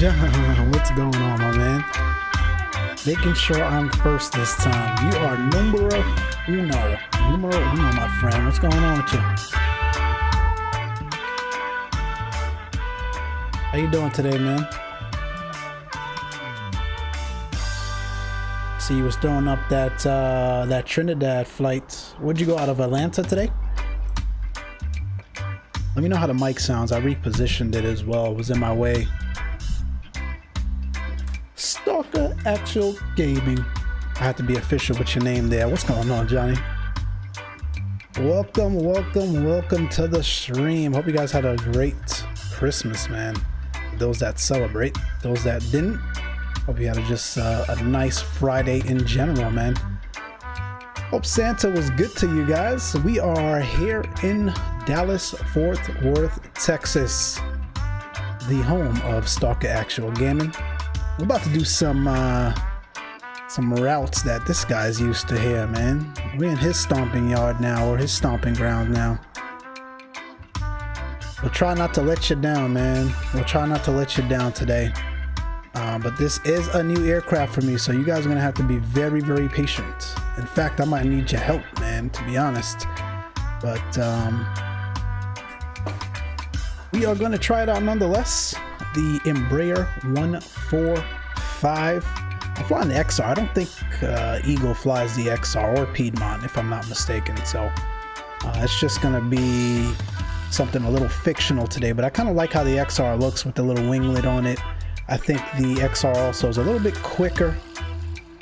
John, what's going on, my man? Making sure I'm first this time. You are numero uno. Numero uno, my friend. What's going on with you? How you doing today, man? See, you was throwing up that Trinidad flight. Where'd you go, out of Atlanta today? Let me know how the mic sounds. I repositioned it as well. It was in my way. Stalker Actual Gaming. I have to be official with your name there. What's going on, Johnny? Welcome to the stream. Hope you guys had a great Christmas, man. Those that celebrate, those that didn't, hope you had a nice Friday in general, man. Hope Santa was good to you guys. We are here in Dallas, Fort Worth, Texas, the home of Stalker Actual Gaming. We're about to do some routes that this guy's used to here, man. We're in his stomping yard now, or his stomping ground now. We'll try not to let you down, man. We'll try not to let you down today. But this is a new aircraft for me, so you guys are gonna have to be very, very patient. In fact, I might need your help, man, to be honest. But we are gonna try it out nonetheless. The Embraer 145. I'm flying the XR. I don't think Eagle flies the XR or Piedmont, if I'm not mistaken. So it's just gonna be something a little fictional today. But I kind of like how the XR looks with the little winglet on it. I think the XR also is a little bit quicker.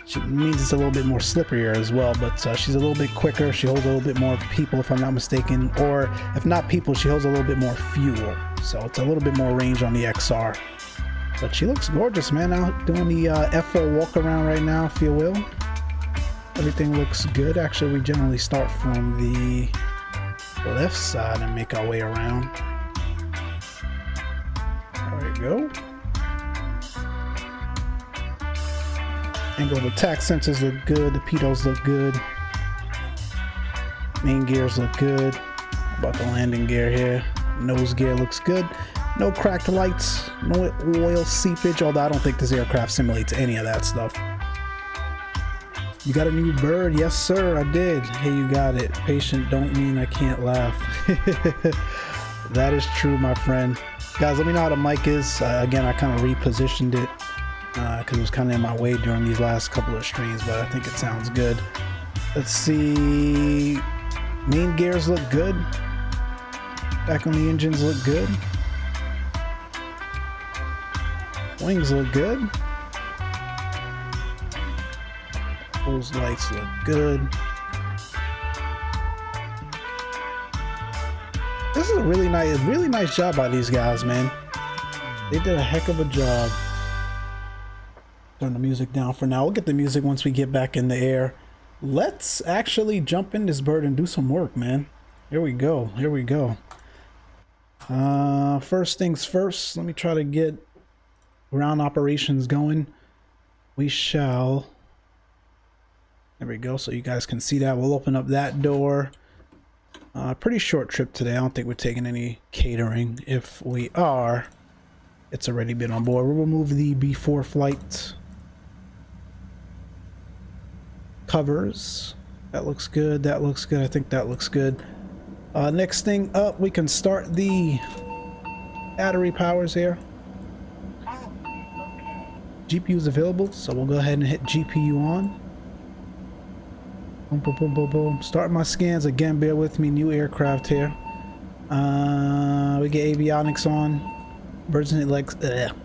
She means it's a little bit more slipperier as well, but she's a little bit quicker. She holds a little bit more people, if I'm not mistaken, or if not people, she holds a little bit more fuel. So it's a little bit more range on the XR. But she looks gorgeous, man. Out doing the F4 walk around right now, if you will. Everything looks good. Actually, we generally start from the left side and make our way around. There we go. Angle of attack sensors look good. The pitos look good. Main gears look good. About the landing gear here. Nose gear looks good. No cracked lights. No oil seepage. Although I don't think this aircraft simulates any of that stuff. You got a new bird? Yes, sir. I did. Hey, you got it. Patient don't mean I can't laugh. That is true, my friend. Guys, let me know how the mic is. Again, I kind of repositioned it. Because it was kind of in my way during these last couple of streams, but I think it sounds good. Let's see. Main gears look good. Back on the engines look good. Wings look good. Those lights look good. This is a really nice job by these guys, man. They did a heck of a job. Turn the music down for now. We'll get the music once we get back in the air. Let's actually jump in this bird and do some work, man. Here we go. Here we go. First things first, let me try to get ground operations going. We shall. There we go. So you guys can see that. We'll open up that door. Pretty short trip today. I don't think we're taking any catering. If we are, it's already been on board. We'll remove the B4 flight covers. That looks good. That looks good. I think that looks good. Next thing up, we can start the battery powers here. GPU is available, so we'll go ahead and hit GPU on. Boom, boom, boom, boom, boom. Start my scans again. Bear with me. New aircraft here. We get avionics on.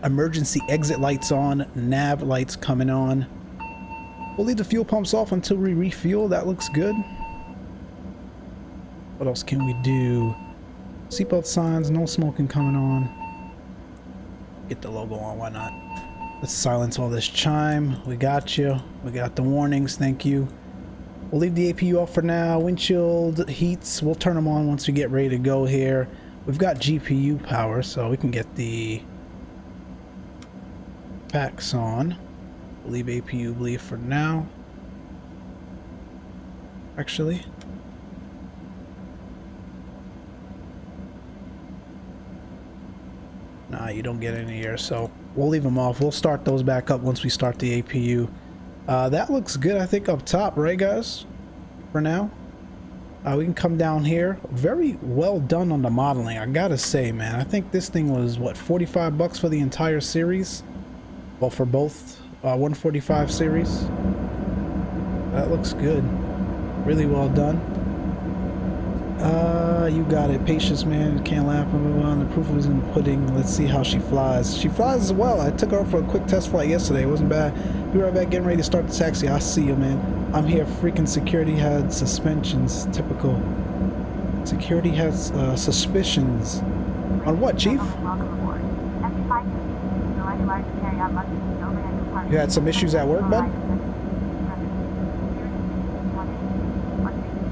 Emergency exit lights on. Nav lights coming on. We'll leave the fuel pumps off until we refuel. That looks good. What else can we do? Seatbelt signs, no smoking coming on. Get the logo on, why not? Let's silence all this chime. We got you. We got the warnings, thank you. We'll leave the APU off for now. Windshield heats, we'll turn them on once we get ready to go here. We've got GPU power, so we can get the packs on. We'll leave APU bleed for now. Actually. Nah, you don't get any here, so we'll leave them off. We'll start those back up once we start the APU. That looks good, I think, up top, right, guys? For now. We can come down here. Very well done on the modeling, I gotta say, man. I think this thing was, what, 45 bucks for the entire series? Well, for both 145 series. That looks good. Really well done. You got it. Patience, man. Can't laugh. The proof was in the pudding. Let's see how she flies. She flies as well. I took her for a quick test flight yesterday. It wasn't bad. Be right back. Getting ready to start the taxi. I see you, man. I'm here. Freaking security had suspensions. Typical. Security has suspicions. On what, Chief? You had some issues at work, bud?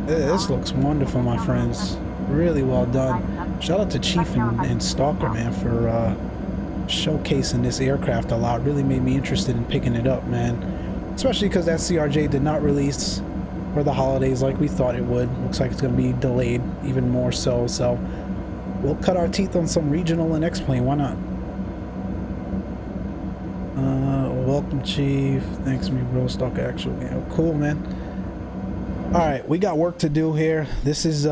This looks wonderful, my friends. Really well done. Shout out to Chief and Stalker, man, for showcasing this aircraft a lot. Really made me interested in picking it up, man. Especially because that CRJ did not release for the holidays like we thought it would. Looks like it's going to be delayed even more so. So we'll cut our teeth on some regional and X-Plane. Why not? Welcome, Chief. Thanks, me, bro. Stalker, actually. Yeah, cool, man. All right, we got work to do here. This is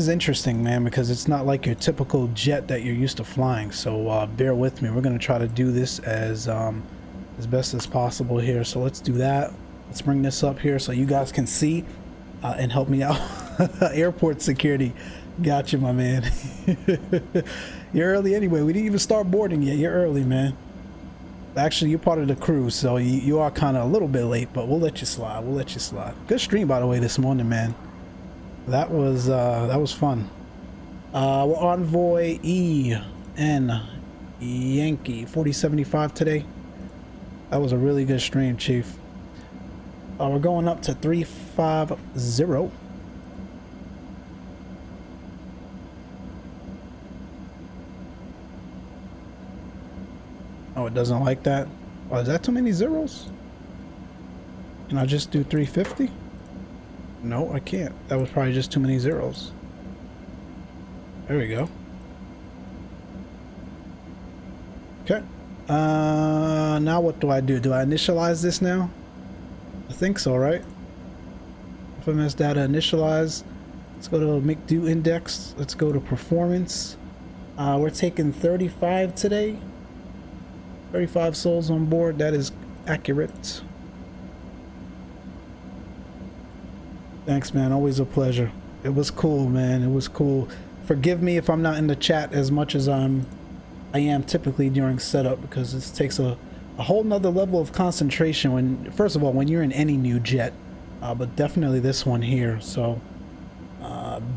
interesting, man, because it's not like your typical jet that you're used to flying. So bear with me. We're gonna try to do this as best as possible here. So let's do that. Let's bring this up here so you guys can see and help me out. Airport security, gotcha, my man. You're early anyway. We didn't even start boarding yet. You're early, man. Actually, you're part of the crew, so you are kind of a little bit late, but we'll let you slide. We'll let you slide. Good stream, by the way, this morning, man. That was fun. We're Envoy EN Yankee 4075 today. That was a really good stream, Chief. We're going up to 350. Oh, it doesn't like that? Oh, is that too many zeros? Can I just do 350? No, I can't. That was probably just too many zeros. There we go. Okay. Now what do I do? Do I initialize this now? I think so, right? FMS data initialize. Let's go to make do index. Let's go to performance. We're taking 35 today. 35 souls on board. That is accurate. Thanks, man. Always a pleasure. It was cool, man. It was cool. Forgive me if I'm not in the chat as much as I am typically during setup, because this takes a whole nother level of concentration when, first of all, when you're in any new jet, but definitely this one here. So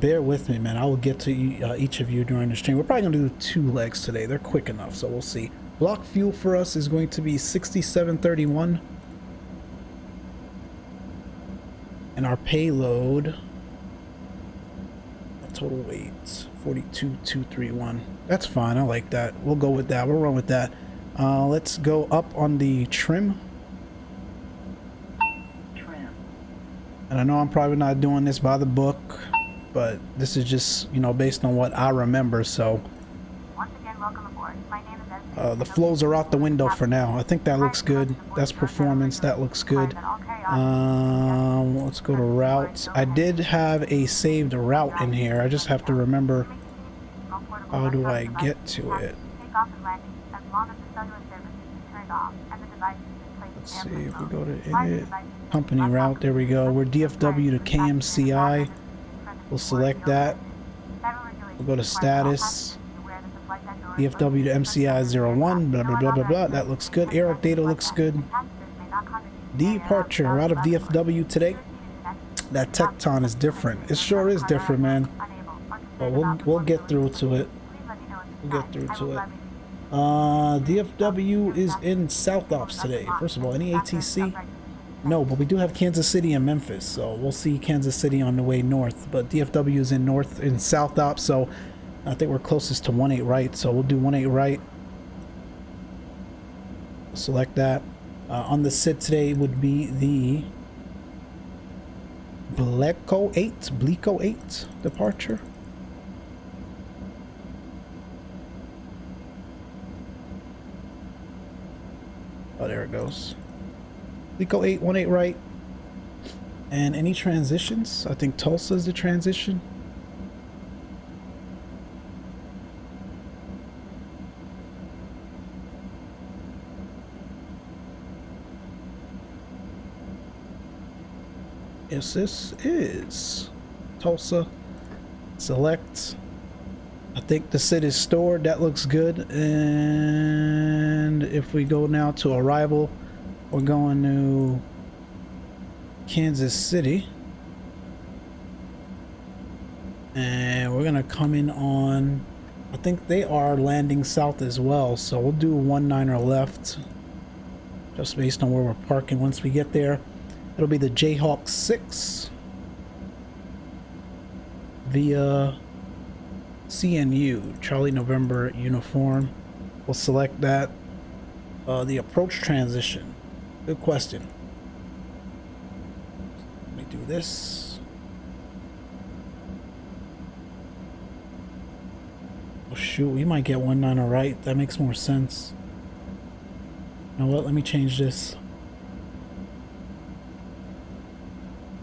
bear with me, man. I will get to each of you during the stream. We're probably gonna do 2 legs today. They're quick enough, so we'll see. Block fuel for us is going to be 6731. And our payload, total weight, 42,231. That's fine. I like that. We'll go with that. We'll run with that. Let's go up on the trim. And I know I'm probably not doing this by the book, but this is just, you know, based on what I remember. So once again, welcome aboard. My name is the flows are out the window for now. I think that looks good. That's performance. That looks good. Let's go to routes. I did have a saved route in here. I just have to remember, how do I get to it? Let's see if we go to edit company route. There we go. We're DFW to KMCI. We'll select that. We'll go to status. DFW to MCI 01, blah blah blah blah blah. That looks good. Aeroc data looks good. Departure out of DFW today. That tecton is different. It sure is different, man. But we'll get through to it. We'll get through to it. DFW is in South Ops today. First of all, any ATC? No, but we do have Kansas City and Memphis, so we'll see Kansas City on the way north. But DFW is in South Ops, so I think we're closest to 18 right, so we'll do 18 right. Select that. On the SID today would be the Bleco 8 departure. Oh, there it goes. Lico 818 right. And any transitions? I think Tulsa is the transition. Yes, this is Tulsa. Select. I think the SID is stored. That looks good. And if we go now to arrival, we're going to Kansas City. And we're going to come in on, I think they are landing south as well. So we'll do 19er left, just based on where we're parking. Once we get there, it'll be the Jayhawk 6 via CNU, Charlie November uniform. We'll select that. The approach transition. Good question. Let me do this. Oh shoot, we might get 19er right. That makes more sense. You know what? Let me change this.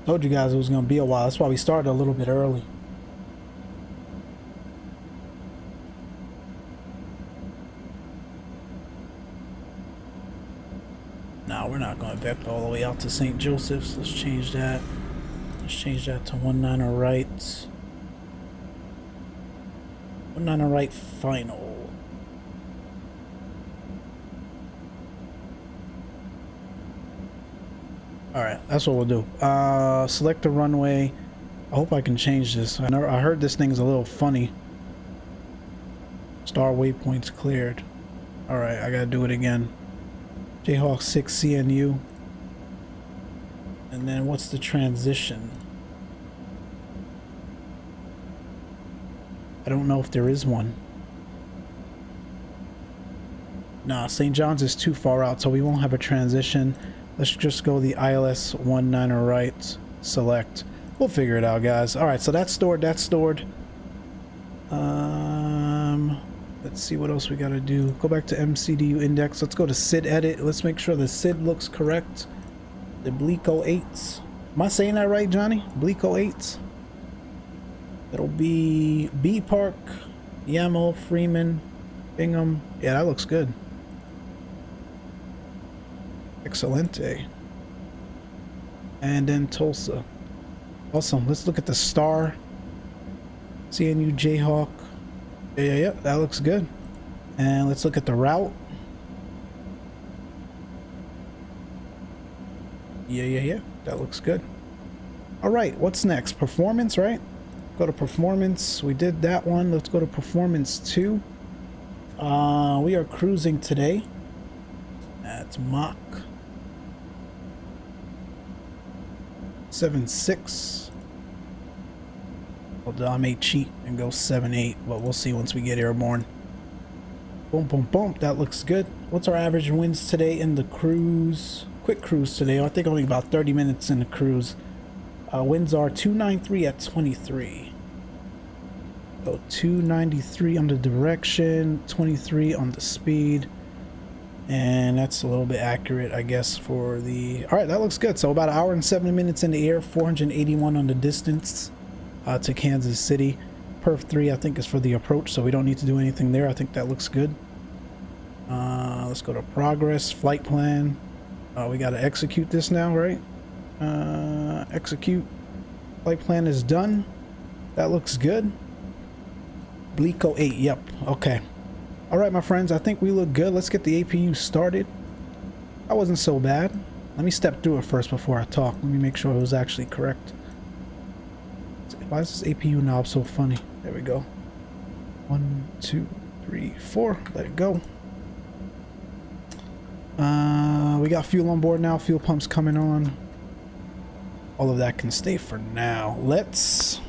Told you guys it was gonna be a while. That's why we started a little bit early. No, we're not going to vector all the way out to St. Joseph's. Let's change that. Let's change that to 19er right. 19er right final. Alright, that's what we'll do. Select the runway. I hope I can change this. I heard this thing's a little funny. Star waypoints cleared. Alright, I gotta do it again. Jayhawk 6 CNU. And then what's the transition? I don't know if there is one. Nah, St. John's is too far out, so we won't have a transition. Let's just go the ILS 19er right, select. We'll figure it out, guys. Alright, so that's stored, that's stored. Let's see what else we gotta do. Go back to MCDU index. Let's go to SID edit. Let's make sure the SID looks correct. The Bleco 8s. Am I saying that right, Johnny? Bleco 8s. It'll be B Park, Yaml, Freeman, Bingham. Yeah, that looks good. Excelente. And then Tulsa. Awesome. Let's look at the star. CNU Jayhawk. Yeah, that looks good. And let's look at the route. Yeah, that looks good. All right, what's next? Performance, right? Go to performance. We did that one. Let's go to performance 2. We are cruising today. That's Mach 7.6. I may cheat and go 7.8, but we'll see once we get airborne. Boom, boom, boom. That looks good. What's our average winds today in the cruise? Quick cruise today. I think only about 30 minutes in the cruise. Winds are 293 at 23. So 293 on the direction, 23 on the speed. And that's a little bit accurate, I guess, for the... All right, that looks good. So about 1 hour and 7 minutes in the air, 481 on the distance. To Kansas City. Perf 3 I think is for the approach, so we don't need to do anything there. I think that looks good. Let's go to progress, flight plan. We got to execute this now, right? Execute. Flight plan is done. That looks good. Bleco 8, yep, okay. All right, my friends, I think we look good. Let's get the APU started. That wasn't so bad. Let me step through it first before I talk. Let me make sure it was actually correct. Why is this APU knob so funny? There we go. 1, 2, 3, 4. Let it go. We got fuel on board now. Fuel pumps coming on. All of that can stay for now. Let's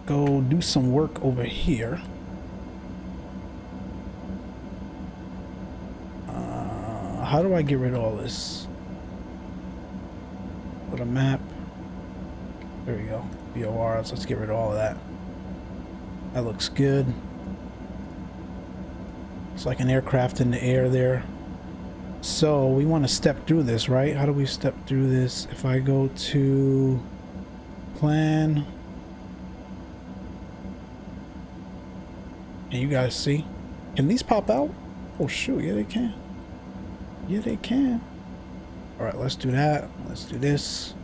go do some work over here. How do I get rid of all this? Go to map. There we go. VORs. Let's get rid of all of that. That looks good. It's like an aircraft in the air there. So we want to step through this, right? How do we step through this? If I go to plan, and you guys see, can these pop out? Oh shoot, yeah they can. Yeah they can. All right, let's do that. Let's do this.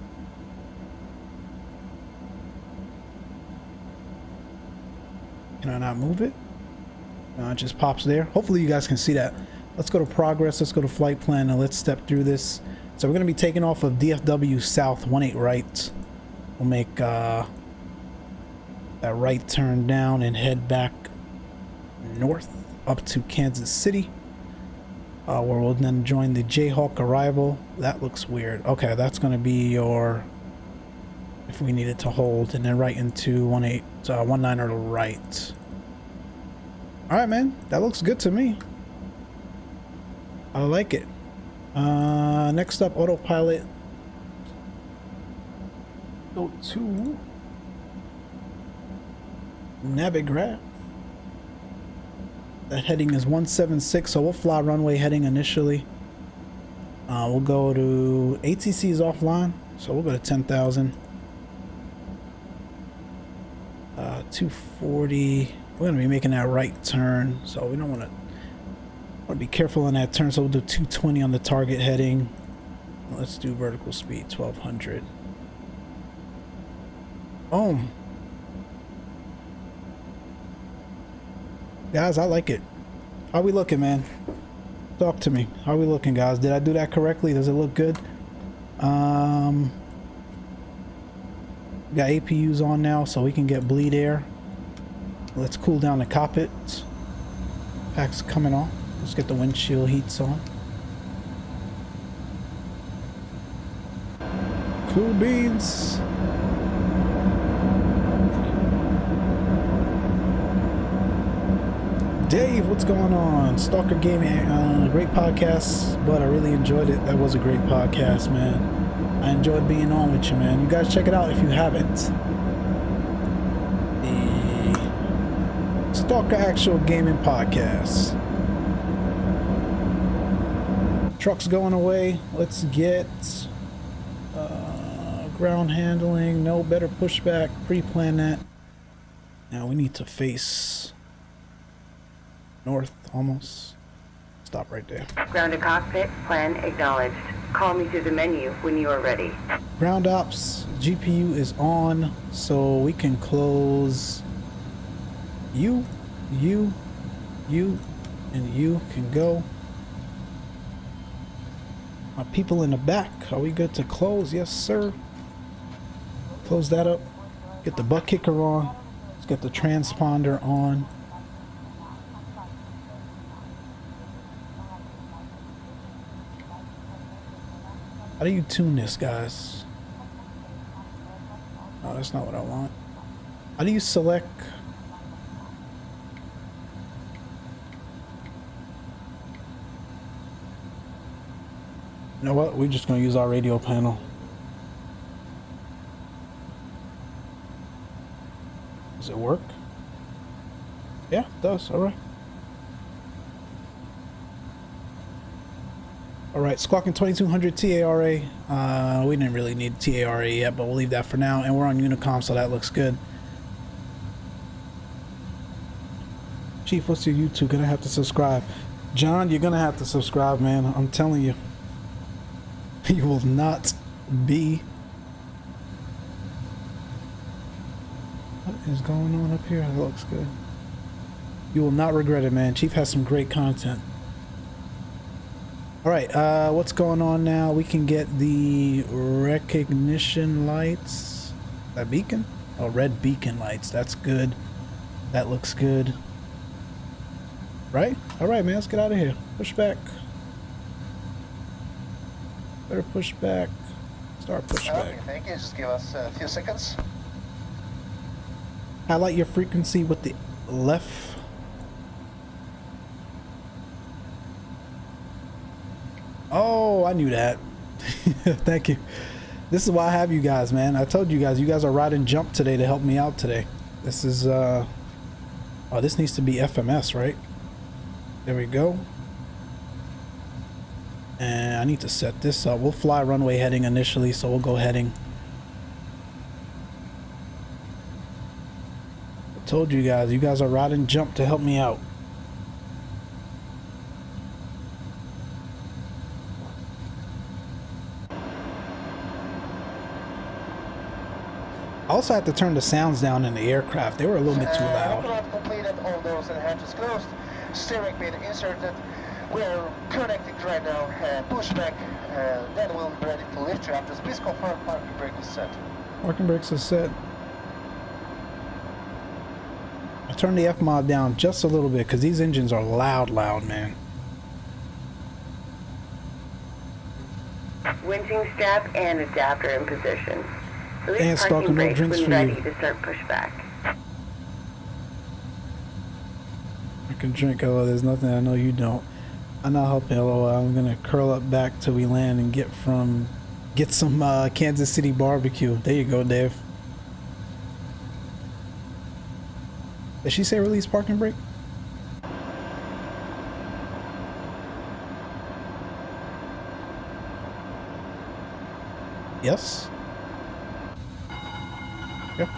Can I not move it? No, it just pops there. Hopefully you guys can see that. Let's go to progress. Let's go to flight plan and let's step through this. So we're going to be taking off of DFW South 18 right. We'll make that right turn down and head back north up to Kansas City, where we'll then join the Jayhawk arrival. That looks weird. Okay, that's going to be your, if we need it to hold, and then right into 19 to the right. All right, man, that looks good to me. I like it. Next up, autopilot. Go to Navigraph. That heading is 176, so we'll fly runway heading initially. We'll go to ATC is offline, so we'll go to 10,000. 240. We're gonna be making that right turn, so we don't want to be careful on that turn. So we'll do 220 on the target heading. Let's do vertical speed 1200. Boom. Guys, I like it. How we looking, man? Talk to me. How we looking, guys? Did I do that correctly? Does it look good? Got APUs on now, so we can get bleed air. Let's cool down the cockpit. Pack's coming off. Let's get the windshield heats on. Cool beans. Dave, what's going on? Stalker Gaming, great podcast, but I really enjoyed it. That was a great podcast, man. I enjoyed being on with you, man. You guys check it out if you haven't. The Stalker Actual Gaming Podcast. Truck's going away. Let's get ground handling. No, better pushback. Pre-plan that. Now we need to face north almost. Stop right there. Grounded cockpit, plan acknowledged. Call me through the menu when you are ready. Ground ops, GPU is on, so we can close you, and you can go. My people in the back, are we good to close? Yes, sir. Close that up. Get the butt kicker on. Let's get the transponder on. How do you tune this, guys? No, that's not what I want. How do you select? You know what? We're just going to use our radio panel. Does it work? Yeah, it does. All right. All right, squawking 2200 TARA. We didn't really need TARA yet, but we'll leave that for now. And we're on Unicom, so that looks good. Chief, what's your YouTube? Gonna have to subscribe. John, you're gonna have to subscribe, man. I'm telling you. You will not be. What is going on up here? That looks good. You will not regret it, man. Chief has some great content. All right, what's going on now? We can get the recognition lights. That beacon? Oh, red beacon lights. That's good. That looks good. Right? All right, man. Let's get out of here. Push back. Better push back. Start push back. Okay, thank you. Just give us a few seconds. Highlight your frequency with the left. Oh, I knew that. Thank you. This is why I have you guys, man. I told you guys are riding jump today to help me out today. This is oh, this needs to be FMS, right? There we go. And I need to set this up. We'll fly runway heading initially, so we'll go heading. I told you guys are riding jump to help me out. I also had to turn the sounds down in the aircraft. They were a little bit too loud. Autopilot completed, all doors and hatches closed. Steering wheel inserted. We're connecting right now. Push back. Then we'll be ready to lift you up. Just please confirm parking brake is set. Parking brakes are set. I turned the F mod down just a little bit because these engines are loud, man. Winching strap and adapter in position. And Stalker, no drinks for ready you. to start pushback. I can drink, oh, there's nothing I know you don't. I'm not helping, LOL. I'm gonna curl up back till we land and get some Kansas City barbecue. There you go, Dave. Did she say release parking brake? Yes. Yep.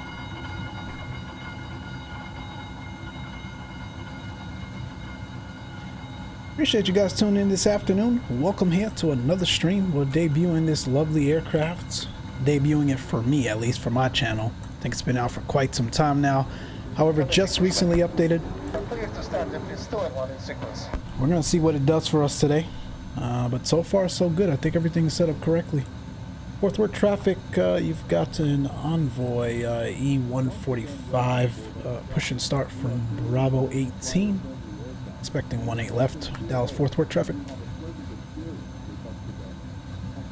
Appreciate you guys tuning in this afternoon. Welcome here to another stream. We're debuting this lovely aircraft. Debuting it for me, at least for my channel. I think it's been out for quite some time now. However, just recently updated. Clear to start. Please 2 and 1 in sequence. We're gonna see what it does for us today. But so far so good. I think everything is set up correctly. Fourth word traffic, you've got an Envoy E145 push and start from Bravo 18. Expecting 18 left, Dallas fourth word traffic.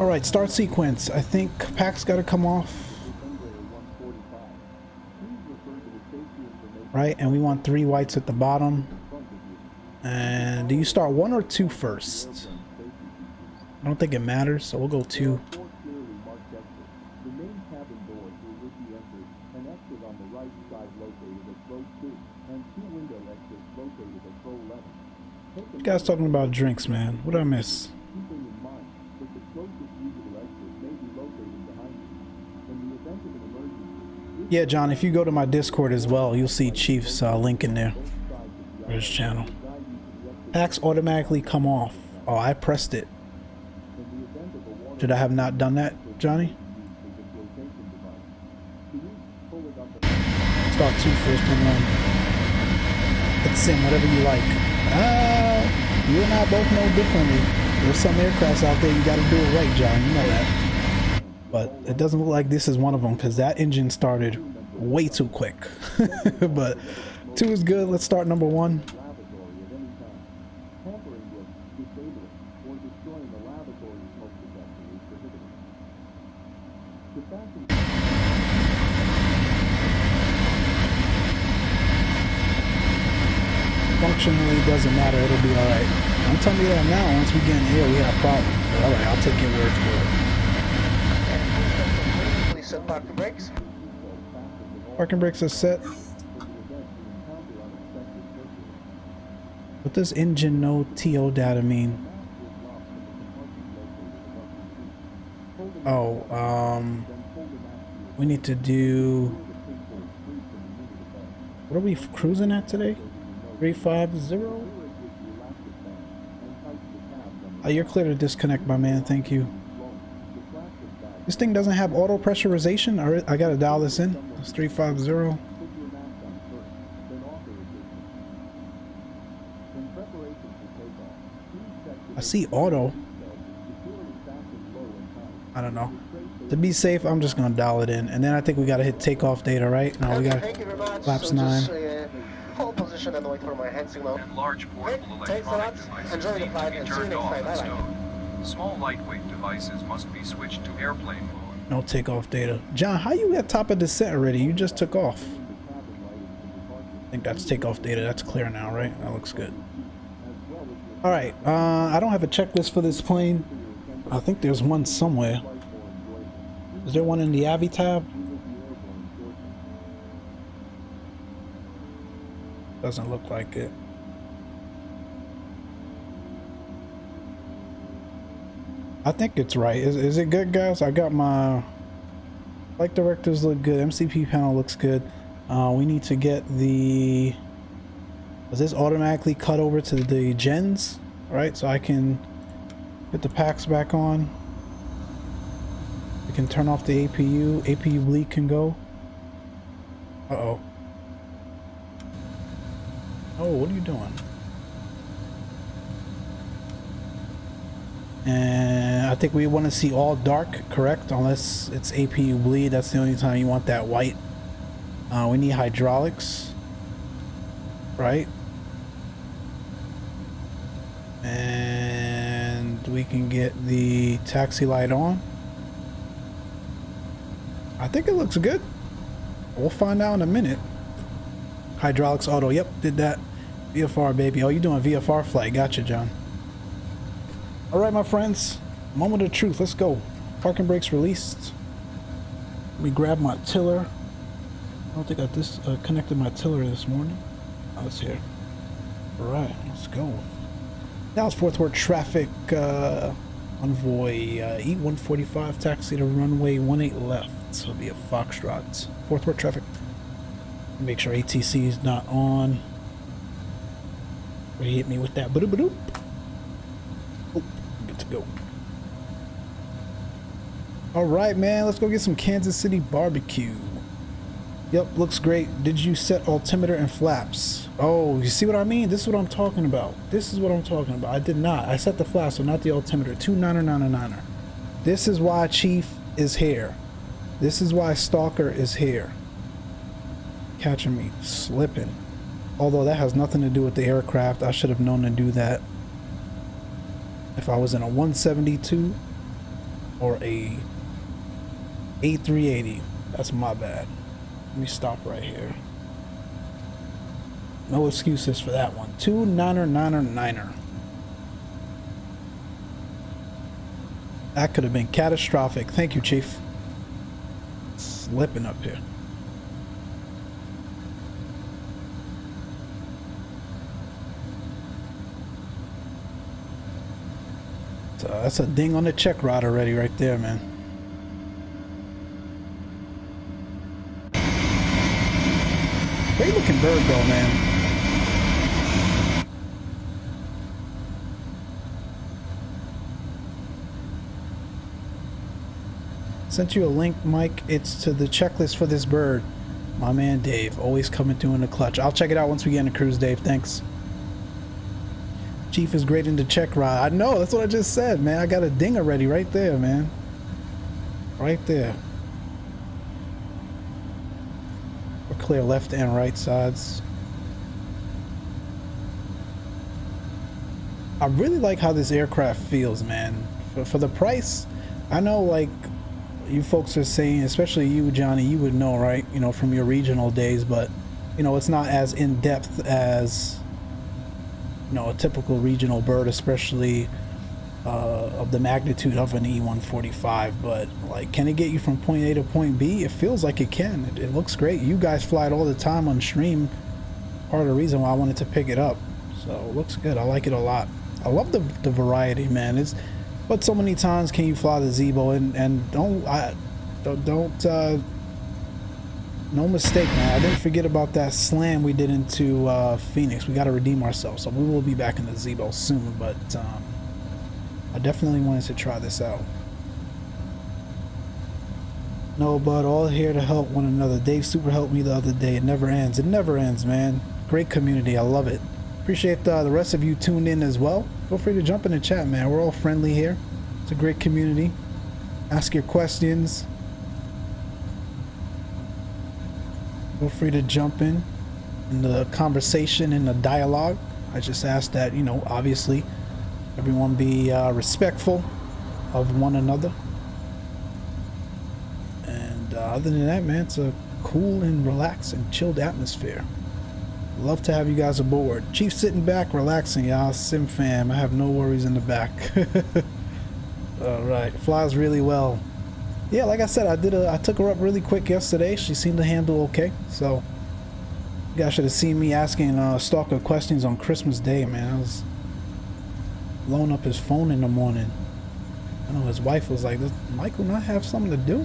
Alright, start sequence. I think Pack's got to come off. Right, and we want 3 whites at the bottom. And do you start 1 or 2 first? I don't think it matters, so we'll go 2. You guys talking about drinks, man. What did I miss? Yeah, John, if you go to my Discord as well, you'll see Chief's link in there for his channel. Packs automatically come off. Oh, I pressed it. Should I have not done that, Johnny? Start 2 first and 1. Hit sim, whatever you like. You and I both know differently. There's some aircrafts out there you gotta do it right, John. You know that. But it doesn't look like this is one of them because that engine started way too quick. But 2 is good. Let's start number 1. Functionally doesn't matter, it'll be alright. Don't tell me that now. Once we get in here we have a problem. But alright, I'll take your word for it. Please set parking brakes. Parking brakes are set. What does engine no TO data mean? Oh, we need to do... What are we cruising at today? 350? Oh, you're clear to disconnect, my man. Thank you. This thing doesn't have auto pressurization. I gotta dial this in. It's 350. I see auto. I don't know. To be safe, I'm just gonna dial it in, and then I think we gotta hit takeoff data, right? No, we got flaps 9. Hold position and wait for my hand signal. And large portable Thanks a lot. electronic Enjoy the devices flight need and to see be you turned next off time. and Bye-bye. stowed. Small lightweight devices must be switched to airplane mode. No takeoff data. John, how you at top of descent already? You just took off. I think that's takeoff data. That's clear now, right? That looks good. Alright, I don't have a checklist for this plane. I think there's one somewhere. Is there one in the Avi tab? Doesn't look like it. I think it's right. Is it good, guys? I got my flight directors look good. MCP panel looks good. We need to get the... Does this automatically cut over to the gens? Right, so I can put the packs back on. We can turn off the APU. APU bleed can go. Uh-oh. Oh, what are you doing? And I think we want to see all dark, correct? Unless it's APU bleed, that's the only time you want that white. We need hydraulics, right? And we can get the taxi light on. I think it looks good. We'll find out in a minute. Hydraulics auto, yep, did that. VFR, baby. Oh, you doing VFR flight? Gotcha, John. All right, my friends, moment of truth. Let's go. Parking brakes released. Let me grab my tiller. I don't think I connected my tiller this morning. Oh, it's here. All right, let's go. Now it's Fourth Ward traffic. Envoy E145 taxi to runway 18 left. So it'll be a Foxtrot. Fourth Ward traffic. Make sure ATC is not on. He hit me with that. Ba-doop. Oh, good to go. All right, man. Let's go get some Kansas City barbecue. Yep, looks great. Did you set altimeter and flaps? Oh, you see what I mean? This is what I'm talking about. This is what I'm talking about. I did not. I set the flaps, so not the altimeter. 2999er. This is why Chief is here. This is why Stalker is here. Catching me slipping. Although that has nothing to do with the aircraft. I should have known to do that if I was in a 172 or a A380. That's my bad. Let me stop right here. No excuses for that one. 2999er. That could have been catastrophic. Thank you, Chief. Slipping up here. So that's a ding on the check rod already right there, man. Great looking bird though, man. Sent you a link, Mike. It's to the checklist for this bird. My man Dave, always coming through in the clutch. I'll check it out once we get in the cruise, Dave. Thanks. Chief is great in the check ride. I know, that's what I just said, man. I got a ding already right there, man. Right there. We're clear left and right sides. I really like how this aircraft feels, man. For the price, I know, like, you folks are saying, especially you, Johnny, you would know, right? You know, from your regional days, but, you know, it's not as in-depth as, you know, a typical regional bird, especially of the magnitude of an E145. But like, can it get you from point A to point B? It feels like it can. It looks great. You guys fly it all the time on stream. Part of the reason why I wanted to pick it up. So it looks good. I like it a lot. I love the variety, man. It's, but so many times can you fly the Zibo and don't no mistake, man. I didn't forget about that slam we did into Phoenix. We got to redeem ourselves. So we will be back in the Zibo soon, but I definitely wanted to try this out. No, but all here to help one another. Dave super helped me the other day. It never ends. It never ends, man. Great community. I love it. Appreciate the rest of you tuned in as well. Feel free to jump in the chat, man. We're all friendly here. It's a great community. Ask your questions. Feel free to jump in the conversation, in the dialogue. I just ask that, you know, obviously everyone be respectful of one another. And other than that, man, it's a cool and relaxed and chilled atmosphere. Love to have you guys aboard. Chief sitting back, relaxing, y'all. Sim fam, I have no worries in the back. All right, flies really well. Yeah, like I said, I took her up really quick yesterday. She seemed to handle okay. So you guys should have seen me asking Stalker questions on Christmas Day, man. I was blowing up his phone in the morning. I know his wife was like, does Michael not have something to do?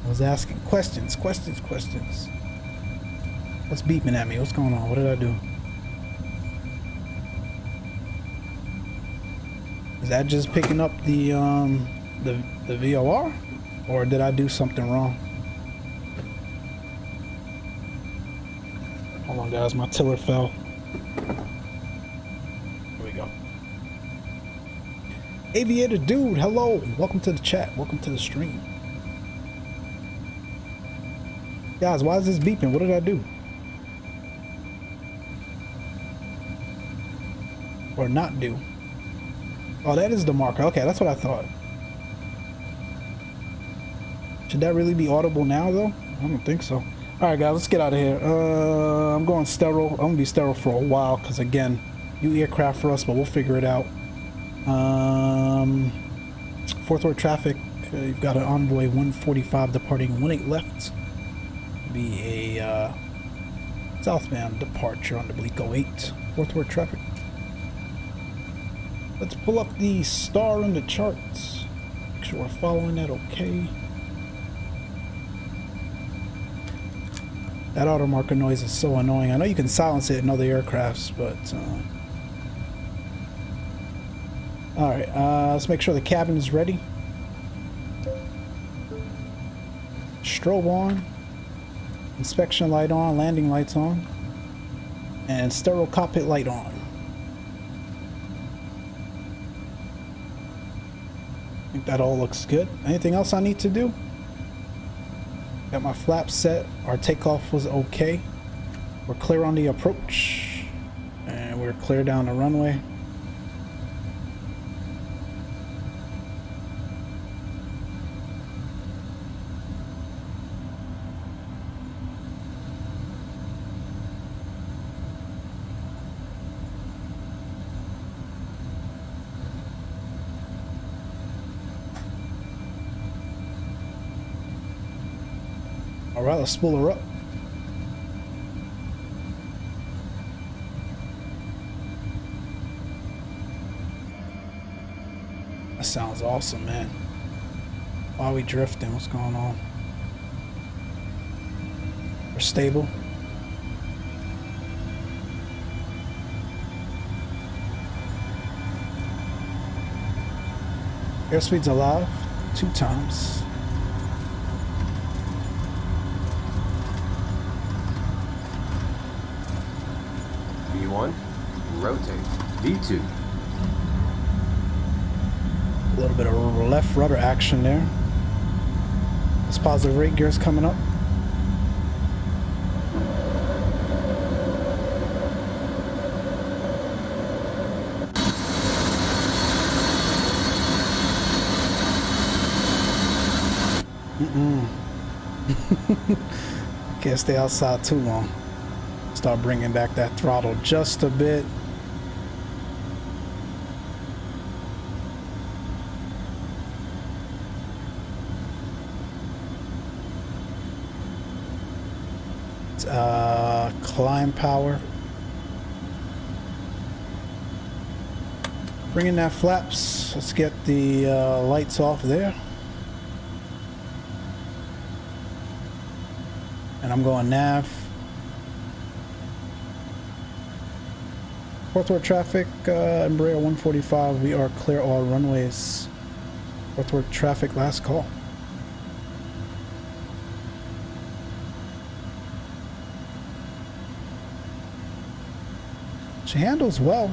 I was asking questions. What's beeping at me? What's going on? What did I do? Is that just picking up the VOR? Or did I do something wrong? Hold on guys, my tiller fell. Here we go. Aviator dude, hello. Welcome to the chat. Welcome to the stream. Guys, why is this beeping? What did I do? Or not do? Oh, that is the marker. Okay, that's what I thought. Should that really be audible now, though? I don't think so. All right, guys, let's get out of here. I'm going sterile. I'm gonna be sterile for a while, because again, new aircraft for us, but we'll figure it out. Fourth order traffic. You've got an Envoy 145 departing 18 left. Be a southbound departure on the oblique 08. Fourth order traffic. Let's pull up the star in the charts. Make sure we're following that okay. That auto marker noise is so annoying. I know you can silence it in other aircrafts, but alright, let's make sure the cabin is ready. Strobe on. Inspection light on, landing lights on. And sterile cockpit light on. I think that all looks good. Anything else I need to do? Got my flaps set. Our takeoff was okay. We're clear on the approach. And we're clear down the runway. Alright, let's spool her up. That sounds awesome, man. Why are we drifting? What's going on? We're stable. Airspeed's alive 2 times. V1, rotate. V2. A little bit of left rudder action there. This positive rate gear's coming up. Can't stay outside too long. Start bringing back that throttle just a bit. Climb power. Bringing that flaps. Let's get the lights off there. And I'm going nav. Fourth order traffic, Embraer 145. We are clear all runways. Fourth order traffic, last call. She handles well.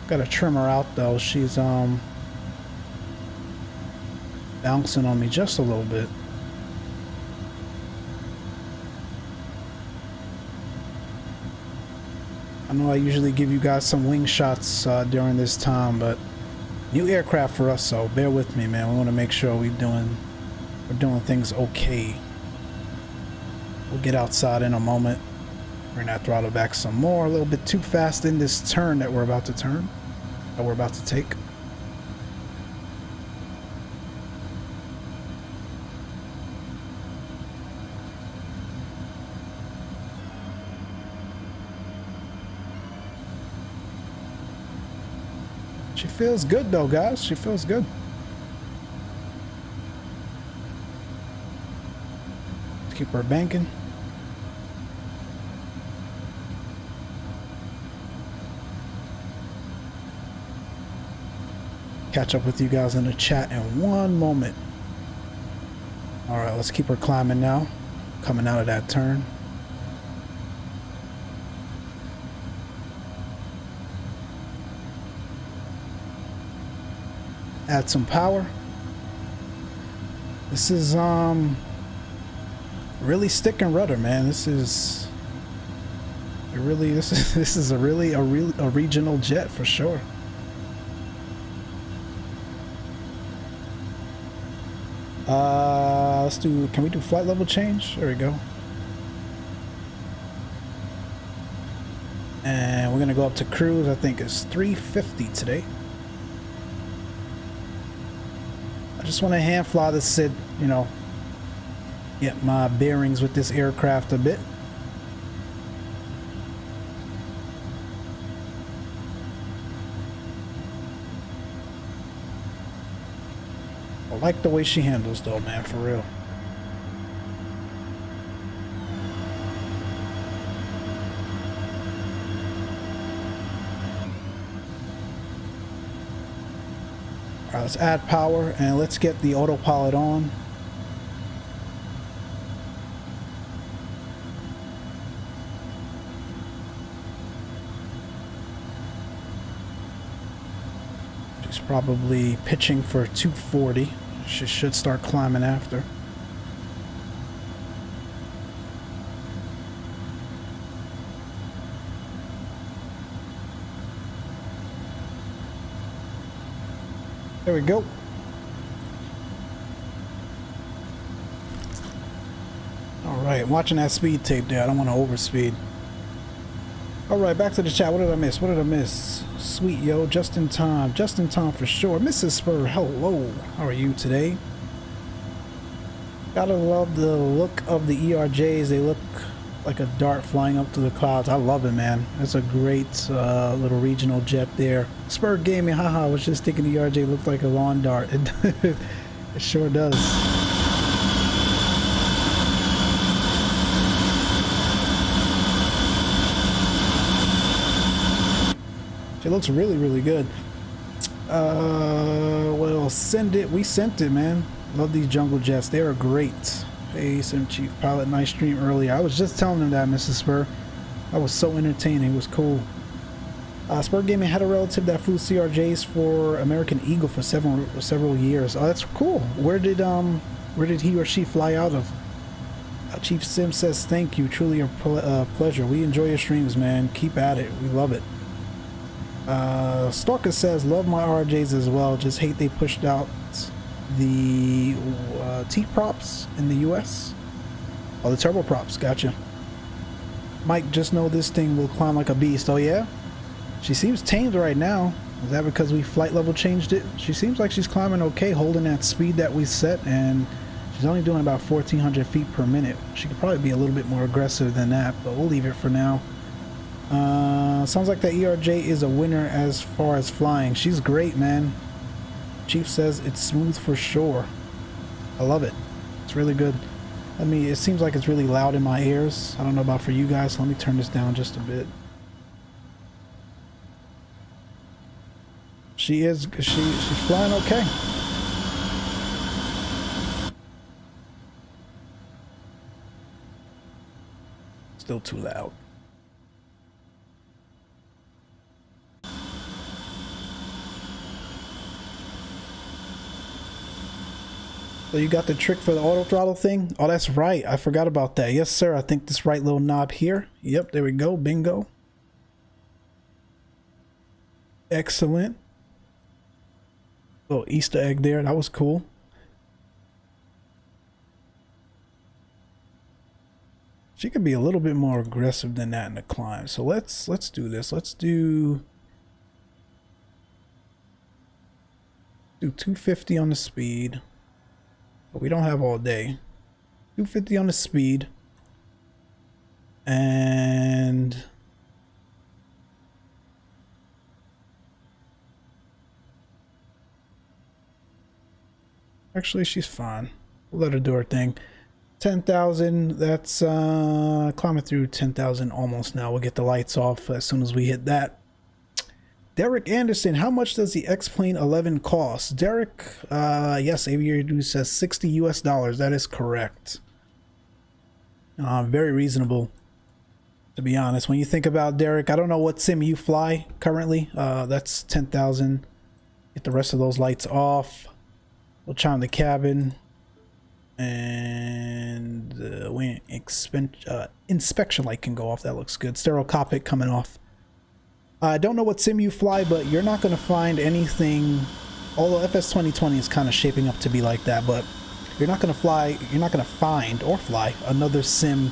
Gotta trim her out though. She's bouncing on me just a little bit. I know I usually give you guys some wing shots during this time, but new aircraft for us, so bear with me, man. We want to make sure we're doing things okay. We'll get outside in a moment. Bring that throttle back some more. A little bit too fast in this turn that we're about to take. She feels good though, guys. She feels good. Let's keep her banking. Catch up with you guys in the chat in one moment. All right, let's keep her climbing now. Coming out of that turn. Add some power. This is really stick and rudder, man. This is a regional jet for sure. Can we do flight level change? There we go. And we're gonna go up to cruise. I think it's 350 today. I just want to hand fly this Sid, you know, get my bearings with this aircraft a bit. I like the way she handles though, man, for real. Alright, let's add power and let's get the autopilot on. She's probably pitching for 240. She should start climbing after. There we go. All right, I'm watching that speed tape there. I don't want to overspeed. All right, back to the chat. What did I miss? What did I miss? Sweet, yo, just in time for sure. Mrs. Spur, hello. How are you today? Gotta love the look of the ERJs. They look like a dart flying up to the clouds. I love it, man. It's a great little regional jet there. Spur Gaming, haha, I was just thinking the ERJ looked like a lawn dart. It sure does. It looks really, really good. Well, send it. We sent it, man. Love these jungle jets. They are great. Hey, Sim Chief Pilot, nice stream earlier. I was just telling him that, Mrs. Spur. That was so entertaining. It was cool. Spur Gaming had a relative that flew CRJs for American Eagle for several years. Oh, that's cool. Where did he or she fly out of? Chief Sim says, thank you. Truly a pleasure. We enjoy your streams, man. Keep at it. We love it. Stalker says, love my RJs as well, just hate they pushed out the T-props in the US. Oh, the turboprops, gotcha. Mike, just know this thing will climb like a beast. Oh yeah? She seems tamed right now. Is that because we flight level changed it? She seems like she's climbing okay, holding that speed that we set, and she's only doing about 1,400 feet per minute. She could probably be a little bit more aggressive than that, but we'll leave it for now. Sounds like the ERJ is a winner as far as flying. She's great, man. Chief says it's smooth for sure. I love it. It's really good. It seems like it's really loud in my ears. I don't know about for you guys, so let me turn this down just a bit. She's flying okay. Still too loud. So you got the trick for the auto throttle thing? Oh, that's right. I forgot about that. Yes, sir. I think this right little knob here. Yep, there we go. Bingo. Excellent. Little Easter egg there. That was cool. She could be a little bit more aggressive than that in the climb. So let's do this. Let's do 250 on the speed. But we don't have all day. 250 on the speed. And Actually, she's fine. We'll let her do her thing. 10,000. That's climbing through 10,000 almost now. We'll get the lights off as soon as we hit that. Derek Anderson, how much does the XPlane 11 cost? Derek, yes, Aviator Dude says $60 US. That is correct. Very reasonable, to be honest. When you think about Derek, I don't know what sim you fly currently. That's 10,000. Get the rest of those lights off. We'll chime the cabin. And inspection light can go off. That looks good. Sterile cockpit coming off. I don't know what sim you fly, but you're not going to find anything. Although FS 2020 is kind of shaping up to be like that, but you're not going to find or fly another sim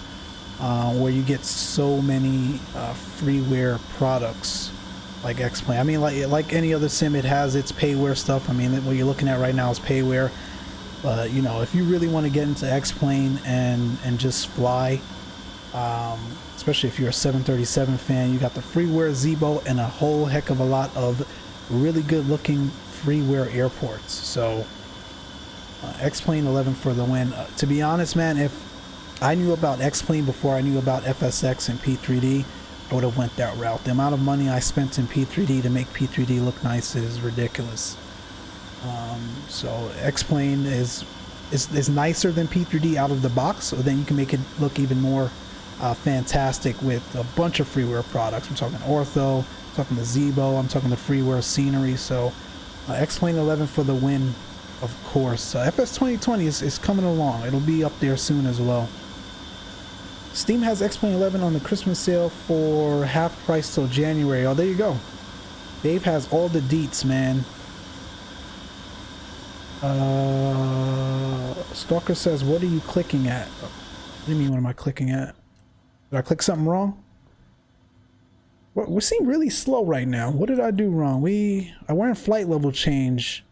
where you get so many freeware products like XPlane. I mean, like any other sim, it has its payware stuff. I mean, what you're looking at right now is payware. But you know, if you really want to get into XPlane and just fly, especially if you're a 737 fan, you got the freeware Zibo and a whole heck of a lot of really good looking freeware airports. So XPlane 11 for the win. To be honest, man, if I knew about XPlane before I knew about FSX and P3D, I would have went that route. The amount of money I spent in P3D to make P3D look nice is ridiculous. So XPlane is nicer than P3D out of the box, so then you can make it look even more fantastic with a bunch of freeware products. I'm talking ortho, I'm talking the Zibo, I'm talking the freeware scenery. So XPlane 11 for the win, of course. FS 2020 is coming along. It'll be up there soon as well. Steam has XPlane 11 on the Christmas sale for half price till January. Oh, there you go. Dave has all the deets, man. Stalker says, what are you clicking at? What do you mean, what am I clicking at? Did I click something wrong? We seem really slow right now. What did I do wrong? We're in flight level change.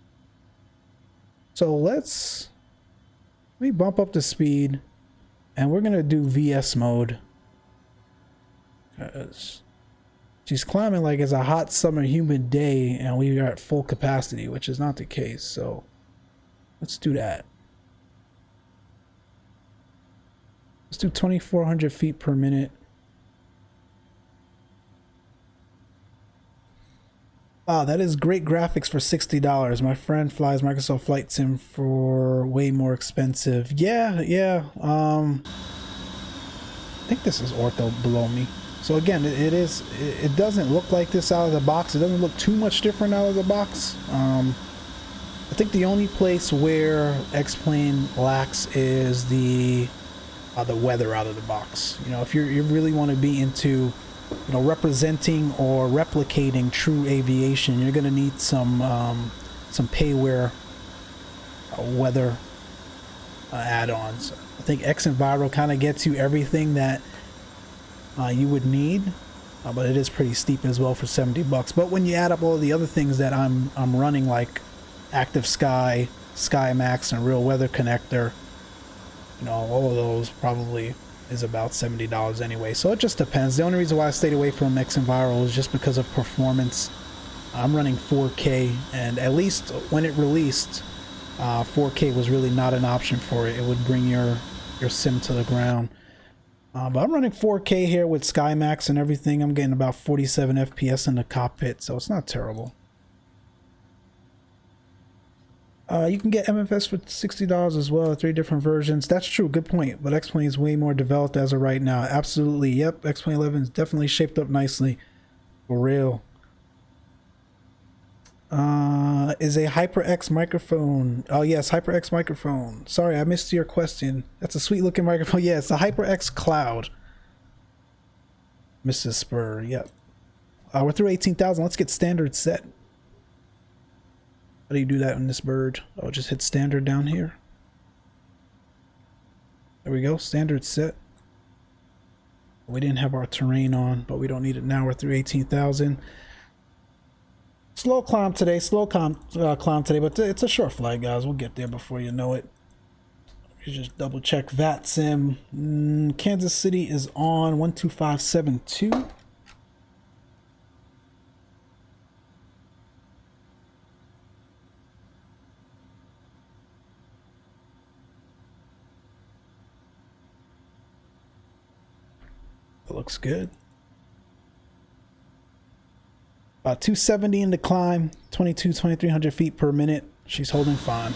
So let me bump up the speed and we're gonna do VS mode. Because she's climbing like it's a hot summer humid day and we are at full capacity, which is not the case. So let's do that. Let's do 2,400 feet per minute. Wow, that is great graphics for $60. My friend flies Microsoft Flight Sim for way more expensive. Yeah. I think this is ortho below me. So again, it doesn't look like this out of the box. It doesn't look too much different out of the box. I think the only place where XPlane lacks is the weather out of the box. You know, if you really want to be into, you know, representing or replicating true aviation, you're going to need some payware weather add-ons. I think XEnviro kind of gets you everything that you would need, but it is pretty steep as well for $70. But when you add up all of the other things that I'm running, like ActiveSky, SkyMazz, and Real Weather Connector, you know, all of those probably is about $70 anyway. So it just depends. The only reason why I stayed away from XEnviro is just because of performance. I'm running 4K, and at least when it released, 4K was really not an option for it. It would bring your sim to the ground. But I'm running 4K here with SkyMazz and everything. I'm getting about 47 FPS in the cockpit, so it's not terrible. You can get MFS for $60 as well, 3 different versions. That's true, good point. But XPlane is way more developed as of right now. Absolutely, yep. XPlane 11 is definitely shaped up nicely, for real. Is a HyperX microphone? Oh yes, HyperX microphone. Sorry, I missed your question. That's a sweet looking microphone. Yeah, it's a HyperX Cloud. Mrs. Spur, yep. We're through 18,000. Let's get standard set. How do you do that in this bird? Oh, just hit standard down here. There we go, standard set. We didn't have our terrain on, but we don't need it now. We're through 18,000. Slow climb today, climb today, but it's a short flight, guys. We'll get there before you know it. You just double check VATSIM. Kansas City is on 12572. That looks good. 270 in the climb, 2300 feet per minute. She's holding fine.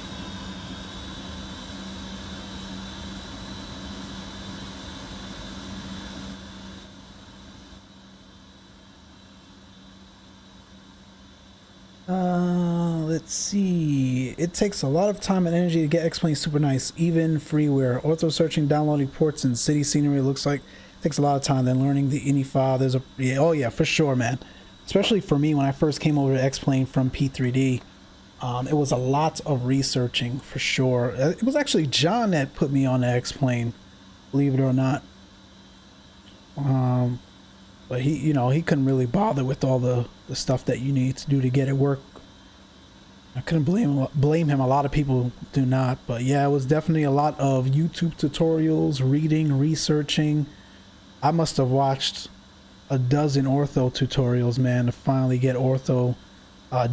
Let's see. It takes a lot of time and energy to get XPlane super nice, even freeware. Ortho searching, downloading ports and city scenery looks like it takes a lot of time. Then learning the INI file. There's a oh yeah, for sure, man. Especially for me when I first came over to XPlane from P3D, it was a lot of researching for sure. It was actually John that put me on the XPlane, believe it or not. But he, you know, he couldn't really bother with all the stuff that you need to do to get it work. I couldn't blame him. A lot of people do not, but yeah, it was definitely a lot of YouTube tutorials, reading, researching. I must have watched a dozen ortho tutorials, man, to finally get ortho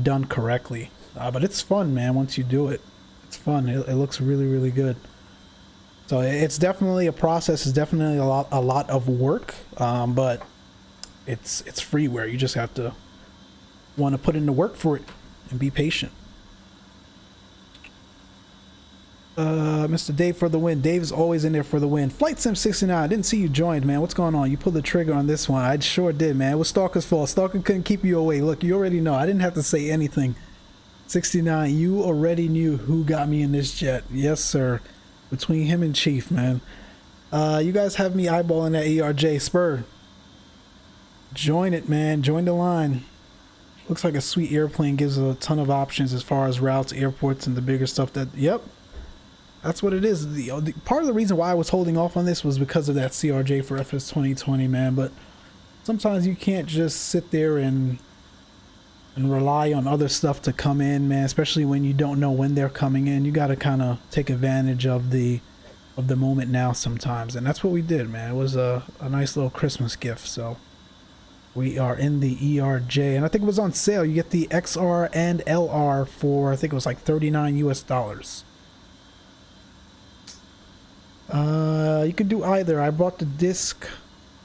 done correctly. But it's fun, man. Once you do it, it's fun. It looks really, really good. So it's definitely a process. It's definitely a lot of work, but it's freeware. You just have to want to put in the work for it and be patient. Mr. Dave for the win. Dave's always in there for the win. Flight Sim 69. I didn't see you joined, man. What's going on? You pulled the trigger on this one. I sure did, man. It was Stalker's fault. Stalker couldn't keep you away. Look, you already know. I didn't have to say anything. 69. You already knew who got me in this jet. Yes, sir. Between him and Chief, man. You guys have me eyeballing that ERJ. Spur. Join it, man. Join the line. Looks like a sweet airplane. Gives a ton of options as far as routes, airports, and the bigger stuff that... Yep. That's what it is. The part of the reason why I was holding off on this was because of that CRJ for FS 2020, man. But sometimes you can't just sit there and rely on other stuff to come in, man. Especially when you don't know when they're coming in. You got to kind of take advantage of the moment now sometimes, and that's what we did, man. It was a nice little Christmas gift. So we are in the ERJ, and I think it was on sale. You get the XR and LR for, I think it was like $39 US. You can do either. I bought the disc,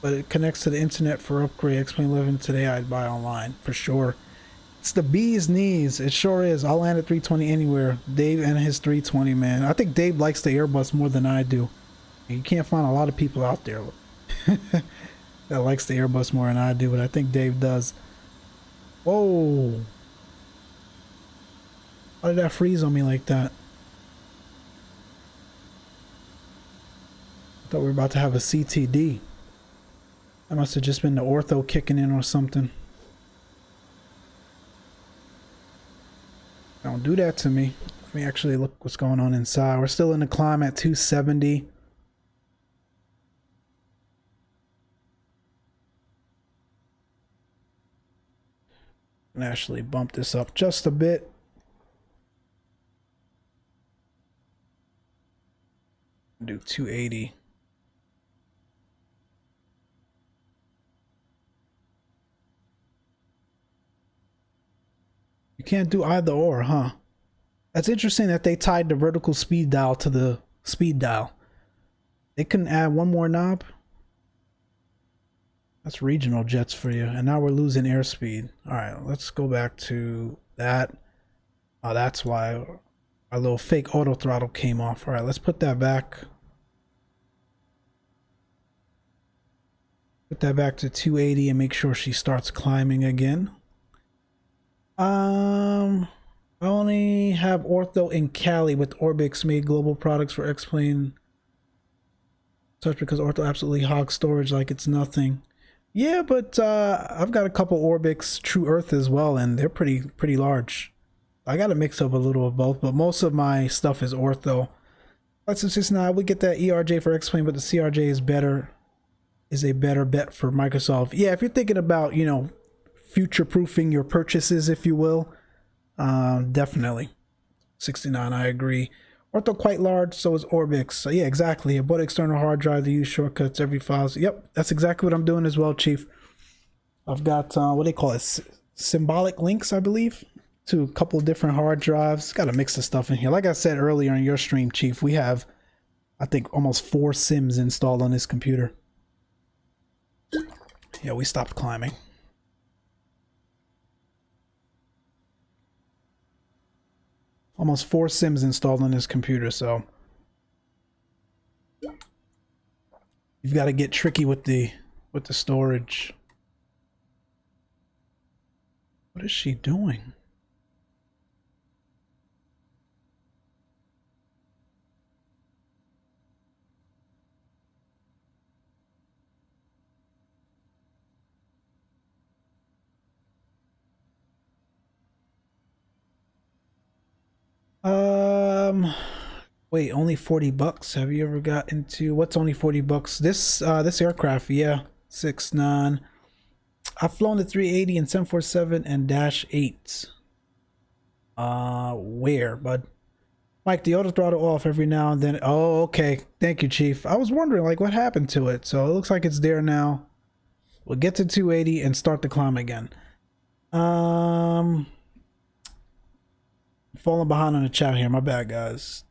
but it connects to the internet for upgrade. XPlane 11 today. I'd buy online for sure. It's the bee's knees. It sure is. I'll land at 320 anywhere. Dave and his 320, man. I think Dave likes the Airbus more than I do. You can't find a lot of people out there that likes the Airbus more than I do, but I think Dave does. Whoa. Why did that freeze on me like that? Thought we were about to have a CTD. That must have just been the ortho kicking in or something. Don't do that to me. Let me actually look what's going on inside. We're still in the climb at 270. And actually bump this up just a bit. Do 280. You can't do either or, huh? That's interesting that they tied the vertical speed dial to the speed dial. They couldn't add one more knob? That's regional jets for you. And now we're losing airspeed. Alright, let's go back to that. Oh, that's why our little fake auto throttle came off. Alright, let's put that back. Put that back to 280 and make sure she starts climbing again. I only have ortho in Cali with ORBX made global products for XPlane. Such because ortho absolutely hogs storage like it's nothing. Yeah, but I've got a couple ORBX True Earth as well, and they're pretty large. I got a mix of a little of both, but most of my stuff is ortho. That's just now. We get that ERJ for XPlane, but the CRJ is a better bet for Microsoft. Yeah, if you're thinking about, you know, future-proofing your purchases, if you will, definitely. 69, I agree. Ortho quite large, so is ORBX. So yeah, exactly. I bought an external hard drive to use shortcuts every file. So, yep, that's exactly what I'm doing as well, Chief. I've got what they call it, symbolic links, I believe, to a couple of different hard drives. Got a mix of stuff in here. Like I said earlier in your stream, Chief, we have, I think, almost 4 sims installed on this computer. Yeah, we stopped climbing. Almost 4 sims installed on this computer, so you've got to get tricky with the storage. What is she doing? Wait, only 40 bucks. Have you ever got into what's only 40 bucks? This aircraft, yeah, 6'9". I've flown the 380 and 747 and Dash 8. Where, bud? Mike, the auto throttle off every now and then. Oh, okay. Thank you, Chief. I was wondering like what happened to it. So it looks like it's there now. We'll get to 280 and start the climb again. Falling behind on the chat here. My bad, guys.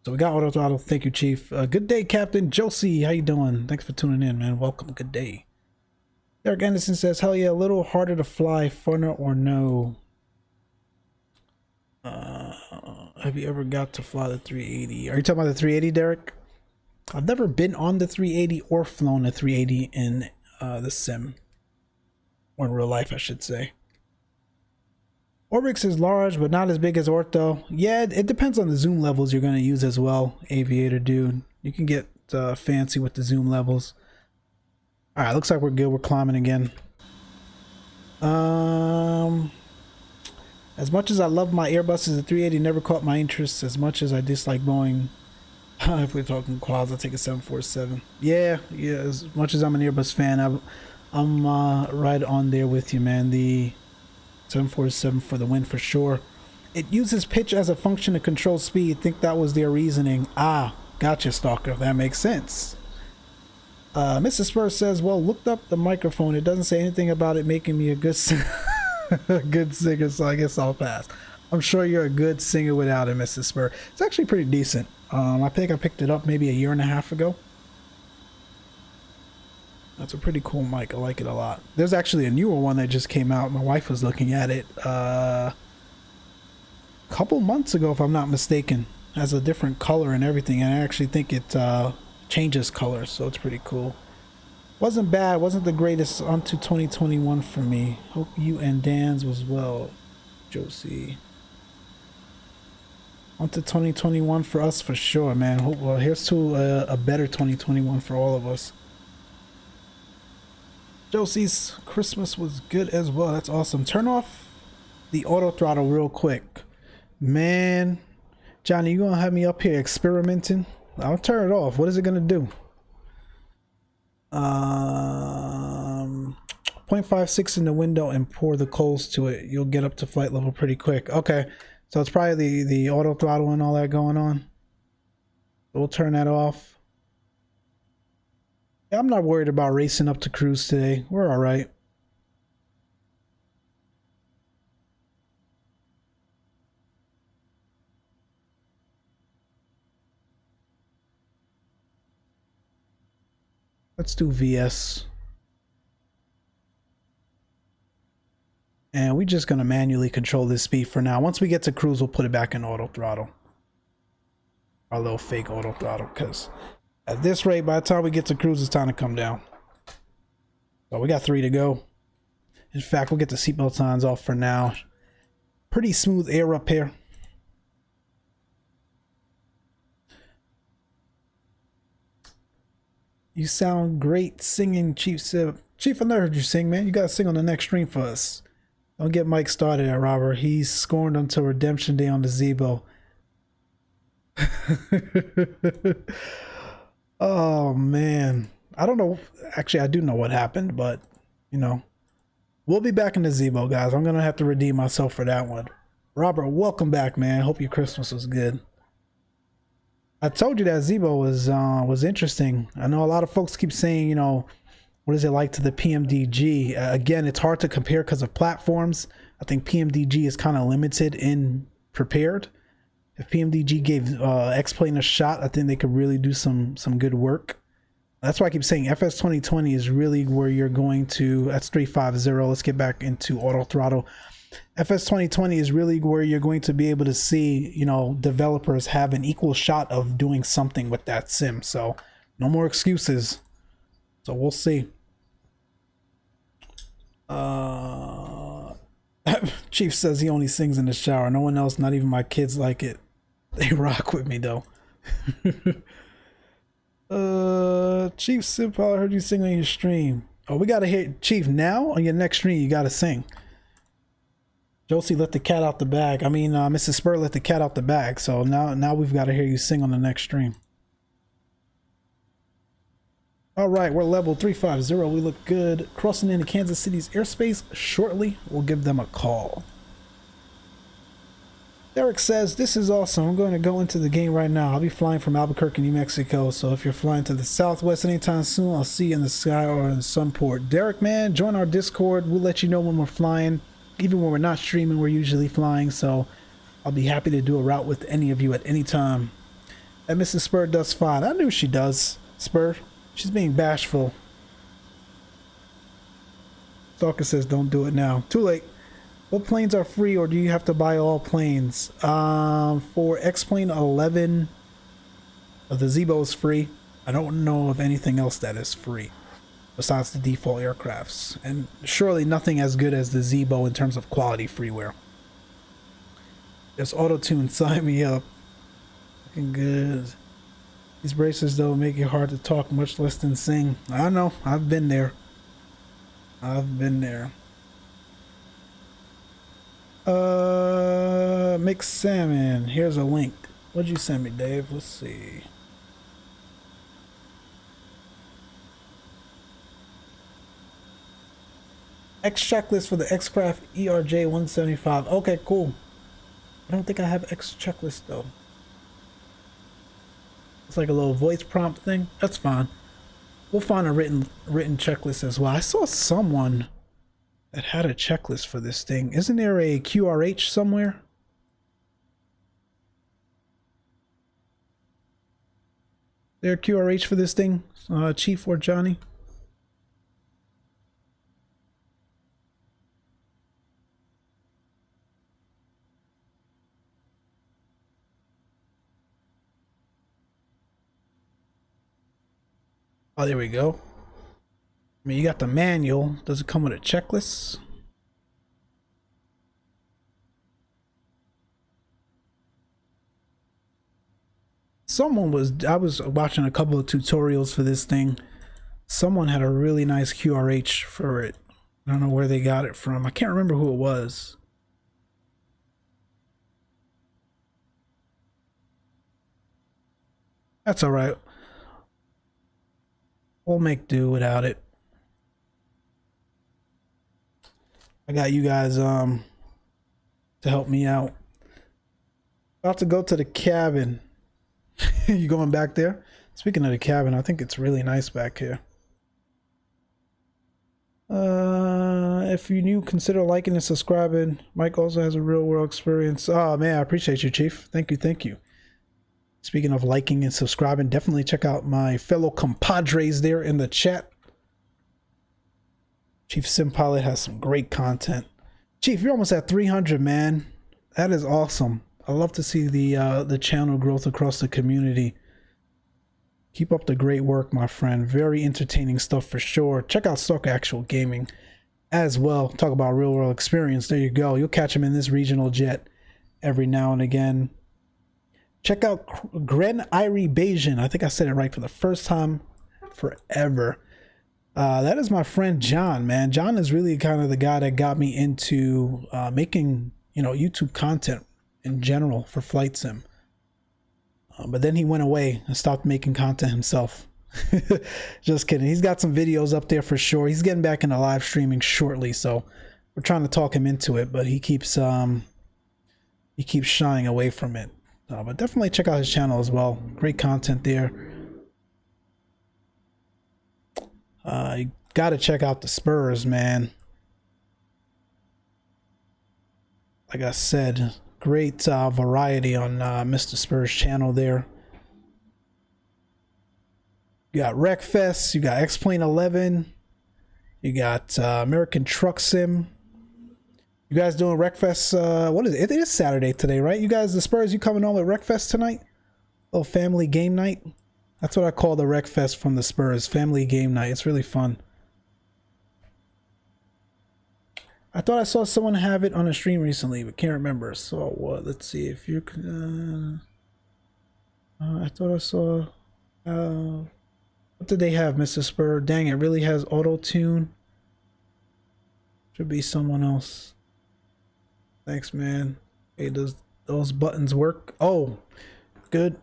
So we got auto throttle. Thank you, Chief. Good day, Captain Josie. How you doing? Thanks for tuning in, man. Welcome. Good day. Eric Anderson says, hell yeah, a little harder to fly, funner or no? Have you ever got to fly the 380? Are you talking about the 380, Derek? I've never been on the 380 or flown the 380 in the sim. Or in real life, I should say. ORBX is large, but not as big as Ortho. Yeah, it depends on the zoom levels you're going to use as well, Aviator dude. You can get fancy with the zoom levels. Alright, looks like we're good. We're climbing again. As much as I love my Airbuses, the 380 never caught my interest as much as I dislike Boeing. If we're talking quads, I'll take a 747. Yeah, as much as I'm an Airbus fan, I'm right on there with you, man. The 747 for the win for sure. It uses pitch as a function to control speed. Think that was their reasoning. Ah, gotcha, Stalker. That makes sense. Mrs. Spurs says, well, looked up the microphone. It doesn't say anything about it making me a good a good singer, so I guess I'll pass. I'm sure you're a good singer without it, Mrs. Spur. It's actually pretty decent. I think I picked it up maybe a year and a half ago. That's a pretty cool mic. I like it a lot. There's actually a newer one that just came out. My wife was looking at it a couple months ago, if I'm not mistaken. It has a different color and everything, and I actually think it changes colors, so it's pretty cool. Wasn't bad. Wasn't the greatest onto 2021 for me. Hope you and Dan's was well, Josie. Onto 2021 for us for sure, man. Hope, well, here's to a better 2021 for all of us. Josie's Christmas was good as well. That's awesome. Turn off the auto throttle real quick. Man, Johnny, you gonna have me up here experimenting? I'll turn it off. What is it gonna do? 0.56 in the window and pour the coals to it. You'll get up to flight level pretty quick. Okay, so it's probably the auto throttle and all that going on. We'll turn that off. Yeah, I'm not worried about racing up to cruise today. We're all right. Let's do VS. And we're just going to manually control this speed for now. Once we get to cruise, we'll put it back in auto throttle. Our little fake auto throttle, because at this rate, by the time we get to cruise, it's time to come down. So we got 3 to go. In fact, we'll get the seatbelt signs off for now. Pretty smooth air up here. You sound great singing, Chief said. Chief, I never heard you sing, man. You gotta sing on the next stream for us. Don't get Mike started at Robert. He's scorned until Redemption Day on the Zibo. Oh, man. I don't know. Actually, I do know what happened, but, you know. We'll be back in the Zibo, guys. I'm gonna have to redeem myself for that one. Robert, welcome back, man. Hope your Christmas was good. I told you that Zibo was interesting. I know a lot of folks keep saying, you know, what is it like to the PMDG? Again, it's hard to compare because of platforms. I think PMDG is kind of limited in prepared. If PMDG gave XPlane a shot, I think they could really do some good work. That's why I keep saying FS 2020 is really where you're going to. That's 350. Let's get back into auto throttle. FS 2020 is really where you're going to be able to see, you know, developers have an equal shot of doing something with that sim. So no more excuses. So we'll see. Chief says he only sings in the shower. No one else, not even my kids, like it. They rock with me though. Chief Simple, I heard you sing on your stream. Oh, we gotta hear Chief now on your next stream. You gotta sing. Josie let the cat out the bag. I mean, Mrs. Spur let the cat out the bag. So now we've got to hear you sing on the next stream. All right, we're level 350. We look good. Crossing into Kansas City's airspace shortly. We'll give them a call. Derek says, this is awesome. I'm going to go into the game right now. I'll be flying from Albuquerque, New Mexico. So if you're flying to the southwest anytime soon, I'll see you in the sky or in the Sunport. Derek, man, join our Discord. We'll let you know when we're flying. Even when we're not streaming, we're usually flying. So I'll be happy to do a route with any of you at any time. And Mrs. Spur does fine. I knew she does. Spur, she's being bashful. Stalker says, don't do it now. Too late. What planes are free, or do you have to buy all planes? For XPlane 11, the Zibo is free. I don't know of anything else that is free besides the default aircrafts, and surely nothing as good as the Zibo in terms of quality freeware. There's auto-tune, sign me up. Looking good. These braces though make it hard to talk, much less than sing. I know, I've been there. Micslmn, here's a link. What'd you send me, Dave? Let's see. X checklist for the XCraft ERJ 175. Okay, cool. I don't think I have X checklist though. It's like a little voice prompt thing. That's fine. We'll find a written checklist as well. I saw someone that had a checklist for this thing. Isn't there a QRH somewhere? There a QRH for this thing, Chief or Johnny? Oh, there we go. I mean, you got the manual. Does it come with a checklist? I was watching a couple of tutorials for this thing. Someone had a really nice QRH for it. I don't know where they got it from. I can't remember who it was. That's all right. We'll make do without it. I got you guys to help me out. About to go to the cabin. You going back there? Speaking of the cabin, I think it's really nice back here. If you're new, consider liking and subscribing. Mike also has a real world experience. Oh man, I appreciate you, Chief. Thank you. Speaking of liking and subscribing, definitely check out my fellow compadres there in the chat. Chief Sim Pilot has some great content. Chief, you're almost at 300, man. That is awesome. I love to see the channel growth across the community. Keep up the great work, my friend. Very entertaining stuff for sure. Check out Stalker Actual Gaming as well. Talk about real world experience. There you go. You'll catch him in this regional jet every now and again. Check out Gren Irie Bayesian. I think I said it right for the first time forever. That is my friend John, man. John is really kind of the guy that got me into making, YouTube content in general for flight sim. But then he went away and stopped making content himself. Just kidding. He's got some videos up there for sure. He's getting back into live streaming shortly, so we're trying to talk him into it, but he keeps shying away from it. But definitely check out his channel as well. Great content there. You gotta check out the Spurs, man. Like I said, great variety on Mr. Spurs channel there. You got Wreckfest, you got XPlane 11, you got American Truck Sim. You guys doing Wreckfest? What is it? It is Saturday today, right? You guys, the Spurs, you coming on with Wreckfest tonight? Little family game night? That's what I call the Wreckfest from the Spurs, family game night. It's really fun. I thought I saw someone have it on a stream recently, but can't remember. So what? Let's see if you can. I thought I saw. What did they have, Mr. Spur? Dang, it really has auto tune. Should be someone else. Thanks, man. Hey, does those buttons work? Oh, good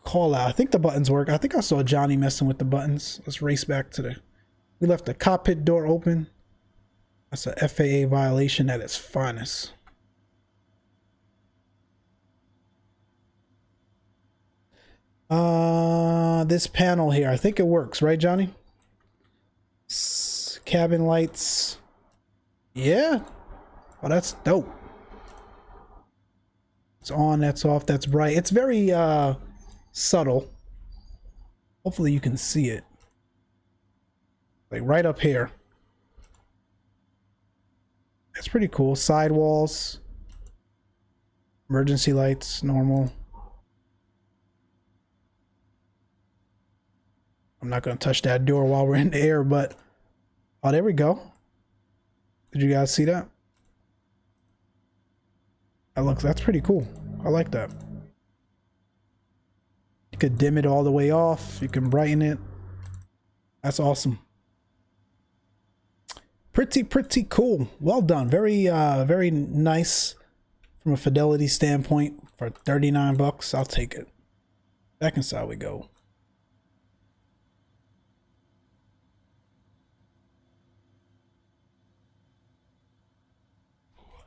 call out. I think the buttons work. I think I saw Johnny messing with the buttons. Let's race back to the. We left the cockpit door open. That's a FAA violation at its finest. This panel here, I think it works, right, Johnny? Cabin lights. Yeah. Oh, that's dope. It's on, that's off, that's bright. It's very subtle. Hopefully you can see it. Like right up here. It's pretty cool. Sidewalls. Emergency lights, normal. I'm not going to touch that door while we're in the air, but... Oh, there we go. Did you guys see that? That's pretty cool. I like that. You could dim it all the way off. You can brighten it. That's awesome. Pretty cool. Well done. Very nice from a fidelity standpoint. For 39 bucks, I'll take it. Back inside we go.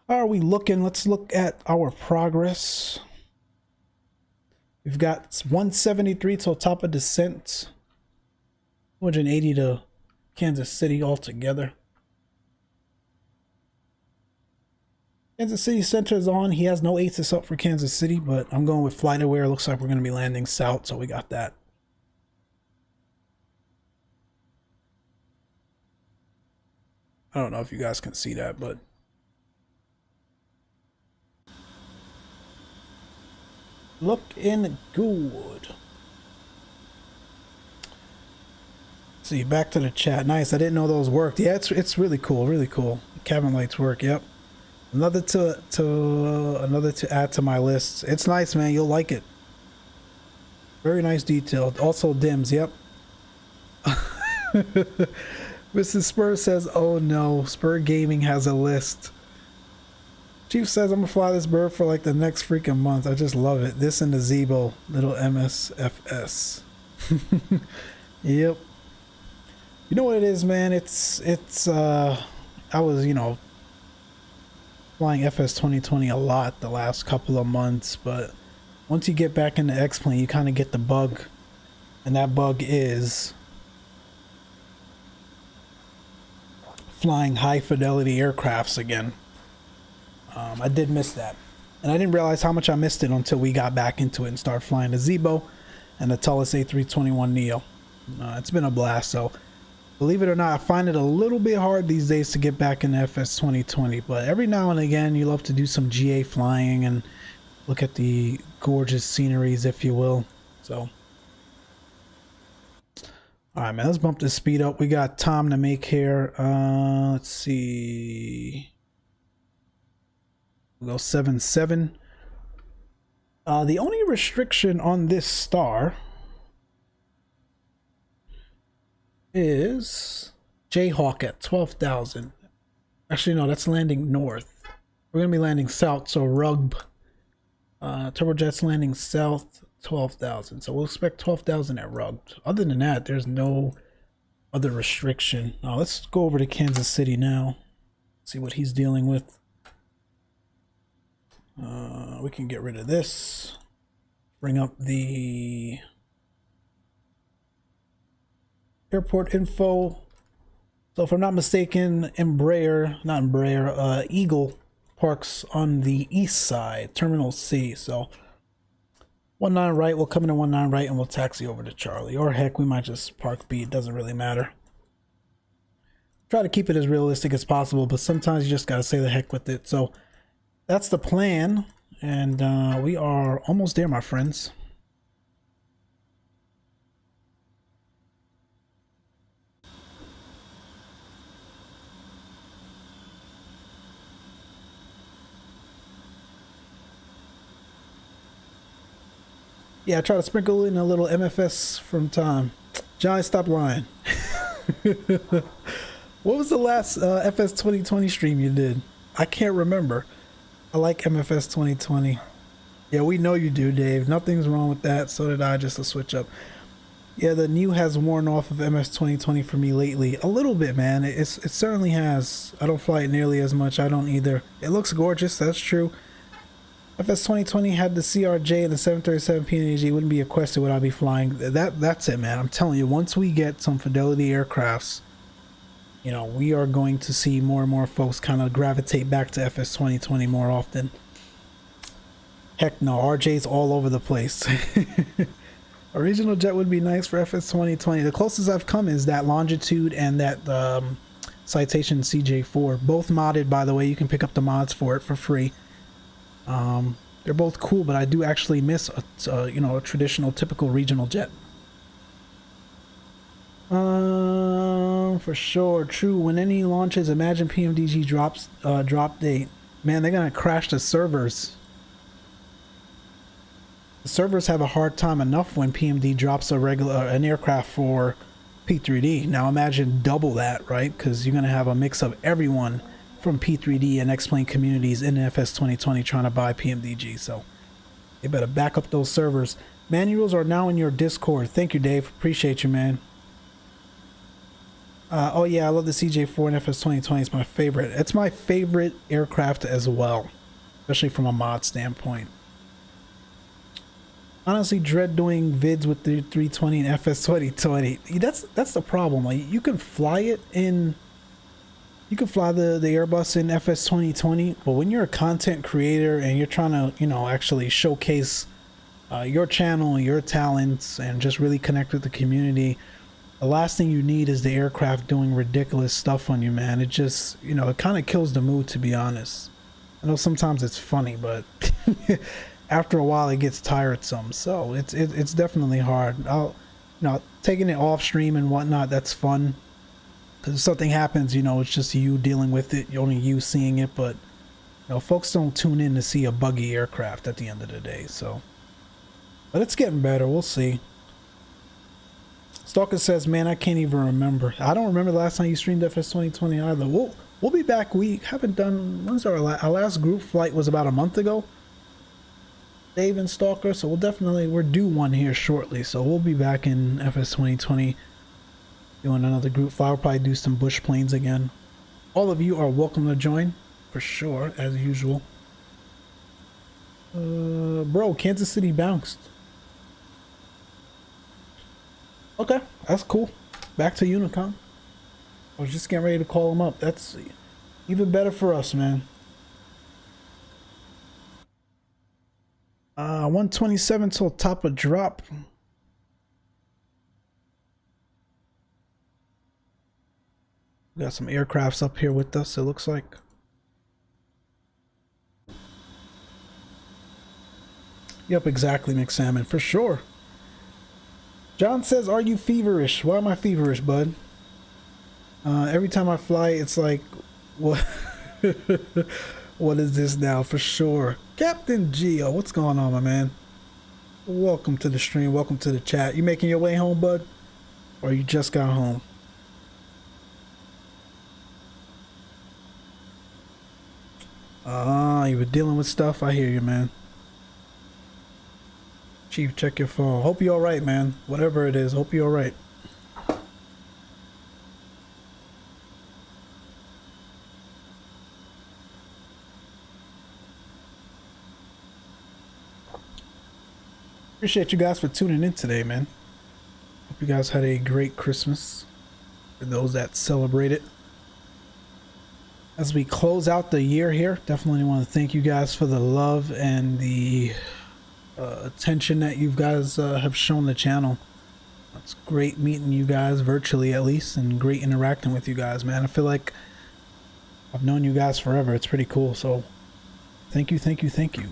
How are we looking? Let's look at our progress. We've got 173 till top of descent. 280 to Kansas City altogether. Kansas City Center is on. He has no ASUS up for Kansas City, but I'm going with FlightAware. Looks like we're going to be landing south, so we got that. I don't know if you guys can see that, but looking good. Let's see, back to the chat. Nice. I didn't know those worked. Yeah, it's really cool. Really cool. Cabin lights work. Yep. Another to add to my list. It's nice, man. You'll like it. Very nice detail. Also dims. Yep. Mrs. Spur says, "Oh no, Spur Gaming has a list." Chief says, "I'm gonna fly this bird for like the next freaking month. I just love it. This and the Zibo, little MSFS." Yep. You know what it is, man? It's I was, flying FS 2020 a lot the last couple of months, but once you get back into X-Plane, you kind of get the bug, and that bug is flying high fidelity aircrafts again. I did miss that, and I didn't realize how much I missed it until we got back into it and started flying the Zibo and the Toliss A321neo. It's been a blast. So believe it or not, I find it a little bit hard these days to get back in FS 2020, but every now and again you love to do some GA flying and look at the gorgeous sceneries, if you will. So all right, man, let's bump the speed up. We got time to make here. Let's see, we'll go 7.7. The only restriction on this star is Jayhawk at 12,000. Actually, no, that's landing north. We're gonna be landing south, so Rugb. Turbojet's landing south, 12,000. So we'll expect 12,000 at Rugb. Other than that, there's no other restriction. Now let's go over to Kansas City now. See what he's dealing with. We can get rid of this. Bring up the airport info. So if I'm not mistaken, Eagle parks on the east side, Terminal C. So 19 right, we'll come in at 19 right and we'll taxi over to Charlie. Or heck, we might just park B, it doesn't really matter. Try to keep it as realistic as possible, but sometimes you just gotta say the heck with it. So that's the plan, and we are almost there, my friends. Yeah, I try to sprinkle in a little MFS from time. Johnny, stop lying. What was the last FS 2020 stream you did? I can't remember. I like MFS 2020. Yeah, we know you do, Dave. Nothing's wrong with that. So did I, just a switch up. Yeah, the new has worn off of MS 2020 for me lately. A little bit, man. It certainly has. I don't fly it nearly as much. I don't either. It looks gorgeous. That's true. FS 2020 had the CRJ and the 737 PMDG. Wouldn't be a question would I be flying. That's it, man. I'm telling you, once we get some Fidelity aircrafts, you know, we are going to see more and more folks kind of gravitate back to FS 2020 more often. Heck no, RJ's all over the place. Original jet would be nice for FS 2020. The closest I've come is that Longitude and that Citation CJ4. Both modded, by the way. You can pick up the mods for it for free. They're both cool, but I do actually miss a you know, a traditional typical regional jet. For sure, true. When any launches, imagine PMDG drops drop date. Man, they're gonna crash the servers. The servers have a hard time enough when PMD drops an aircraft for P3D. Now imagine double that, right? Because you're gonna have a mix of everyone from P3D and XPlane communities in FS 2020 trying to buy PMDG, so you better back up those servers. Manuals are now in your Discord. Thank you, Dave. Appreciate you, man. Oh yeah, I love the CJ4 and FS 2020. It's my favorite. It's my favorite aircraft as well, especially from a mod standpoint. Honestly, dread doing vids with the 320 and FS 2020. That's the problem. Like, you can fly it in. You can fly the Airbus in FS 2020, but when you're a content creator and you're trying to, you know, actually showcase your channel, your talents, and just really connect with the community, the last thing you need is the aircraft doing ridiculous stuff on you, man. It just, you know, it kind of kills the mood, to be honest. I know sometimes it's funny, but after a while it gets tiresome. So it's definitely hard. You know, taking it off stream and whatnot, that's fun. Because if something happens, you know, it's just you dealing with it, only you seeing it, but, you know, folks don't tune in to see a buggy aircraft at the end of the day, so. But it's getting better, we'll see. Stalker says, man, I can't even remember. I don't remember the last time you streamed FS 2020 either. We'll be back. We haven't done, when's our last group flight was about a month ago, Dave and Stalker, so we're due one here shortly, so we'll be back in FS 2020. Doing another group fly. We'll probably do some bush planes again. All of you are welcome to join, for sure, as usual. Bro, Kansas City bounced. Okay, that's cool. Back to Unicom. I was just getting ready to call him up. That's even better for us, man. 127 till top of drop. We got some aircrafts up here with us, it looks like. Yep, exactly, Micslmn, for sure. John says, are you feverish? Why am I feverish, bud? Every time I fly, it's like, what? What is this now? For sure. Captain Geo, what's going on, my man? Welcome to the stream. Welcome to the chat. You making your way home, bud? Or you just got home? You were dealing with stuff. I hear you, man. Chief, check your phone. Hope you're alright, man. Whatever it is, hope you're alright. Appreciate you guys for tuning in today, man. Hope you guys had a great Christmas. For those that celebrate it. As we close out the year here, definitely want to thank you guys for the love and the attention that you guys have shown the channel. It's great meeting you guys virtually, at least, and great interacting with you guys, man. I feel like I've known you guys forever. It's pretty cool. So thank you, thank you, thank you.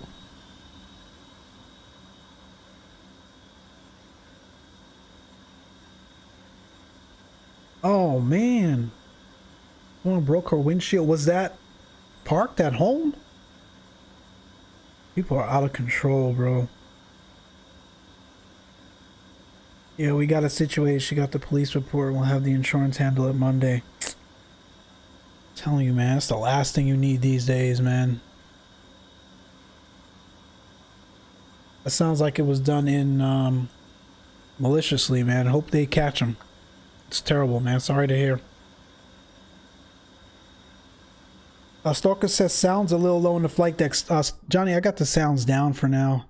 Oh man, someone broke her windshield. Was that parked at home? People are out of control, bro. Yeah, we got a situation. She got the police report. We'll have the insurance handle it Monday. I'm telling you, man, it's the last thing you need these days, man. It sounds like it was done in maliciously, man. Hope they catch him. It's terrible, man. Sorry to hear. Stalker says sounds a little low in the flight deck. Johnny, I got the sounds down for now.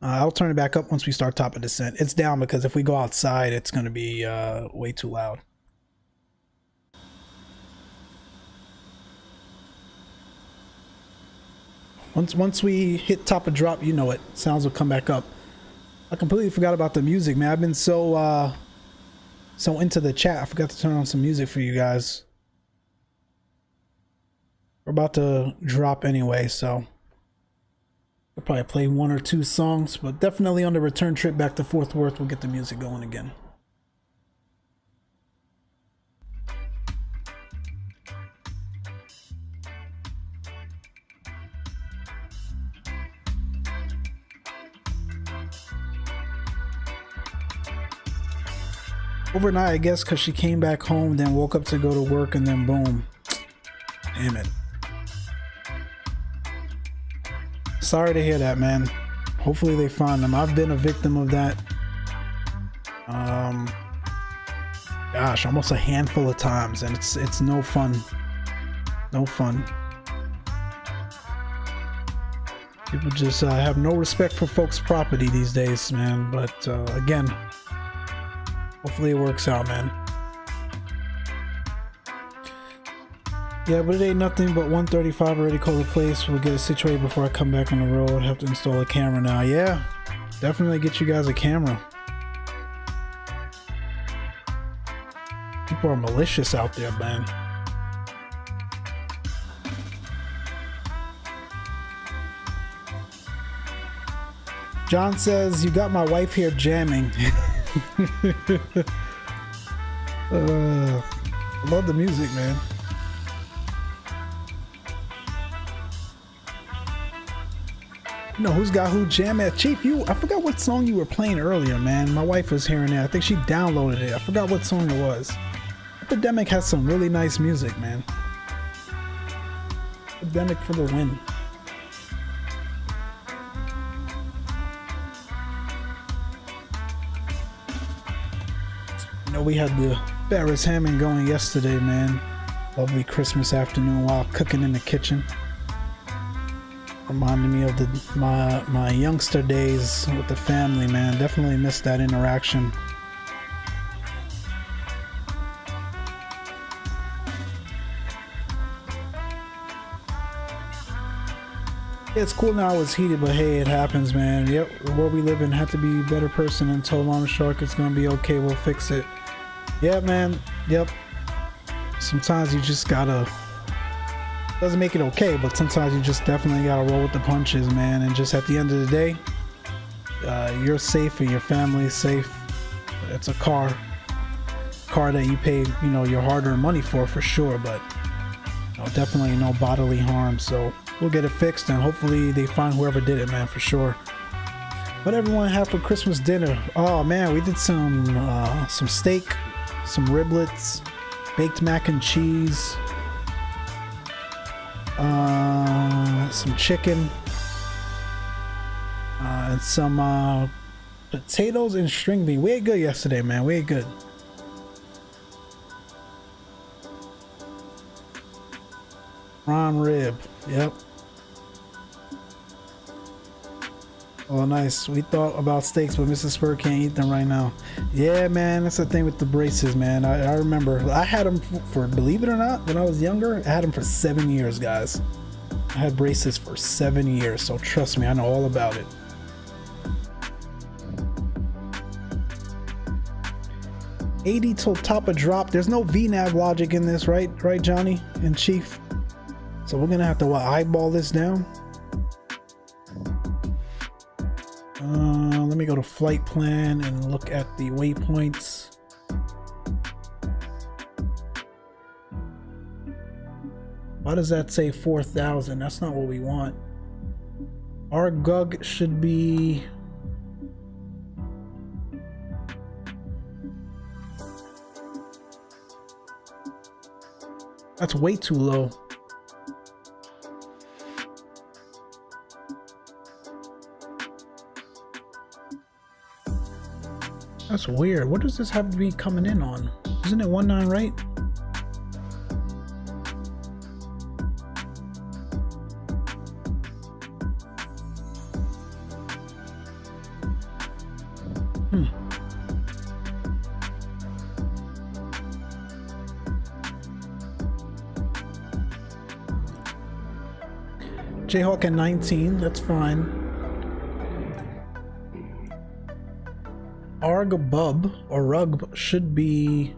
I'll turn it back up once we start top of descent. It's down because if we go outside, it's going to be way too loud. Once we hit top of drop, you know it. Sounds will come back up. I completely forgot about the music, man. I've been so into the chat. I forgot to turn on some music for you guys. We're about to drop anyway, so we'll probably play 1 or 2 songs, but definitely on the return trip back to Fort Worth, we'll get the music going again. Overnight, I guess, because she came back home, then woke up to go to work, and then boom. Damn it. Sorry to hear that, man. Hopefully they find them. I've been a victim of that. Gosh, almost a handful of times, and it's no fun. No fun. People just have no respect for folks' property these days, man. But again, hopefully it works out, man. Yeah, but it ain't nothing but 135 already called the place. We'll get it situated before I come back on the road. Have to install a camera now. Yeah, definitely get you guys a camera. People are malicious out there, man. John says, you got my wife here jamming. I love the music, man. You know who's got who jam at? Chief, I forgot what song you were playing earlier, man. My wife was hearing it. I think she downloaded it. I forgot what song it was. Epidemic has some really nice music, man. Epidemic for the win. You know, we had the Barris Hammond going yesterday, man. Lovely Christmas afternoon while cooking in the kitchen. Reminded me of my youngster days with the family, man. Definitely missed that interaction. Yeah, it's cool now it's heated, but hey, it happens, man. Yep, where we live in, have to be a better person and told Mom Shark it's gonna be okay, we'll fix it. Yeah, man. Yep. Sometimes you just gotta, doesn't make it okay, but sometimes you just definitely gotta roll with the punches, man. And just at the end of the day, you're safe and your family is safe. It's a car that you pay, you know, your hard-earned money for sure, but you know, definitely no bodily harm. So we'll get it fixed and hopefully they find whoever did it, man, for sure. What everyone have for Christmas dinner? Oh man, we did some steak, some riblets, baked mac and cheese, some chicken, and some potatoes and string bean. We ate good yesterday, man. We ate good. Prime rib. Yep. Oh, nice. We thought about steaks, but Mrs. Spur can't eat them right now. Yeah, man, that's the thing with the braces, man. I remember I had them for, believe it or not, when I was younger, I had them for 7 years, guys. I had braces for 7 years, so trust me, I know all about it. 80 till top of drop. There's no VNAV logic in this, right? Right, Johnny and Chief? So we're gonna have to eyeball this down. Let me go to flight plan and look at the waypoints. Why does that say 4,000? That's not what we want. Our GUG should be... That's way too low. That's weird. What does this have to be coming in on? Isn't it 19, right? Jayhawk at 19, that's fine. Argbub or Rug should be...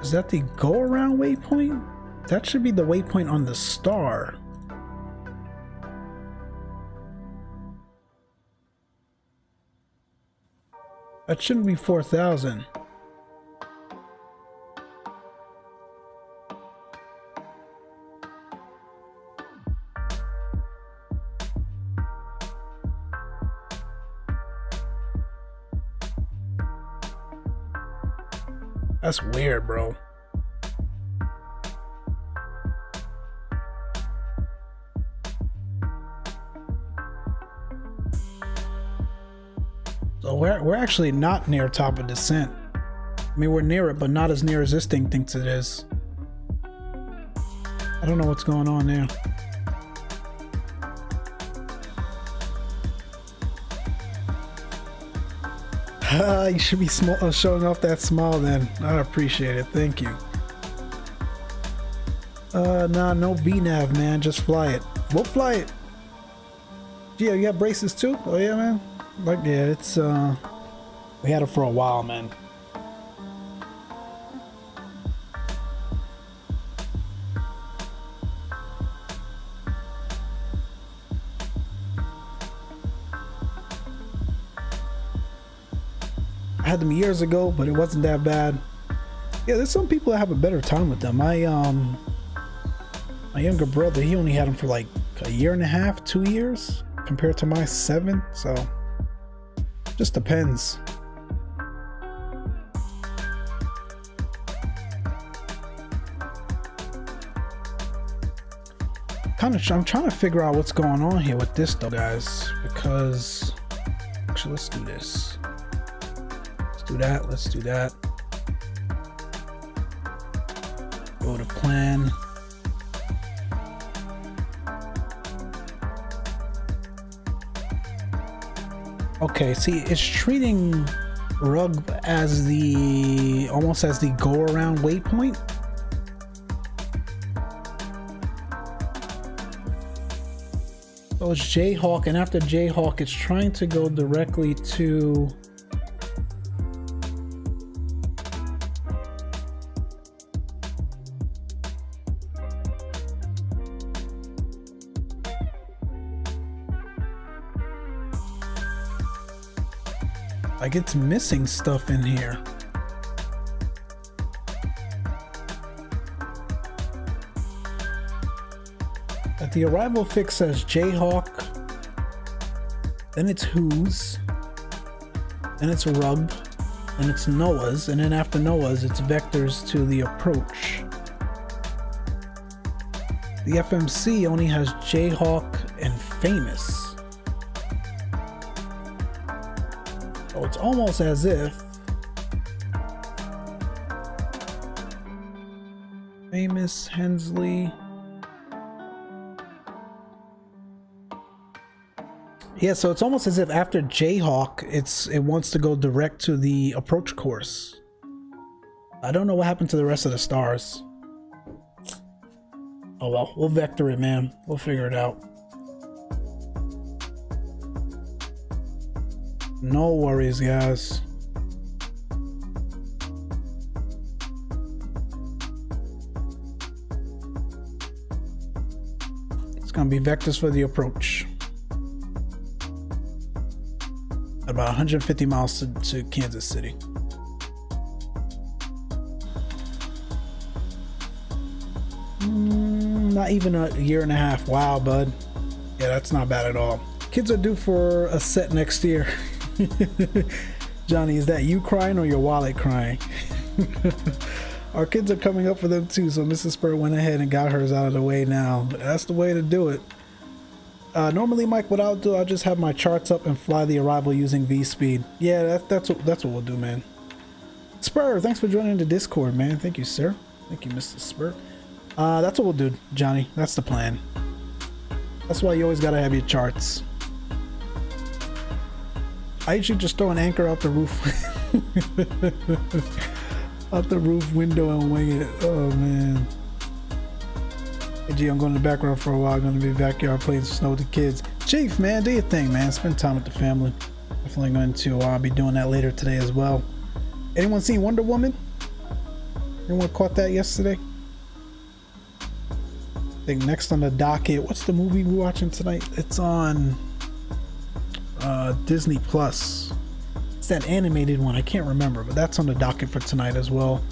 Is that the go around waypoint? That should be the waypoint on the star. That shouldn't be 4,000. That's weird, bro. So we're actually not near top of descent. I mean, we're near it, but not as near as this thing thinks it is. I don't know what's going on there. You should be showing off that smile then. I appreciate it. Thank you. Nah, no VNAV, man. Just fly it. We'll fly it. Yeah, you got braces too? Oh yeah, man. Like, yeah, it's we had it for a while, man. I had them years ago, but it wasn't that bad. Yeah, there's some people that have a better time with them. My younger brother, he only had them for like a year and a half, 2 years, compared to my 7. So just depends. I'm trying to figure out what's going on here with this though, guys, because actually let's do this. Do that, let's do that. Go to plan. Okay, see, it's treating Rug as the almost as the go around waypoint. So it's Jayhawk, and after Jayhawk it's trying to go directly to like it's missing stuff in here. At the arrival fix says Jayhawk, then it's Who's, then it's Rub, and it's Noah's, and then after Noah's it's vectors to the approach. The FMC only has Jayhawk and Famous. So it's almost as if Famous, Hensley. Yeah, so it's almost as if after Jayhawk, it wants to go direct to the approach course. I don't know what happened to the rest of the stars. Oh well, we'll vector it, man. We'll figure it out. No worries, guys. It's gonna be vectors for the approach. About 150 miles to Kansas City. Not even a year and a half. Wow, bud. Yeah, that's not bad at all. Kids are due for a set next year. Johnny, is that you crying or your wallet crying? Our kids are coming up for them too, so Mrs. Spur went ahead and got hers out of the way now. That's the way to do it. Normally, Mike, what I'll do, I'll just have my charts up and fly the arrival using V-speed. Yeah, that's what we'll do, man. Spur, thanks for joining the Discord, man. Thank you, sir. Thank you, Mr. Spur. That's what we'll do, Johnny. That's the plan. That's why you always gotta have your charts. I usually just throw an anchor out the roof. Out the roof window and wing it. Oh, man. Hey, G, I'm going to the background for a while. I'm going to be backyard playing snow with the kids. Chief, man, do your thing, man. Spend time with the family. Definitely going to be doing that later today as well. Anyone seen Wonder Woman? Anyone caught that yesterday? I think next on the docket, what's the movie we're watching tonight? It's on Disney Plus. It's that animated one. I can't remember, but that's on the docket for tonight as well.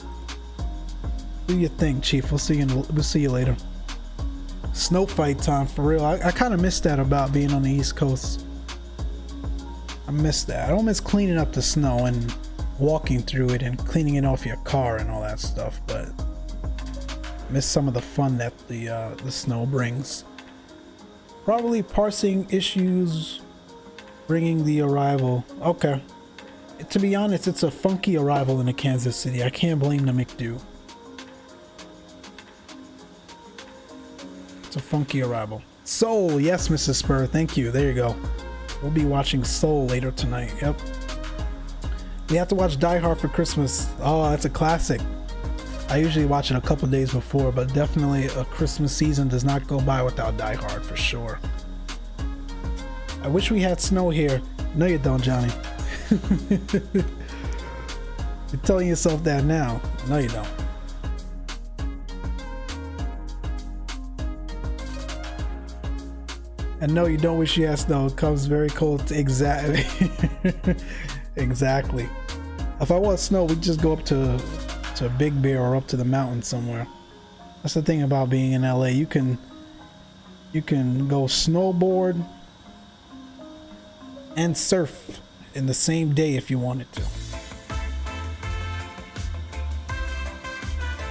Do your thing, Chief. We'll see you later. Snow fight time for real. I kind of miss that about being on the East Coast. I miss that. I don't miss cleaning up the snow and walking through it and cleaning it off your car and all that stuff, but I miss some of the fun that the snow brings. Probably parsing issues bringing the arrival. Okay. To be honest, it's a funky arrival into Kansas City. I can't blame the McDo. It's a funky arrival. Soul, yes, Mrs. Spur. Thank you. There you go. We'll be watching Soul later tonight. Yep. We have to watch Die Hard for Christmas. Oh, that's a classic. I usually watch it a couple days before, but definitely a Christmas season does not go by without Die Hard for sure. I wish we had snow here. No, you don't, Johnny. You're telling yourself that now. No, you don't. And no, you don't wish you had snow. It comes very cold. Exactly. Exactly. If I want snow, we'd just go up to Big Bear or up to the mountain somewhere. That's the thing about being in LA. You can go snowboard and surf in the same day if you wanted to.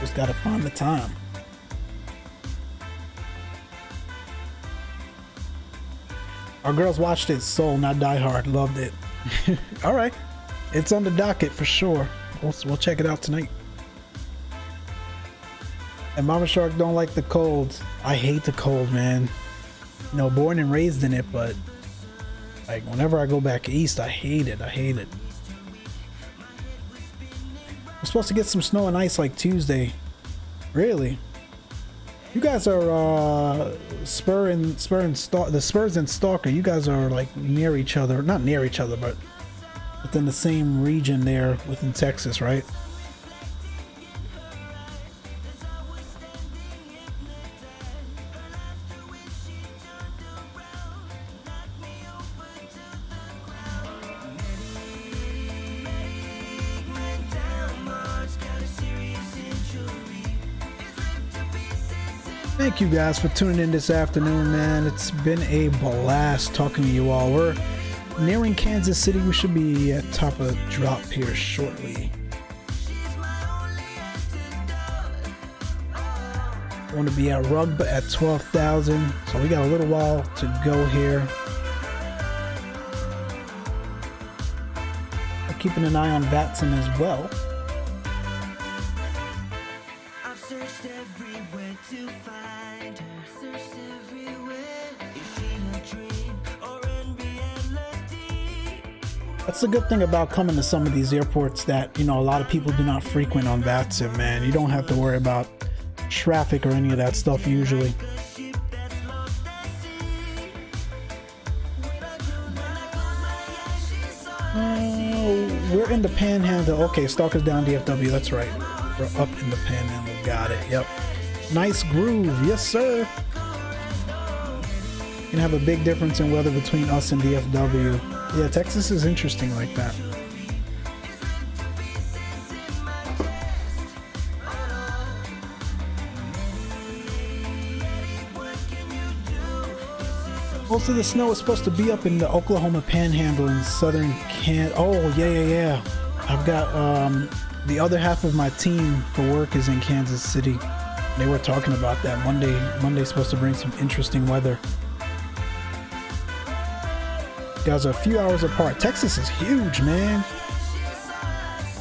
Just gotta find the time. Our girls watched it, Soul, not Die Hard. Loved it. All right, it's on the docket for sure. We'll check it out tonight. And Mama Shark don't like the cold. I hate the cold, man. You know, born and raised in it, but like whenever I go back east, I hate it. I hate it. We're supposed to get some snow and ice like Tuesday. Really? You guys are the Spurs and Stalker. You guys are like near each other. Not near each other, but within the same region there within Texas, right? Thank you guys for tuning in this afternoon, man. It's been a blast talking to you all. We're nearing Kansas City. We should be at top of drop here shortly. I want to be at Rugb at 12,000, so we got a little while to go here. We're keeping an eye on VATSIM as well. That's the good thing about coming to some of these airports that, you know, a lot of people do not frequent on VATSIM, man. You don't have to worry about traffic or any of that stuff usually. we're in the Panhandle. Okay, Stalker's down DFW. That's right. We're up in the Panhandle. Got it. Yep. Nice groove. Yes, sir. Can have a big difference in weather between us and DFW. Yeah, Texas is interesting like that. Most of the snow is supposed to be up in the Oklahoma Panhandle and southern Oh, yeah. I've got the other half of my team for work is in Kansas City. They were talking about that. Monday's supposed to bring some interesting weather. Guys are a few hours apart. Texas is huge, man.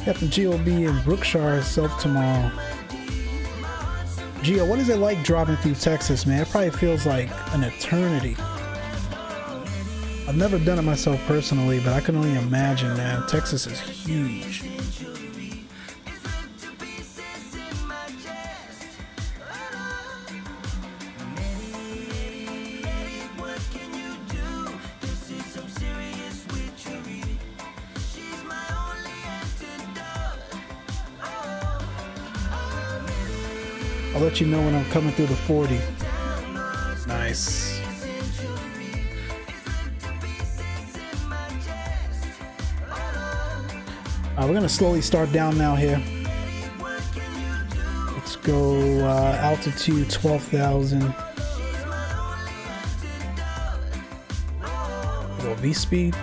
Captain Geo will be in Brookshire itself tomorrow. Geo, what is it like driving through Texas, man? It probably feels like an eternity. I've never done it myself personally, but I can only imagine, man. Texas is huge. I'll let you know when I'm coming through the 40. Nice. We're gonna slowly start down now here. Let's go altitude 12,000. Go V speed.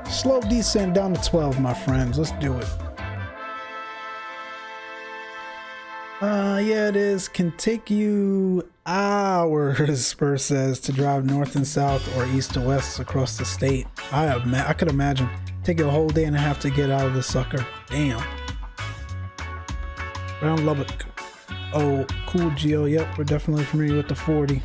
Slow descent down to 12, my friends. Let's do it. Yeah, it is. Can take you hours, Spur says, to drive north and south or east to west across the state. I could imagine. Take you a whole day and a half to get out of the sucker. Damn. Round Lubbock. Oh, cool, Geo. Yep, we're definitely familiar with the 40.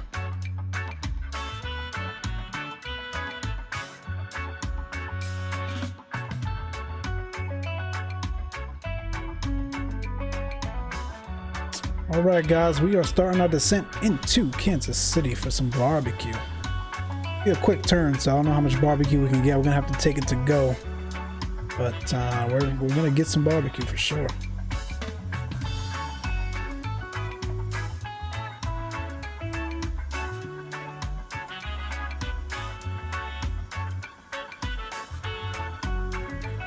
Alright guys, we are starting our descent into Kansas City for some barbecue. Be a quick turn, so I don't know how much barbecue we can get. We're gonna have to take it to go, but we're gonna get some barbecue for sure.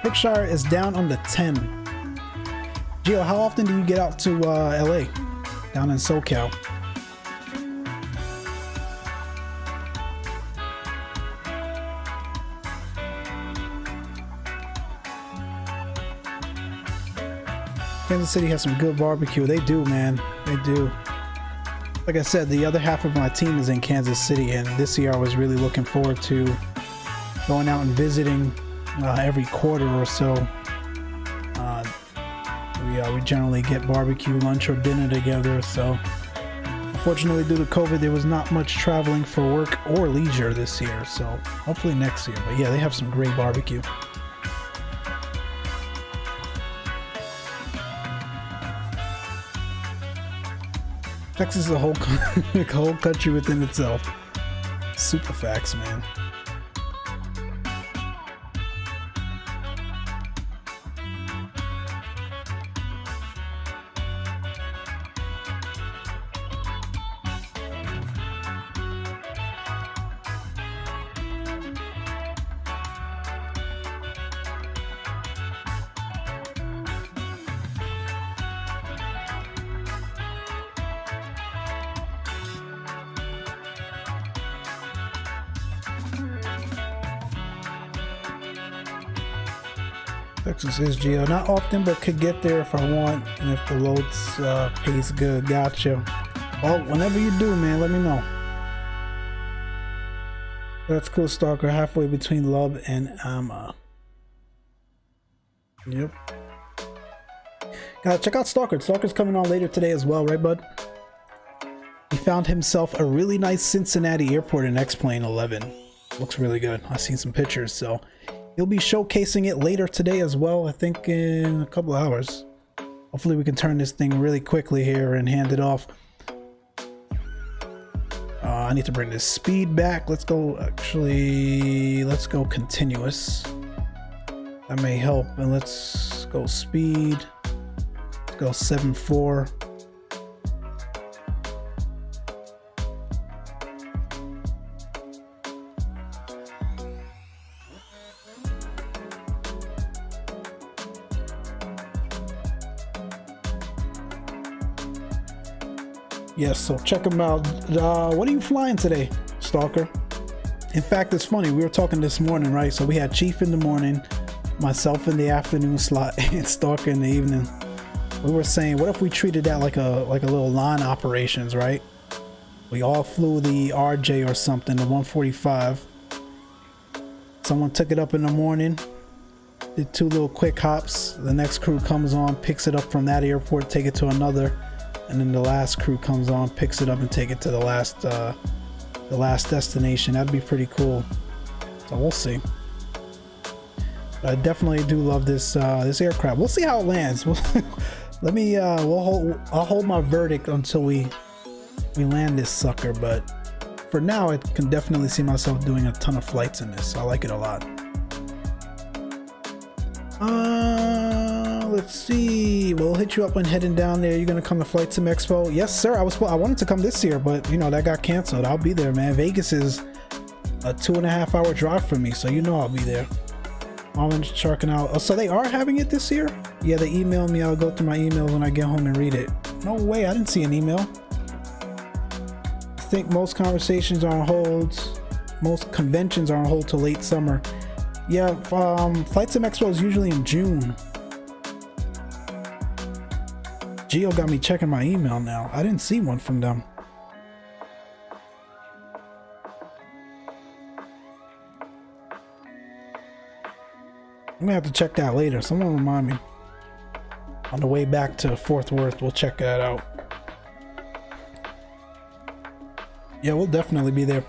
Brookshire is down on the 10. Gio, how often do you get out to LA? Down in SoCal. Kansas City has some good barbecue. They do, man. They do. Like I said, the other half of my team is in Kansas City, and this year I was really looking forward to going out and visiting every quarter or so. We generally get barbecue, lunch, or dinner together, so unfortunately due to COVID there was not much traveling for work or leisure this year, so hopefully next year. But yeah, they have some great barbecue. Texas is a whole country within itself. Super facts, man. Texas is Geo. Not often, but could get there if I want, and if the loads pays good. Gotcha. Well, whenever you do, man, let me know. That's cool, Stalker. Halfway between Lub and Ama. Yep. Check out Stalker. Stalker's coming on later today as well, right, bud? He found himself a really nice Cincinnati airport in XPlane 11. Looks really good. I've seen some pictures, so he'll be showcasing it later today as well. I think in a couple of hours. Hopefully we can turn this thing really quickly here and hand it off. I need to bring this speed back. Let's go, actually, let's go continuous. That may help. And let's go speed. Let's go 7.4. Yes, so check them out. What are you flying today, Stalker? In fact, it's funny. We were talking this morning, right? So we had Chief in the morning, myself in the afternoon slot, and Stalker in the evening. We were saying, what if we treated that like a little line operations, right? We all flew the RJ or something, the 145. Someone took it up in the morning, did 2 little quick hops. The next crew comes on, picks it up from that airport, take it to another. And then the last crew comes on, picks it up, and take it to the last destination. That'd be pretty cool. So we'll see. But I definitely do love this this aircraft. We'll see how it lands. Let me I'll hold my verdict until we land this sucker. But for now, I can definitely see myself doing a ton of flights in this. I like it a lot. Let's see. We'll hit you up when heading down there. You're gonna come to Flight Sim Expo? Yes, sir. I wanted to come this year, but you know that got canceled. I'll be there, man. Vegas is a 2.5 hour drive from me, so you know I'll be there. I'm just checking out. Oh, so they are having it this year? Yeah, they emailed me. I'll go through my emails when I get home and read it. No way. I didn't see an email. I think most conversations are on hold. Most conventions are on hold till late summer. Yeah, Flight Sim Expo is usually in June. Geo got me checking my email now. I didn't see one from them. I'm gonna have to check that later. Someone remind me. On the way back to Fort Worth, we'll check that out. Yeah, we'll definitely be there.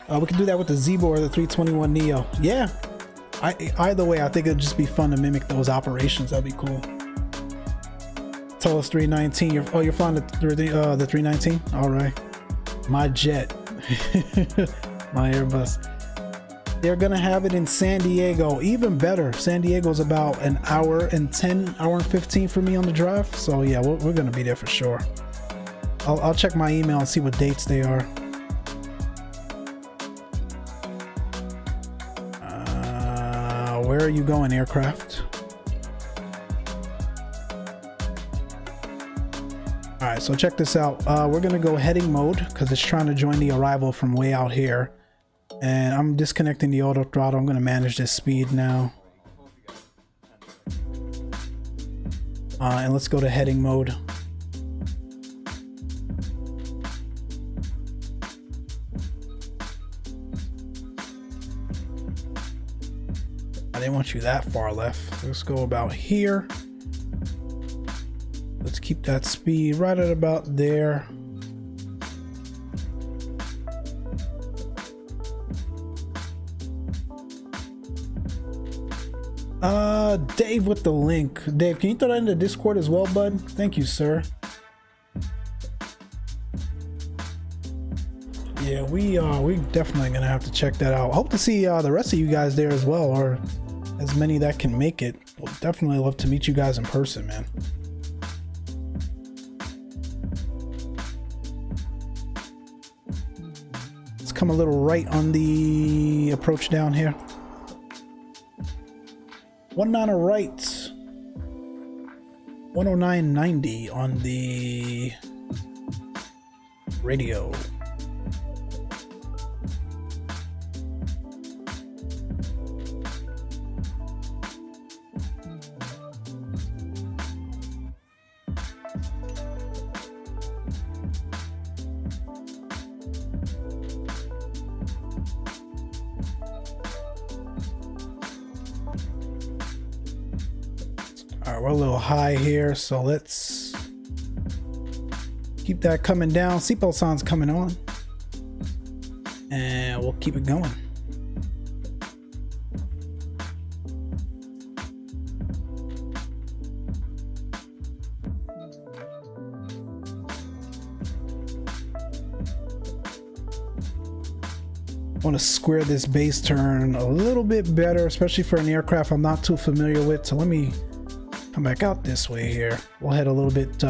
We can do that with the Zibo or the 321 Neo. Yeah. Either way, I think it'd just be fun to mimic those operations. That'd be cool. Toliss 319. You're flying the 319? All right. My jet. My Airbus. They're gonna have it in San Diego. Even better. San Diego's about an hour and 10, hour and 15 for me on the drive. So yeah, we're gonna be there for sure. I'll check my email and see what dates they are. Where are you going, aircraft? Alright, so check this out. We're gonna go heading mode because it's trying to join the arrival from way out here. And I'm disconnecting the auto throttle. I'm gonna manage this speed now. And let's go to heading mode. I didn't want you that far left. Let's go about here. Let's keep that speed right at about there. Dave with the link. Dave, can you throw that in the Discord as well, bud? Thank you, sir. Yeah, we definitely gonna have to check that out. Hope to see the rest of you guys there as well, or as many that can make it. We'll definitely love to meet you guys in person, man. Let's come a little right on the approach down here. 19 right. 109.90 on the radio. Alright, we're a little high here, so let's keep that coming down. Seatbelt sign's coming on. And we'll keep it going. want to square this base turn a little bit better, especially for an aircraft I'm not too familiar with. So let me come back out this way here. We'll head a little bit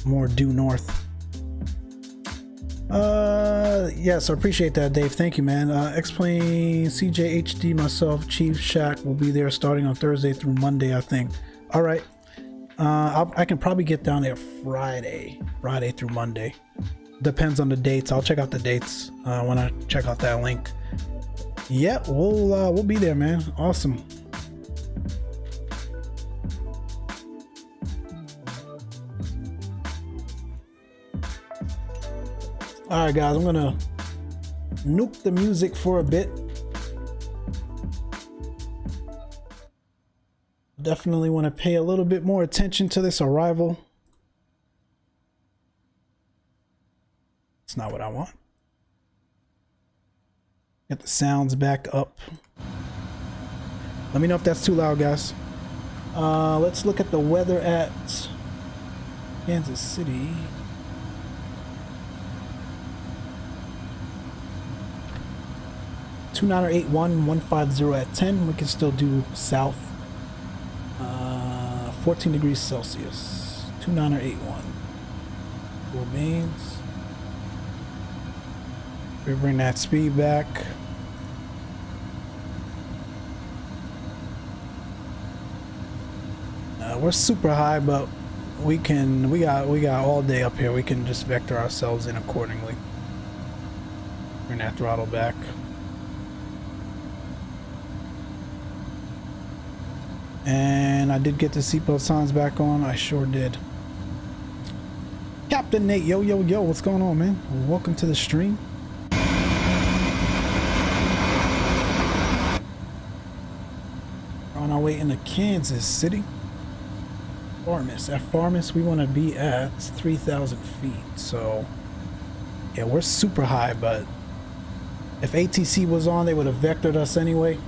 more due north. Yes, I appreciate that, Dave. Thank you, man. XPlane, CJHD, myself, Chief Shack will be there starting on Thursday through Monday, I think. All right. I can probably get down there Friday through Monday. Depends on the dates. I'll check out the dates when I check out that link. Yeah, we'll be there, man. Awesome. All right, guys, I'm gonna nuke the music for a bit. Definitely want to pay a little bit more attention to this arrival. It's not what I want. Get the sounds back up. Let me know if that's too loud, guys. Let's look at the weather at Kansas City. (2981) 150 at 10. We can still do south. 14 degrees Celsius. 2981. Four mains. We bring that speed back. We're super high, but we got all day up here. We can just vector ourselves in accordingly. Bring that throttle back. And I did get the seatbelt signs back on. I sure did. Captain Nate, yo, what's going on, man? Welcome to the stream. We're on our way into Kansas City. Farmers. At Farmers, we want to be at 3,000 feet. So, yeah, we're super high, but if ATC was on, they would have vectored us anyway.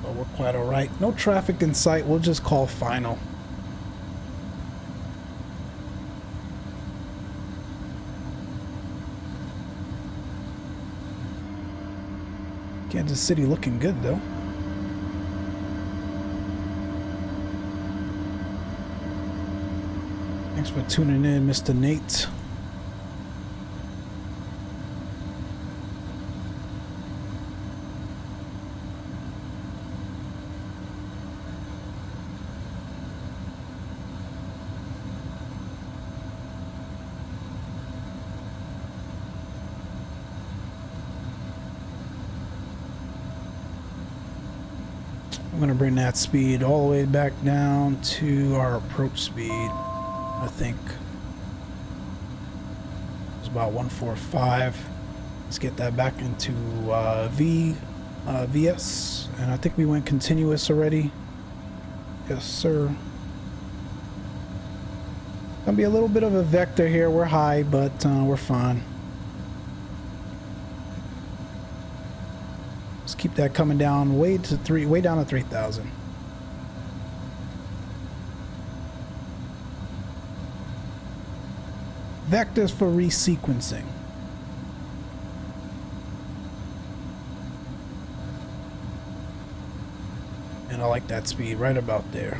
But we're quite all right. No traffic in sight. We'll just call final. Kansas City looking good, though. Thanks for tuning in, Mr. Nate. I'm going to bring that speed all the way back down to our approach speed. I think it's about 145. Let's get that back into VS, and I think we went continuous already. Yes, sir. Gonna be a little bit of a vector here. We're high, but we're fine. Let's keep that coming down way down to 3,000. Vectors for resequencing. And I like that speed right about there.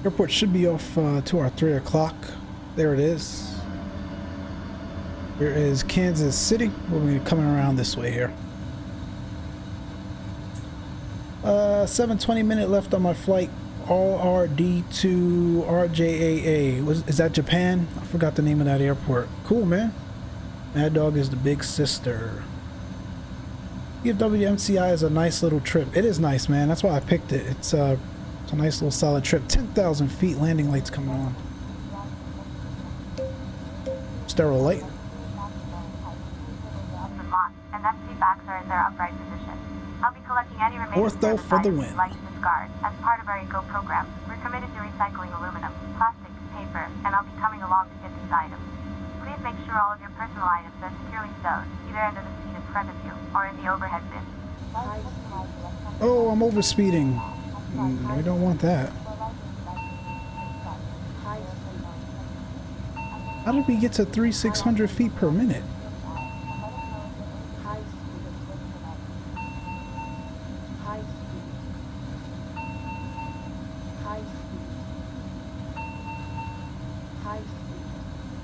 Airport should be off to our 3 o'clock. There it is. Here is Kansas City. We're going to be coming around this way here. 7:20 minute left on my flight. RRD to RJAA. Is that Japan? I forgot the name of that airport. Cool, man. Mad Dog is the big sister. TFWMCI is a nice little trip. It is nice, man. That's why I picked it. It's a nice little solid trip. 10,000 feet. Landing lights coming on. Sterile light. And that feedbacks are in their upright position. I'll be collecting any remaining Ortho for the win. like discard. As part of our eco program, we're committed to recycling aluminum, plastic, paper, and I'll be coming along to get these items. Please make sure all of your personal items are securely stowed, either under the seat in front of you or in the overhead bin. Oh, I'm over speeding. We don't want that. How did we get to 3,600 feet per minute?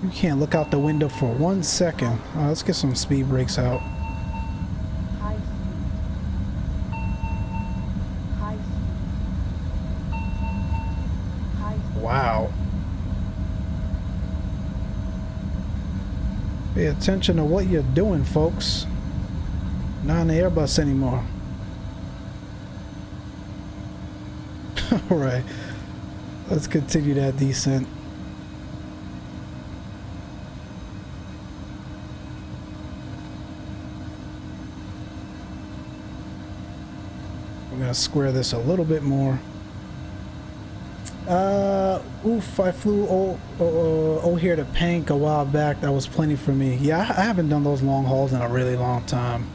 You can't look out the window for 1 second. Let's get some speed brakes out. Wow. Pay attention to what you're doing, folks. Not in the Airbus anymore. Alright. Let's continue that descent. We're gonna square this a little bit more. Oof, I flew here to Pank a while back. That was plenty for me. Yeah, I haven't done those long hauls in a really long time.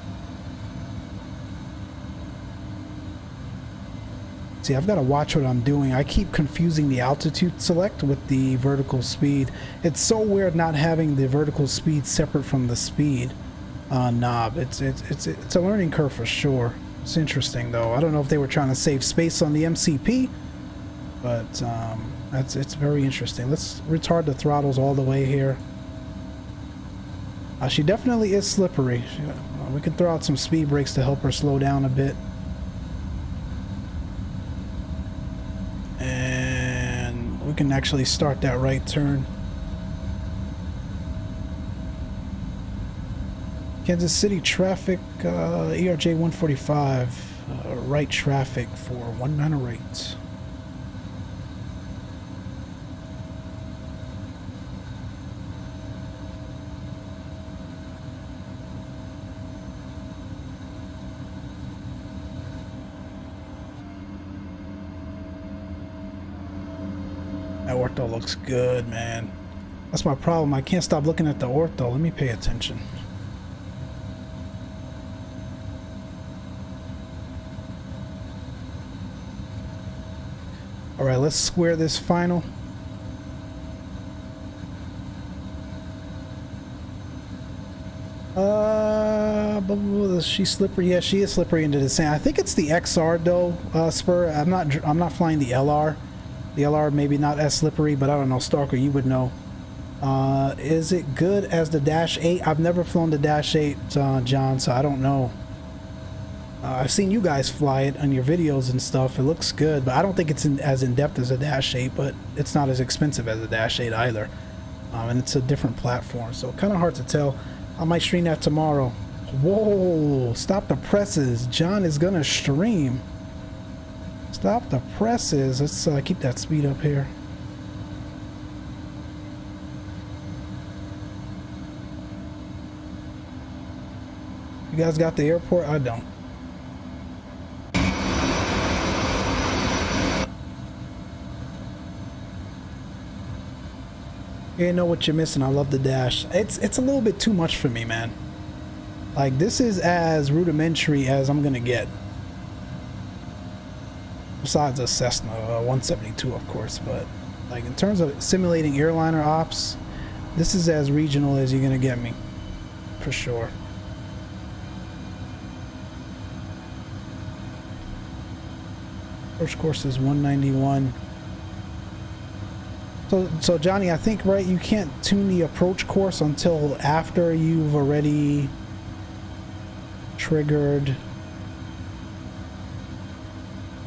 See, I've got to watch what I'm doing. I keep confusing the altitude select with the vertical speed. It's so weird not having the vertical speed separate from the speed knob. It's a learning curve for sure. It's interesting though. I don't know if they were trying to save space on the MCP, but it's very interesting. Let's retard the throttles all the way here. She definitely is slippery. We can throw out some speed brakes to help her slow down a bit. And we can actually start that right turn. Kansas City traffic, ERJ 145, right traffic for 198. That ortho looks good, man. That's my problem. I can't stop looking at the ortho. Let me pay attention. All right, let's square this final. Is she slippery? Yeah, she is slippery into the sand. I think it's the XR though, Spur. I'm not flying the LR. The LR maybe not as slippery, but I don't know. Stalker, you would know. Is it good as the Dash 8? I've never flown the Dash 8, John, so I don't know. I've seen you guys fly it on your videos and stuff. It looks good, but I don't think it's as in-depth as a Dash 8, but it's not as expensive as a Dash 8 either. And it's a different platform, so kind of hard to tell. I might stream that tomorrow. Whoa, stop the presses. John is gonna stream. Stop the presses. Let's keep that speed up here. You guys got the airport? I don't. You know what you're missing. I love the Dash. It's a little bit too much for me, man. Like, this is as rudimentary as I'm gonna get. Besides a Cessna 172, of course, but like in terms of simulating airliner ops, this is as regional as you're gonna get me, for sure. First course is 191. So Johnny, I think, right, you can't tune the approach course until after you've already triggered,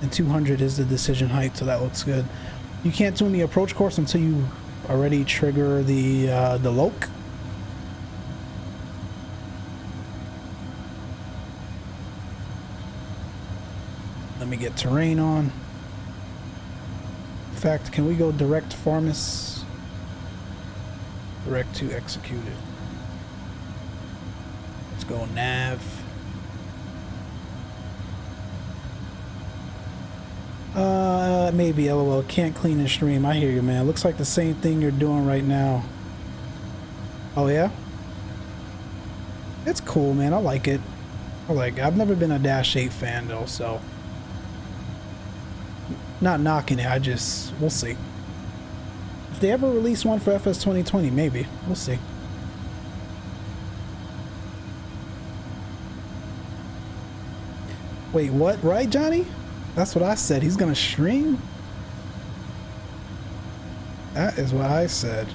and 200 is the decision height, so that looks good. You can't tune the approach course until you already trigger the loc. Let me get terrain on. In fact, can we go direct Farmus? Direct to executed. Let's go nav. Maybe LOL. Can't clean and stream. I hear you, man. Looks like the same thing you're doing right now. Oh yeah? It's cool, man. I like it. I like it. I've never been a Dash 8 fan though, so not knocking it. We'll see. they ever release one for FS 2020, maybe. We'll see. Wait, what? Right, Johnny? That's what I said. He's gonna stream? That is what I said.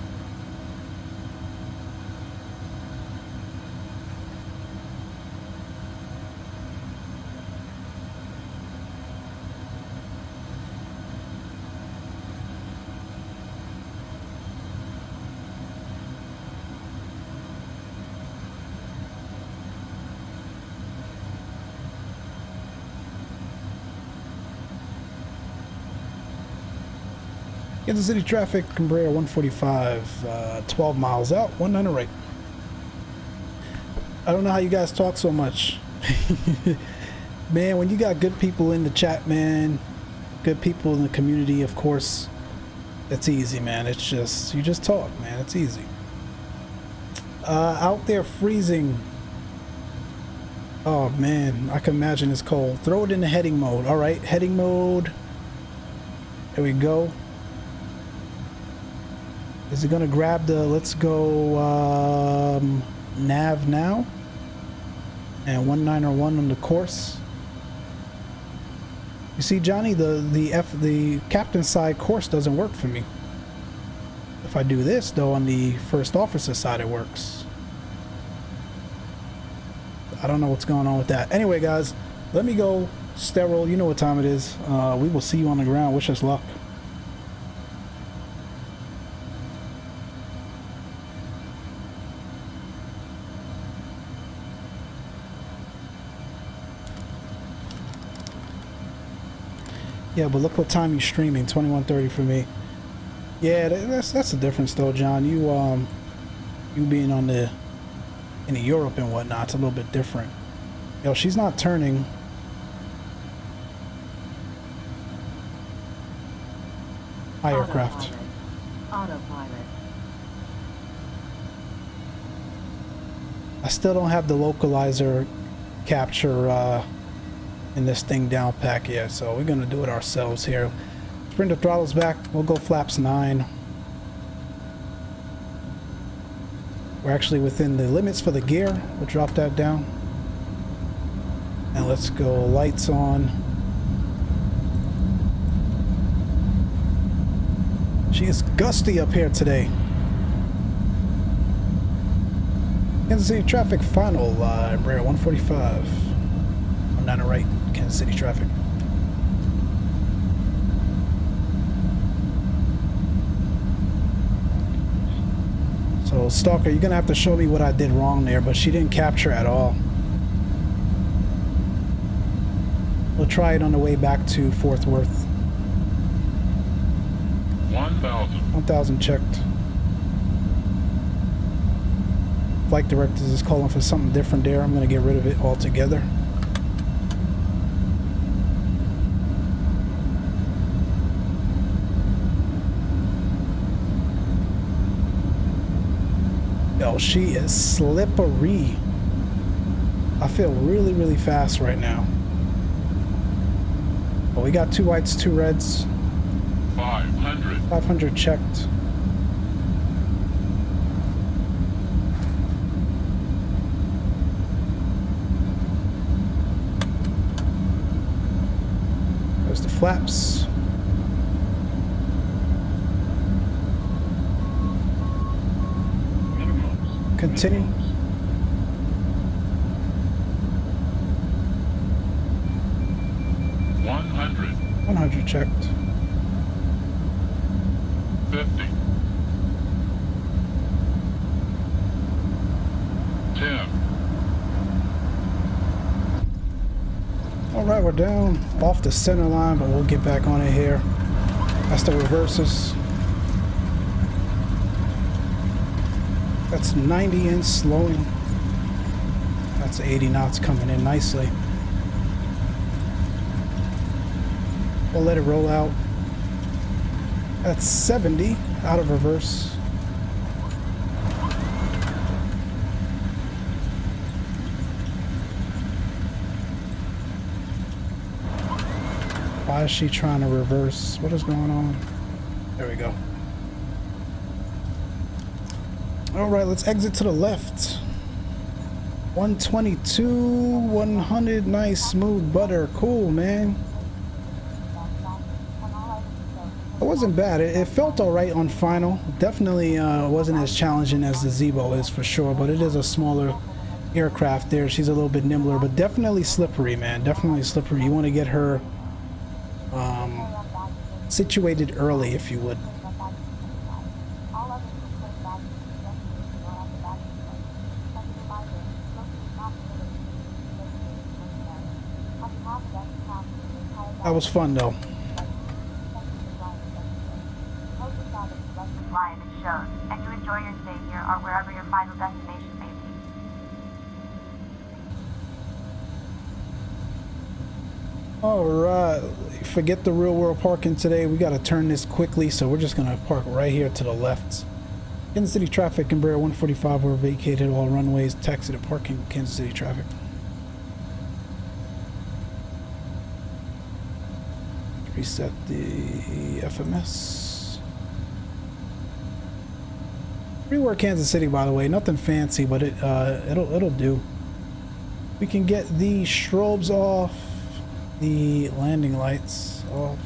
Kansas City traffic, Cambria 145, 12 miles out, 19 right. I don't know how you guys talk so much. Man, when you got good people in the chat, man, good people in the community, of course, it's easy, man. It's just, you just talk, man. It's easy. Out there freezing. Oh, man, I can imagine it's cold. Throw it in the heading mode. All right, heading mode. There we go. Is it gonna grab the, let's go nav now, and 191 on the course. You see, Johnny, the captain side course doesn't work for me. If I do this though, on the first officer side it works. I don't know what's going on with that. Anyway, guys, let me go sterile. You know what time it is. We will see you on the ground. Wish us luck. Yeah, but look what time you're streaming, 21:30 for me. Yeah, that's the difference though, John. You being on the in Europe and whatnot, it's a little bit different. Yo, she's not turning. Hi, aircraft. Autopilot. I still don't have the localizer capture in this thing down pack yet, so we're gonna do it ourselves here. Bring the throttles back. We'll go flaps 9. We're actually within the limits for the gear. We'll drop that down. And let's go lights on. She is gusty up here today. Kansas City traffic final, Rare 145. I'm not right. Kansas City traffic. So Stalker, you're gonna have to show me what I did wrong there, but she didn't capture at all. We'll try it on the way back to Fort Worth. 1,000. 1,000 checked. Flight directors is calling for something different there. I'm gonna get rid of it altogether. Yo, she is slippery. I feel really, really fast right now. But we got 2 whites, 2 reds. 500. 500 checked. There's the flaps. Continue. 100. 100 checked. 50. 10. All right, we're down off the center line, but we'll get back on it here. That's the reverses. That's 90 and slowing. That's 80 knots coming in nicely. We'll let it roll out. That's 70 out of reverse. Why is she trying to reverse? What is going on? There we go. All right, let's exit to the left. 122, 100, nice, smooth butter. Cool, man. It wasn't bad. It felt all right on final. Definitely wasn't as challenging as the Zibo is for sure, but it is a smaller aircraft there. She's a little bit nimbler, but definitely slippery, man. Definitely slippery. You want to get her situated early, if you would. That was fun, though. Live and shows, and you enjoy your stay here or wherever your final destination may be. Alright, forget the real world parking today. We got to turn this quickly, so we're just going to park right here to the left. Kansas City traffic, Embraer 145 were vacated all runways. Taxi to parking, Kansas City traffic. Reset the FMS. Rework Kansas City, by the way. Nothing fancy, but it'll do. We can get the strobes off, the landing lights off,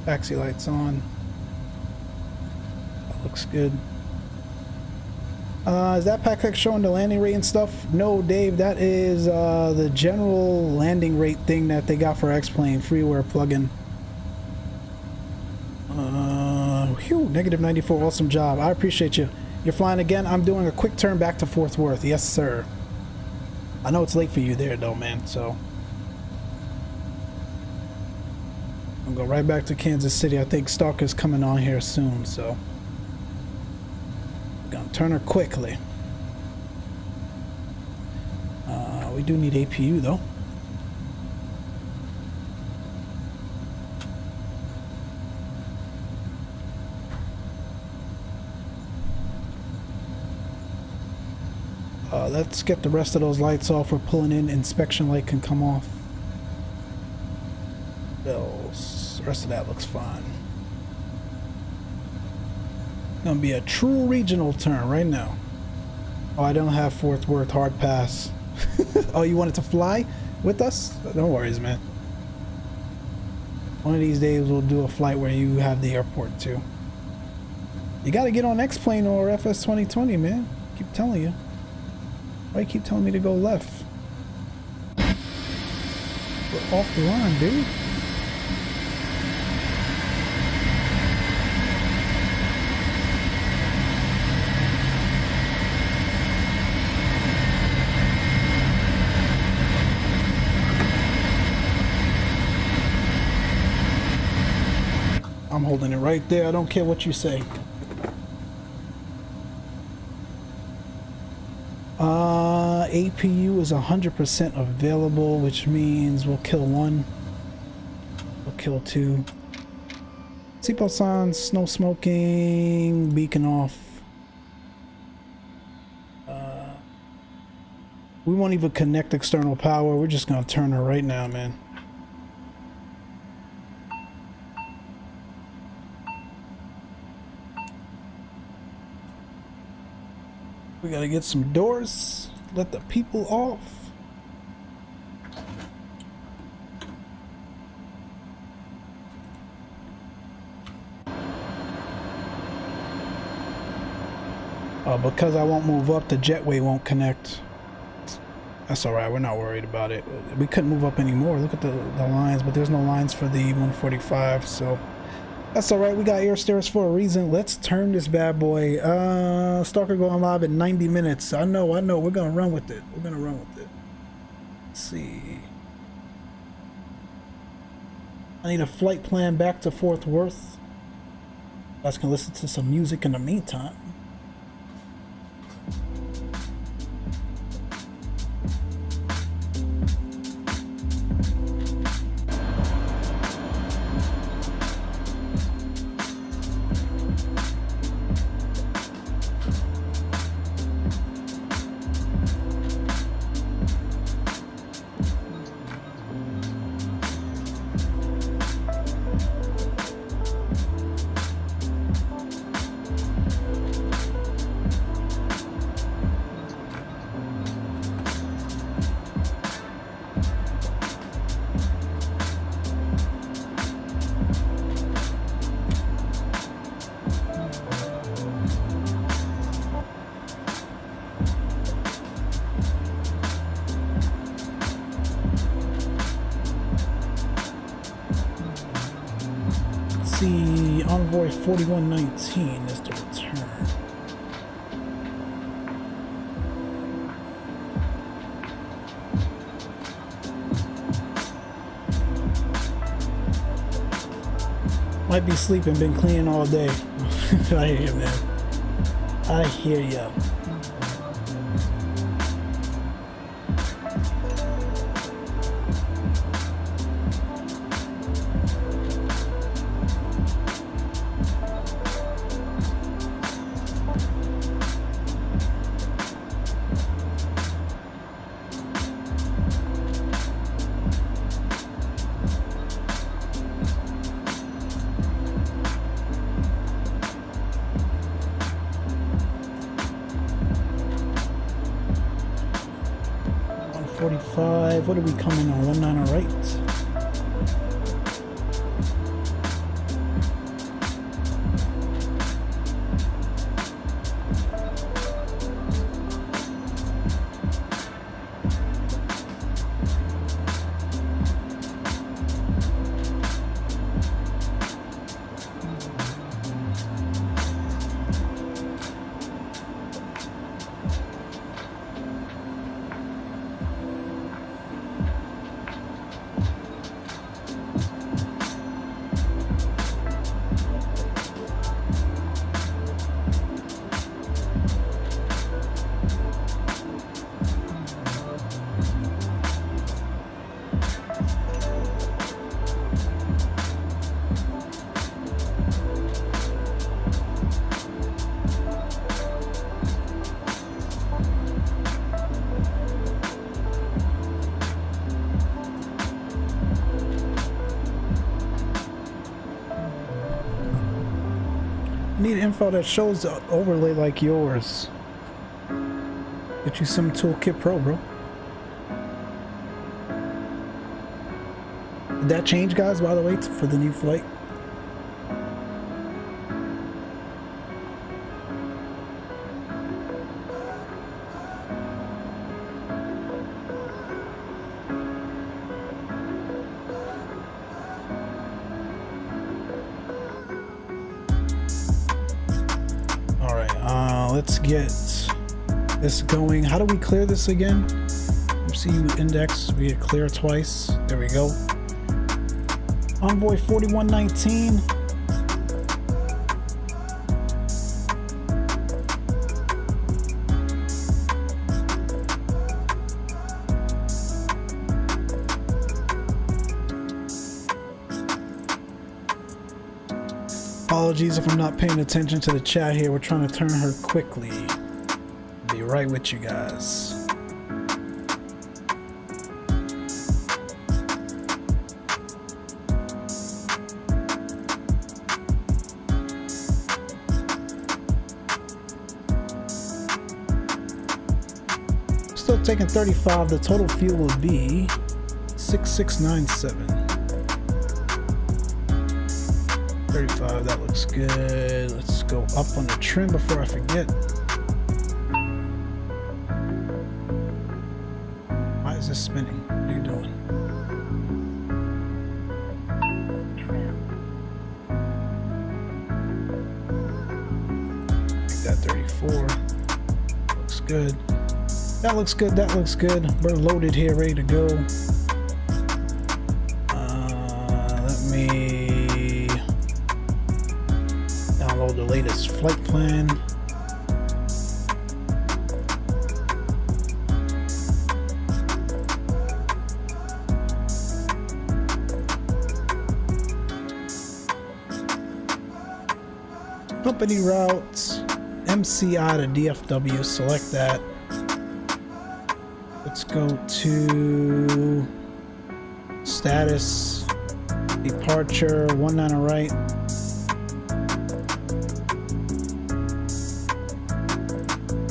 taxi lights on. That looks good. Is that packet showing the landing rate and stuff? No, Dave. That is the general landing rate thing that they got for XPlane freeware plugin. Negative 94, awesome job. I appreciate you. You're flying again. I'm doing a quick turn back to Fort Worth. Yes, sir. I know it's late for you there, though, man. So I'll go right back to Kansas City. I think Stalker's coming on here soon, so I'm gonna turn her quickly. We do need APU, though. Let's get the rest of those lights off. We're pulling in. Inspection light can come off. Bells. The rest of that looks fine. Gonna be a true regional turn right now. Oh, I don't have Fort Worth hard pass. Oh, you wanted to fly with us? No worries, man. One of these days we'll do a flight where you have the airport too. You gotta get on XPlane or FS 2020, man. Keep telling you. Why you keep telling me to go left? We're off the line, dude. I'm holding it right there. I don't care what you say. APU is 100% available, which means we'll kill one. We'll kill two. Seatbelt signs, snow smoking, beacon off. We won't even connect external power. We're just gonna turn her right now, man. We gotta get some doors. Let the people off. Because I won't move up, the jetway won't connect. That's alright, we're not worried about it. We couldn't move up anymore. Look at the lines, but there's no lines for the 145, so that's alright. We got air stairs for a reason. Let's turn this bad boy. Stalker going live in 90 minutes. I know. We're gonna run with it. Let's see. I need a flight plan back to Fort Worth. You guys can listen to some music in the meantime. see, Envoy 4119 is the return. Might be sleeping, been cleaning all day. I hear you, man. I hear ya. What are we coming on? 19 on right. Need info that shows the overlay like yours. Get you some Toolkit Pro, bro. Did that change, guys, by the way, for the new flight? Let's get this going. How do we clear this again? MCU index, we get clear twice. There we go. Envoy 4119. Apologies if I'm not paying attention to the chat here. We're trying to turn her quickly. Be right with you guys. Still taking 35. The total fuel will be 6697. 35, that looks good. Let's go up on the trim before I forget. Why is this spinning? What are you doing? Make that 34. Looks good. That looks good. That looks good. We're loaded here, ready to go. Let me download the latest flight plan. Company routes, MCI to DFW, select that. Let's go to status, departure, 19 right.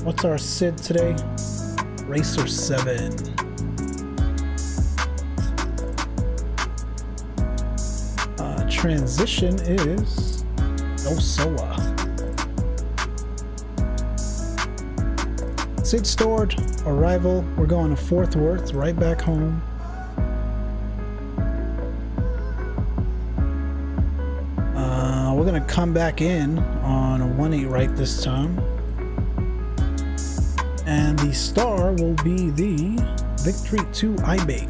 What's our SID today? Racer 7. Transition is Osoa. SID stored, arrival, we're going to Fort Worth, right back home. gonna come back in on a 1-8 right this time. And the star will be the Victory 2 iBake.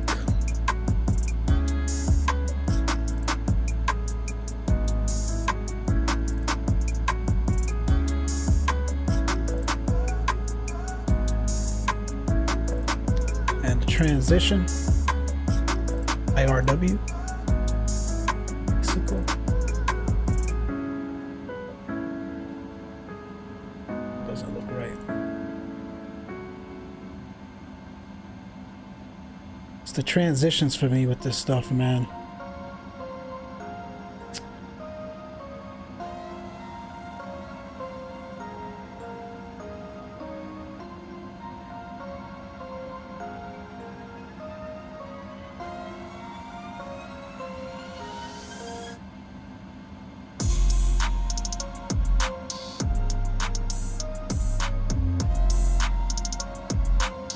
And the transition, IRW. Mexico. Doesn't look right. It's the transitions for me with this stuff, man.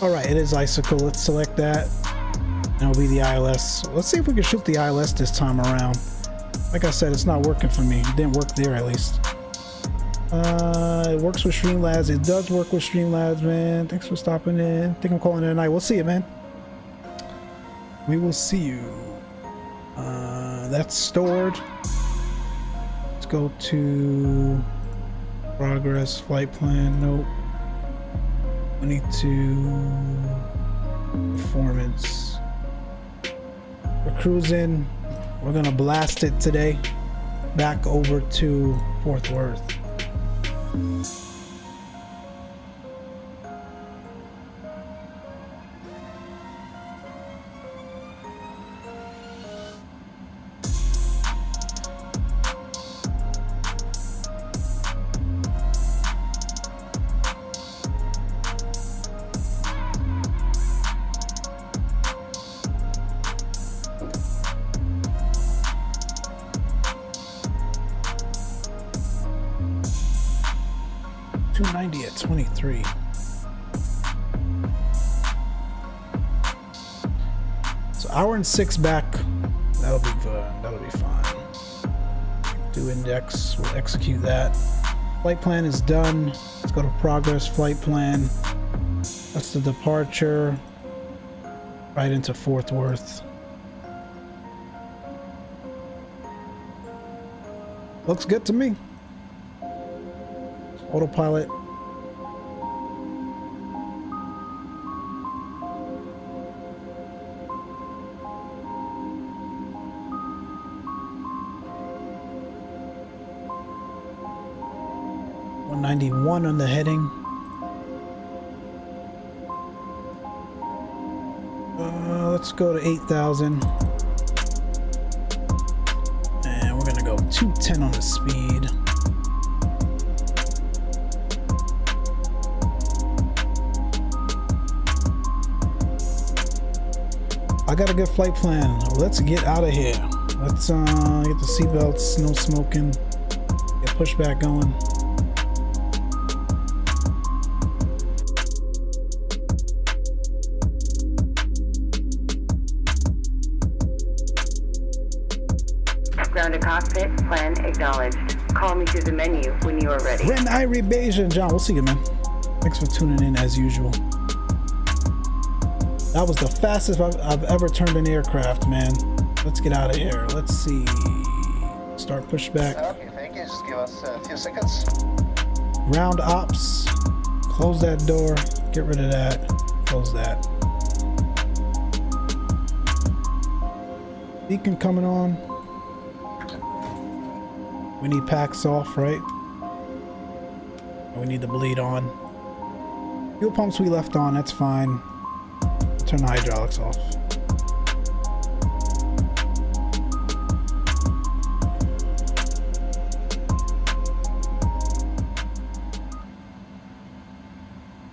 Alright, it is Icicle. Let's select that. And it'll be the ILS. Let's see if we can shoot the ILS this time around. Like I said, it's not working for me. It didn't work there, at least. It works with Streamlabs. It does work with Streamlabs, man. Thanks for stopping in. I think I'm calling it a night. We'll see you, man. We will see you. That's stored. Let's go to progress, flight plan. Nope. We need to performance. We're cruising. We're gonna blast it today. Back over to Fort Worth. At 23. So hour and 6 back. That'll be fun. That'll be fine. Do index. We'll execute that. Flight plan is done. Let's go to progress. Flight plan. That's the departure. Right into Fort Worth. Looks good to me. Autopilot. .91 on the heading. Let's go to 8,000. And we're gonna go 210 on the speed. I got a good flight plan. Let's get out of here. Let's get the seatbelts, no smoking. Get pushback going. Ground to cockpit, plan acknowledged. Call me through the menu when you are ready. Ren Aviation, John, we'll see you, man. Thanks for tuning in as usual. That was the fastest I've ever turned an aircraft, man. Let's get out of here. Let's see. Start pushback. Okay, thank you. Just give us a few seconds. Ground ops. Close that door. Get rid of that. Close that. Beacon coming on. We need packs off, right? We need the bleed on. Fuel pumps we left on, that's fine. Turn the hydraulics off.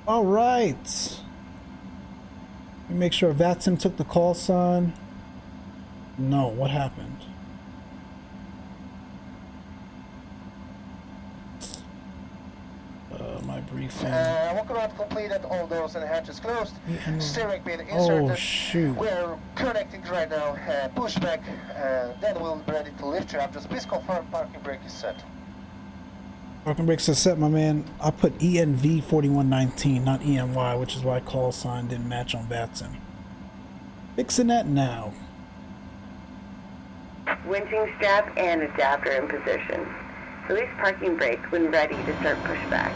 All right. Let me make sure VATSIM took the call sign. No, what happened? My briefing. Walk around completed, all doors and hatches closed. Steering pin Oh inserted. shoot. We're connecting right now. Push back, then we'll be ready to lift you up. Just please confirm parking brake is set. Parking brakes are set, my man. I put ENV 4119, not ENY, which is why call sign didn't match on VATSIM. Fixing that now. Winching strap and adapter in position. Release parking brake when ready to start pushback.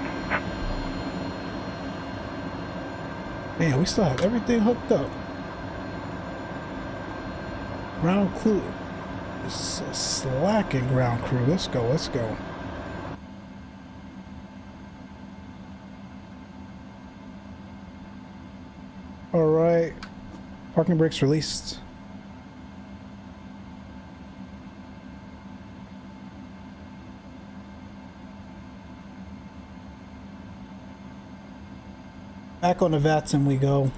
Man, we still have everything hooked up. Ground crew. It's slacking ground crew. Let's go, let's go. Alright. Parking brakes released. Back on the VATSIM we go.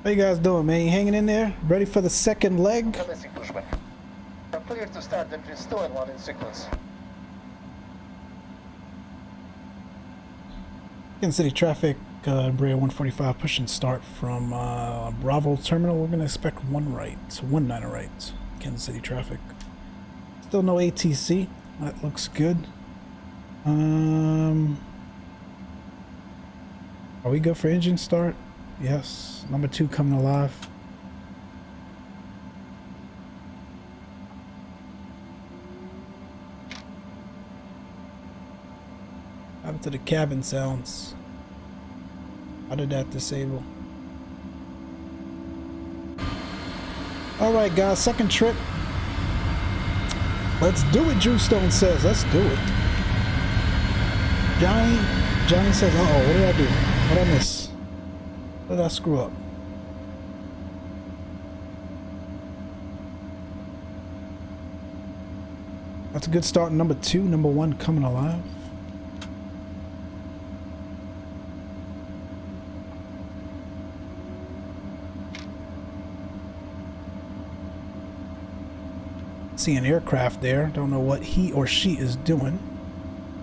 How you guys doing, man? You hanging in there? Ready for the second leg? Commencing pushback. Clear to start engines 2 and 1 in sequence. Kansas City traffic, Brea 145, push and start from Bravo Terminal. We're going to expect 1 right, 19 right. Kansas City traffic. Still no ATC. That looks good. Are we good for engine start? Yes. Number 2 coming alive. Up to the cabin sounds. How did that disable? Alright guys, second trip. Let's do it, Drew Stone says. Let's do it. Johnny says, uh-oh, what did I do? What did I miss? What did I screw up? That's a good start. Number 2, number 1 coming alive. See an aircraft there. Don't know what he or she is doing.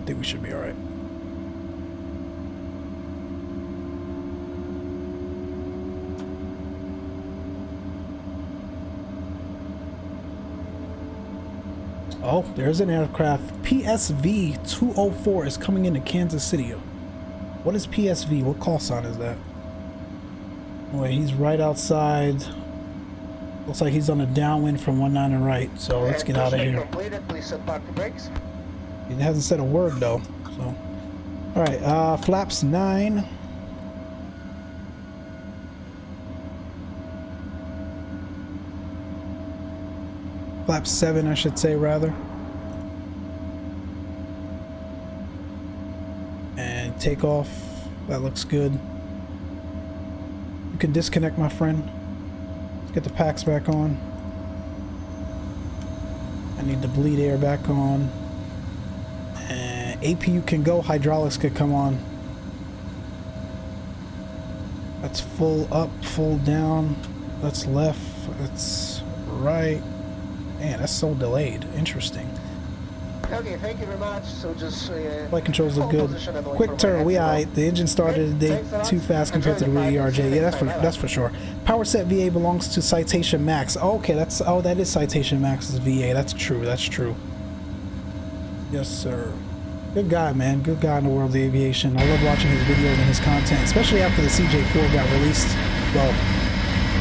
I think we should be all right. Oh, there's an aircraft. PSV-204 is coming into Kansas City. What is PSV? What call sign is that? Wait, he's right outside. Looks like he's on a downwind from 19 and right. So let's get out of here. Completed. Please set parking brakes. He hasn't said a word though. So, all right. Flaps 9. Flap 7, I should say, rather. And takeoff. That looks good. You can disconnect, my friend. Let's get the packs back on. I need the bleed air back on. And APU can go. Hydraulics could come on. That's full up, full down. That's left. That's right. Man, that's so delayed. Interesting. Okay, thank you very much. So just flight controls look good. Quick turn, we alright. The engine started today too fast compared to the rear ERJ. Yeah, that's for sure. Power set VA belongs to Citation Max. Oh, okay, that is Citation Max's VA. That's true. That's true. Yes, sir. Good guy, man. Good guy in the world of the aviation. I love watching his videos and his content, especially after the CJ4 got released. Well,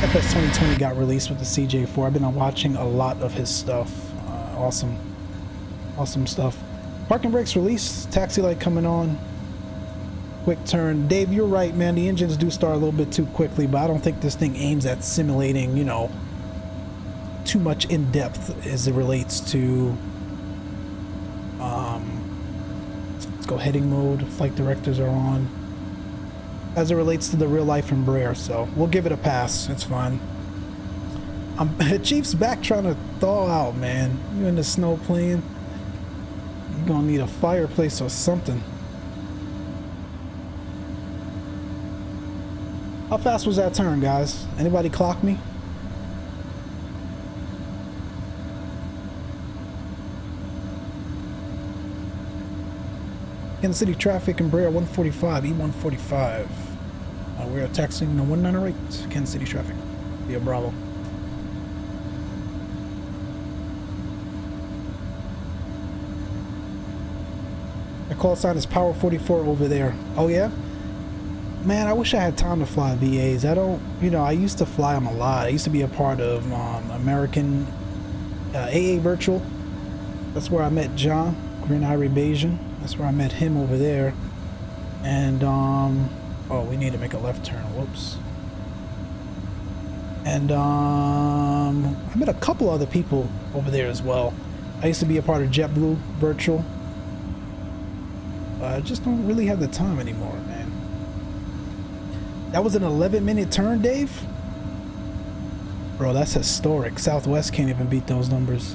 FS 2020 got released with the CJ4. I've been watching a lot of his stuff. Awesome stuff. Parking brakes released. Taxi light coming on. Quick turn. Dave, you're right, man. The engines do start a little bit too quickly, but I don't think this thing aims at simulating, you know, too much in depth as it relates to let's go heading mode. Flight directors are on. As it relates to the real life Embraer, so we'll give it a pass. It's fine. Chief's back trying to thaw out, man. You in the snow playing? You're gonna need a fireplace or something. How fast was that turn, guys? Anybody clock me? Kansas City traffic, Embraer 145, E145. We are taxiing the 198, Kansas City traffic, via Bravo. The call sign is Power 44 over there. Oh yeah? Man, I wish I had time to fly VAs. I don't, you know, I used to fly them a lot. I used to be a part of American AA Virtual. That's where I met John, Green Irie Bayesian. That's where I met him over there. And, oh, we need to make a left turn. Whoops. And, I met a couple other people over there as well. I used to be a part of JetBlue Virtual. I just don't really have the time anymore, man. That was an 11-minute turn, Dave? Bro, that's historic. Southwest can't even beat those numbers.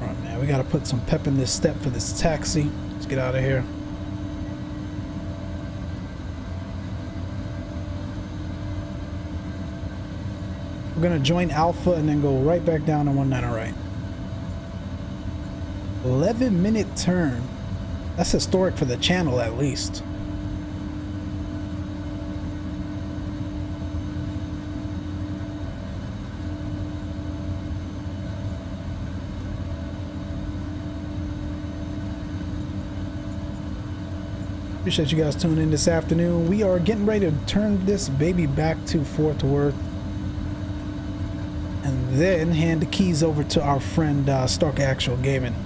Alright, man, we gotta put some pep in this step for this taxi. Let's get out of here. We're gonna join Alpha and then go right back down to 19 right. 11-minute turn. That's historic for the channel at least. Appreciate you guys tuning in this afternoon. We are getting ready to turn this baby back to Fort Worth. And then hand the keys over to our friend Stark Actual Gaming.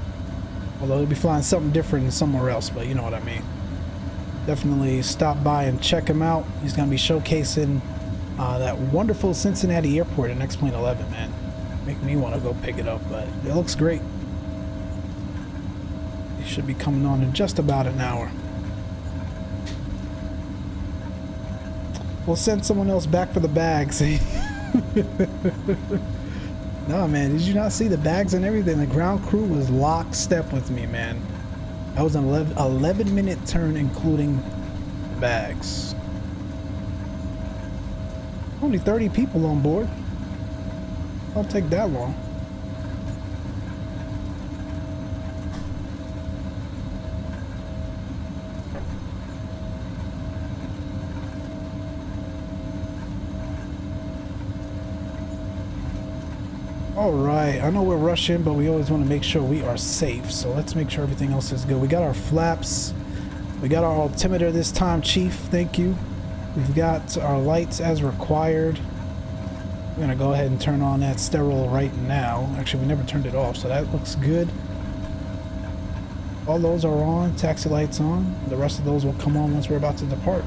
Although he'll be flying something different than somewhere else, but you know what I mean. Definitely stop by and check him out. He's going to be showcasing that wonderful Cincinnati airport in XPlane 11, man. Make me want to go pick it up, but it looks great. He should be coming on in just about an hour. We'll send someone else back for the bags. No, man, did you not see the bags and everything? The ground crew was lockstep with me, man. That was an 11-minute turn, including the bags. Only 30 people on board. Don't take that long. Alright, I know we're rushing, but we always want to make sure we are safe. So let's make sure everything else is good. We got our flaps. We got our altimeter this time, Chief. Thank you. We've got our lights as required. We're going to go ahead and turn on that sterile right now. Actually, we never turned it off, so that looks good. All those are on. Taxi lights on. The rest of those will come on once we're about to depart.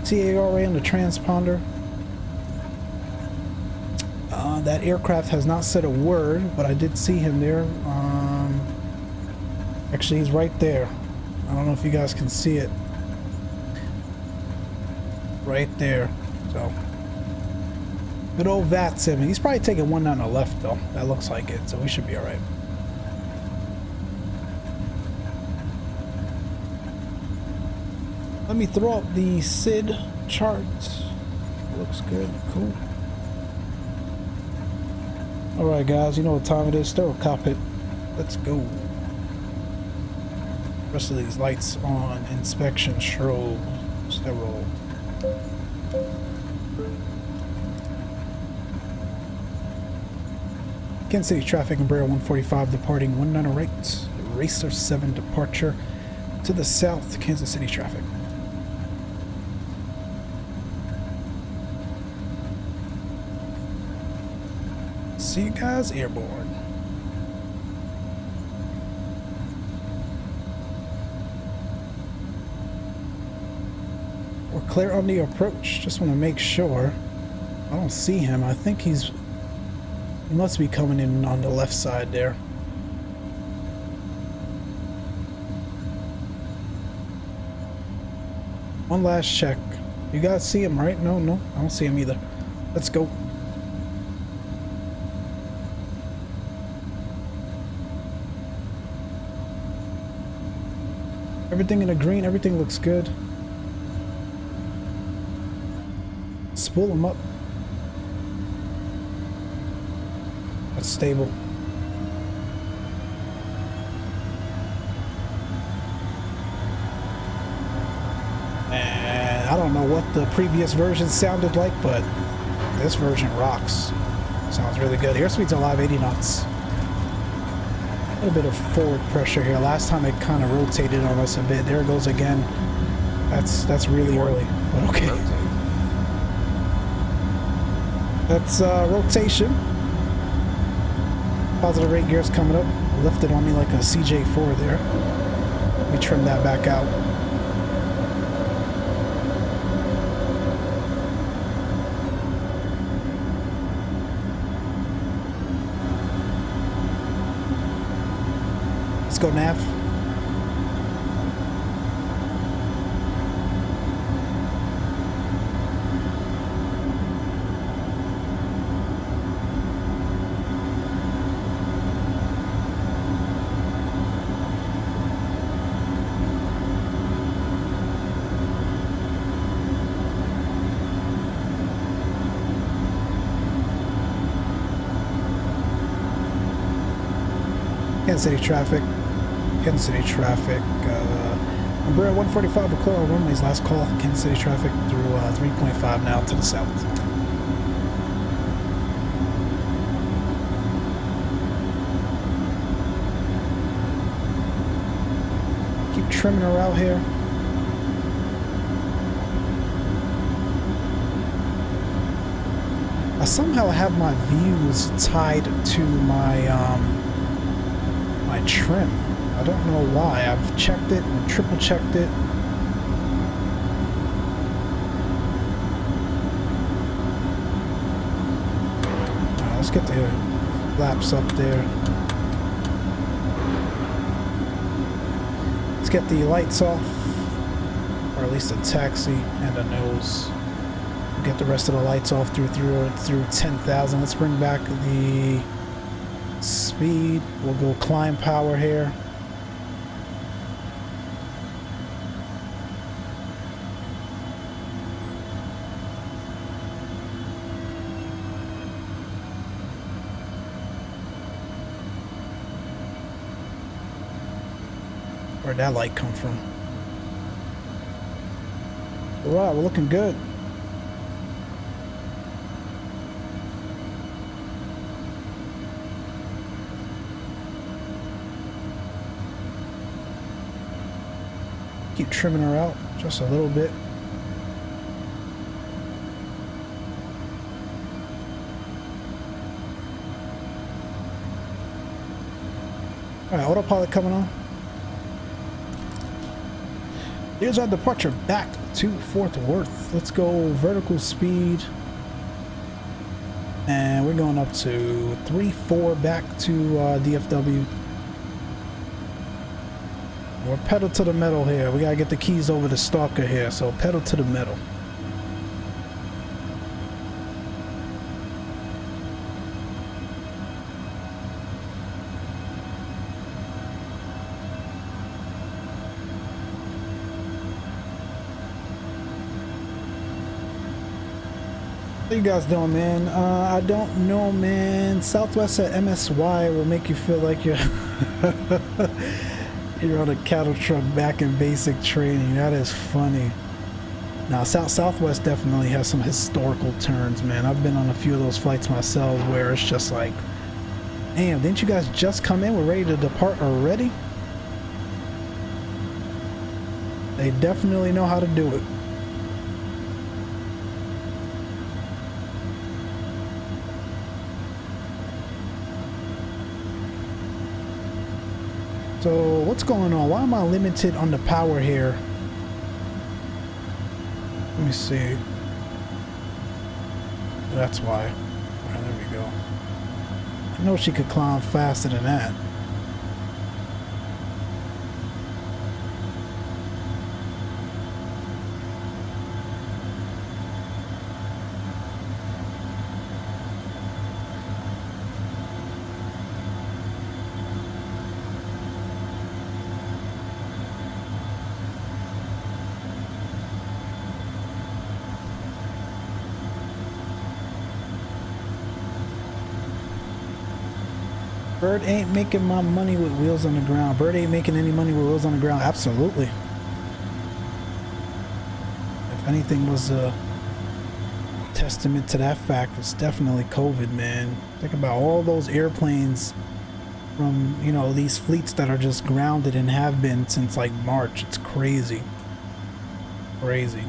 TARA on the transponder. That aircraft has not said a word, but I did see him there. Actually, he's right there. I don't know if you guys can see it. Right there. So, good old VATSIM. He's probably taking one down the left, though. That looks like it, so we should be all right. Let me throw up the SID chart. Looks good. Cool. Alright guys, you know what time it is. Sterile cockpit. Let's go. Rest of these lights on. Inspection, strobe, sterile. Kansas City traffic, Embraer 145 departing 19 right. Racer 7 departure to the south. Kansas City traffic. See you guys airborne. We're clear on the approach. Just want to make sure. I don't see him. I think he must be coming in on the left side there. One last check. You guys see him, right? No, I don't see him either. Let's go. Everything in the green, everything looks good. Spool them up. it's stable. And I don't know what the previous version sounded like, but this version rocks. Sounds really good. Airspeed's alive, 80 knots. A little bit of forward pressure here. Last time it kind of rotated on us a bit. There it goes again. That's really early, but okay. That's rotation. Positive rate gears coming up. Lifted on me like a CJ4 there. Let me trim that back out. Let's go, nav. Kansas City traffic. Kansas City traffic. We're at 145 O'Clock runways. Last call. Kansas City traffic through 3.5 now to the south. Keep trimming her out here. I somehow have my views tied to my my trim. I don't know why. I've checked it and triple checked it. Alright, let's get the flaps up there. Let's get the lights off, or at least the taxi and the nose. Get the rest of the lights off through 10,000. Let's bring back the speed. We'll go climb power here. Where'd that light come from? Alright, we're looking good. Keep trimming her out just a little bit. Alright, autopilot coming on. Here's our departure back to Fort Worth. Let's go vertical speed. And we're going up to 3-4 back to DFW. We're pedal to the metal here. We gotta get the keys over to Stalker here, so pedal to the metal. How you guys doing, man? I don't know, man. Southwest at MSY will make you feel like you're you're on a cattle truck back in basic training. That is funny. Now, Southwest definitely has some historical turns, man. I've been on a few of those flights myself where it's just like, damn, didn't you guys just come in? We're ready to depart already? They definitely know how to do it. So what's going on? Why am I limited on the power here? Let me see. That's why. Alright, there we go. I know she could climb faster than that. Bird ain't making my money with wheels on the ground. Bird ain't making any money with wheels on the ground. Absolutely. If anything was a testament to that fact, it's definitely COVID, man. Think about all those airplanes from, you know, these fleets that are just grounded and have been since like March. It's crazy. Crazy.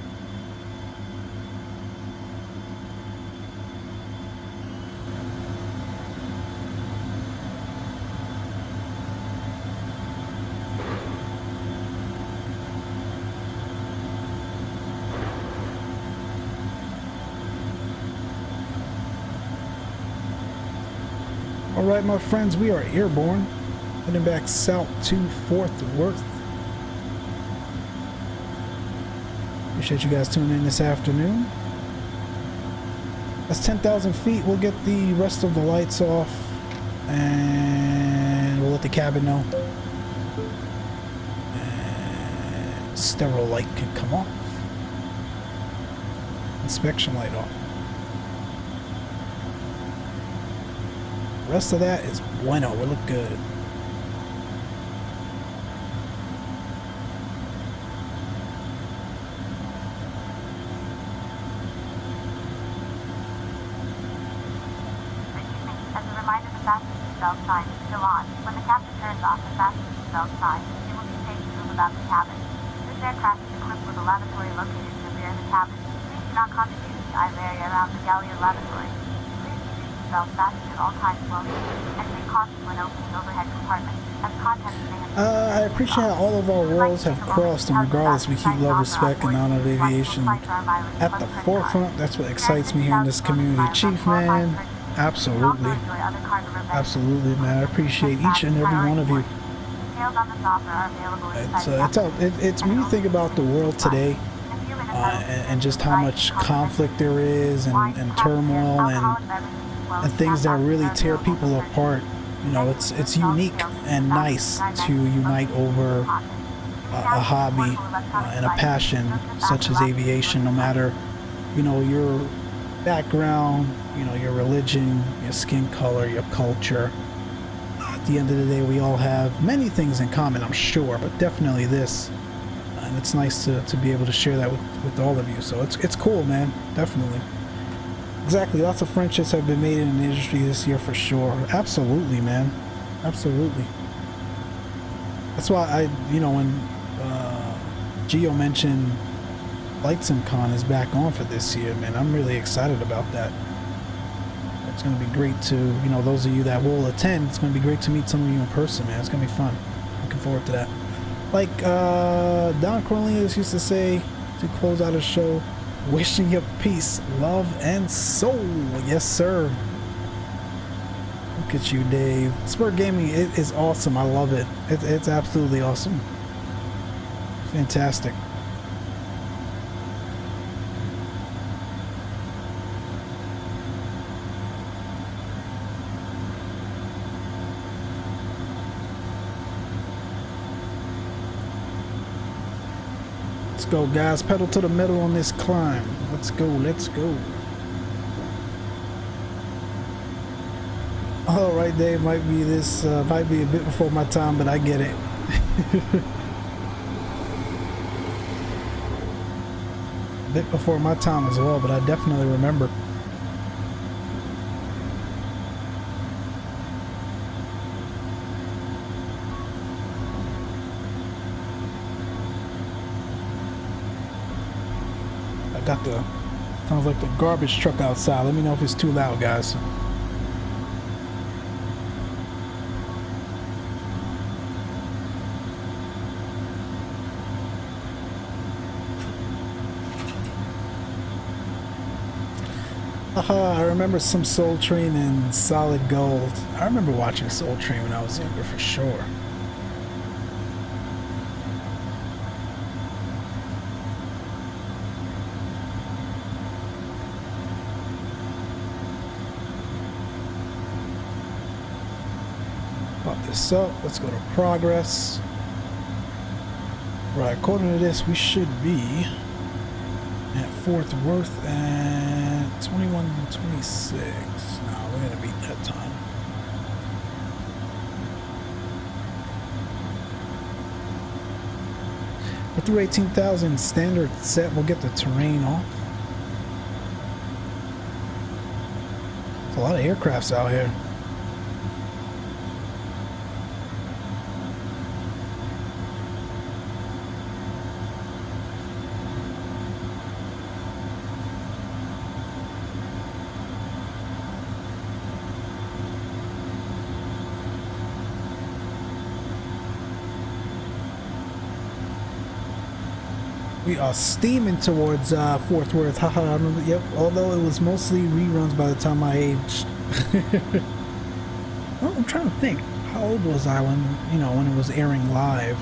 Alright, my friends, we are airborne, heading back south to Fort Worth. Appreciate you guys tuning in this afternoon. That's 10,000 feet. We'll get the rest of the lights off and we'll let the cabin know. And stereo light can come off. Inspection light off. Rest of that is bueno. We look good. As a reminder, the fasten seatbelt sign is still on. When the captain turns off the fasten seatbelt sign, it will be safe to move about the cabin. This aircraft is equipped with a lavatory located in the rear of the cabin. Please do not contribute to the idle area around the galley or lavatory. Belt fastened at all times slowly, and take caution when opening overhead compartments, as contents may have... I appreciate how all of our worlds have crossed, and regardless, we keep love, respect, and honor of aviation at the forefront. That's what excites me here in this community. Chief, man, absolutely. Absolutely, man. I appreciate each and every one of you. It's when you think about the world today, and just how much conflict there is, and turmoil, and things that really tear people apart. You know, it's unique and nice to unite over a hobby and a passion such as aviation, no matter, you know, your background, you know, your religion, your skin color, your culture. At the end of the day, we all have many things in common, I'm sure, but definitely this. And it's nice to be able to share that with all of you. So it's cool, man. Definitely. Exactly. Lots of friendships have been made in the industry this year for sure. Absolutely, man. Absolutely. That's why you know, when Gio mentioned VATSIM is back on for this year, man, I'm really excited about that. It's going to be great to, you know, those of you that will attend, it's going to be great to meet some of you in person, man. It's going to be fun. Looking forward to that. Like Don Cornelius used to say to close out a show, wishing you peace, love, and soul. Yes, sir. Look at you, Dave. Spur Gaming, it is awesome. I love it. It's absolutely awesome. Fantastic. Let's go, guys. Pedal to the metal on this climb. Let's go. Let's go. All right, Dave. Might be a bit before my time, but I get it. A bit before my time as well, but I definitely remember. Got the, sounds like the garbage truck outside. Let me know if it's too loud, guys. I remember some Soul Train and Solid Gold. I remember watching Soul Train when I was younger for sure. This up. Let's go to progress. Right, according to this, we should be at Fort Worth at 21:26. No, we're gonna beat that time. We're through 18,000 standard set. We'll get the terrain off. There's a lot of aircrafts out here. We are steaming towards Fort Worth. Haha, yep. Although it was mostly reruns by the time I aged. Well, I'm trying to think. How old was I when it was airing live?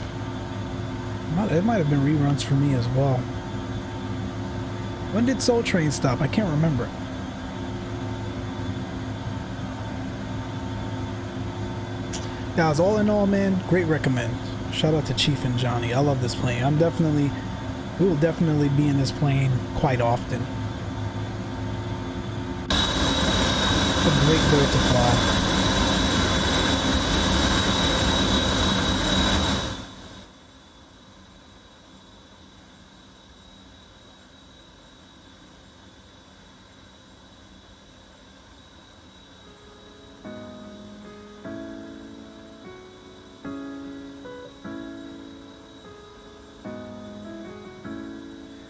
It might have been reruns for me as well. When did Soul Train stop? I can't remember. Guys, all in all, man, great recommend. Shout out to Chief and Johnny. I love this plane. We will definitely be in this plane quite often. It's a great bird to fly.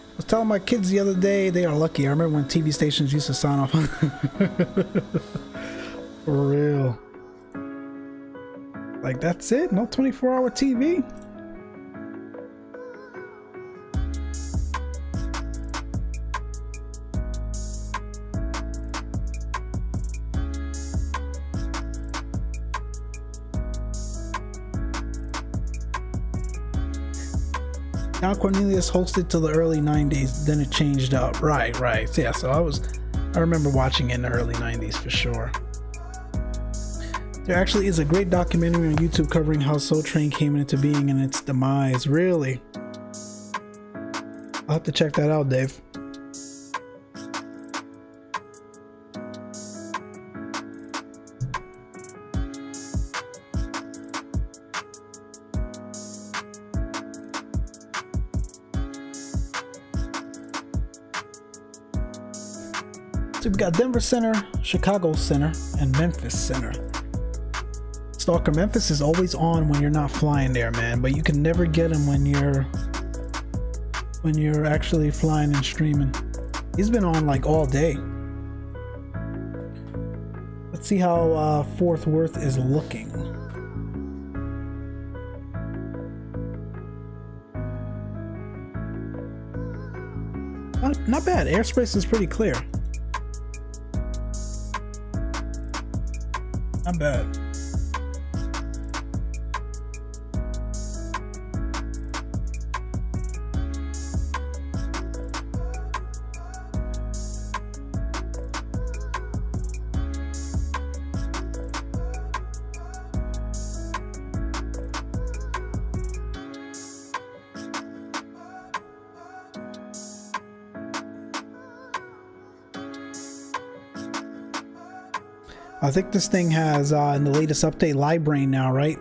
I was telling my kids the other day, they are lucky. I remember when TV stations used to sign off. For real. Like, that's it? No 24-hour TV? John Cornelius hosted till the early 90s, then it changed up. Right. Yeah, so I remember watching it in the early 90s for sure. There actually is a great documentary on YouTube covering how Soul Train came into being and its demise. Really? I'll have to check that out, Dave. So we've got Denver Center, Chicago Center, and Memphis Center. Stalker, Memphis is always on when you're not flying there, man, but you can never get him when you're actually flying and streaming. He's been on like all day. Let's see how Fort Worth is looking. Not bad. Airspace is pretty clear. Not bad. I think this thing has, in the latest update, Librain now, right?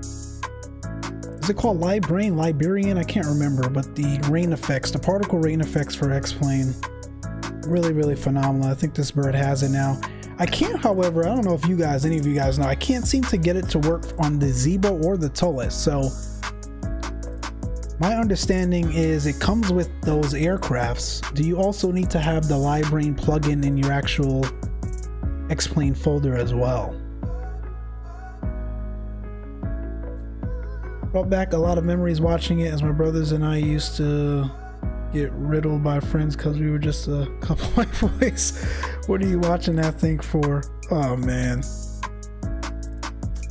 Is it called Librain? Liberian? I can't remember, but the rain effects, the particle rain effects for XPlane, really phenomenal. I think this bird has it now. I can't, however, I don't know if you guys, any of you guys know, I can't seem to get it to work on the Zibo or the Toliss. So my understanding is it comes with those aircrafts. Do you also need to have the Librain plugin in your actual XPlane folder as well? Brought back a lot of memories watching it, as my brothers and I used to get riddled by friends because we were just a couple microwaves. What are you watching that thing for? Oh man,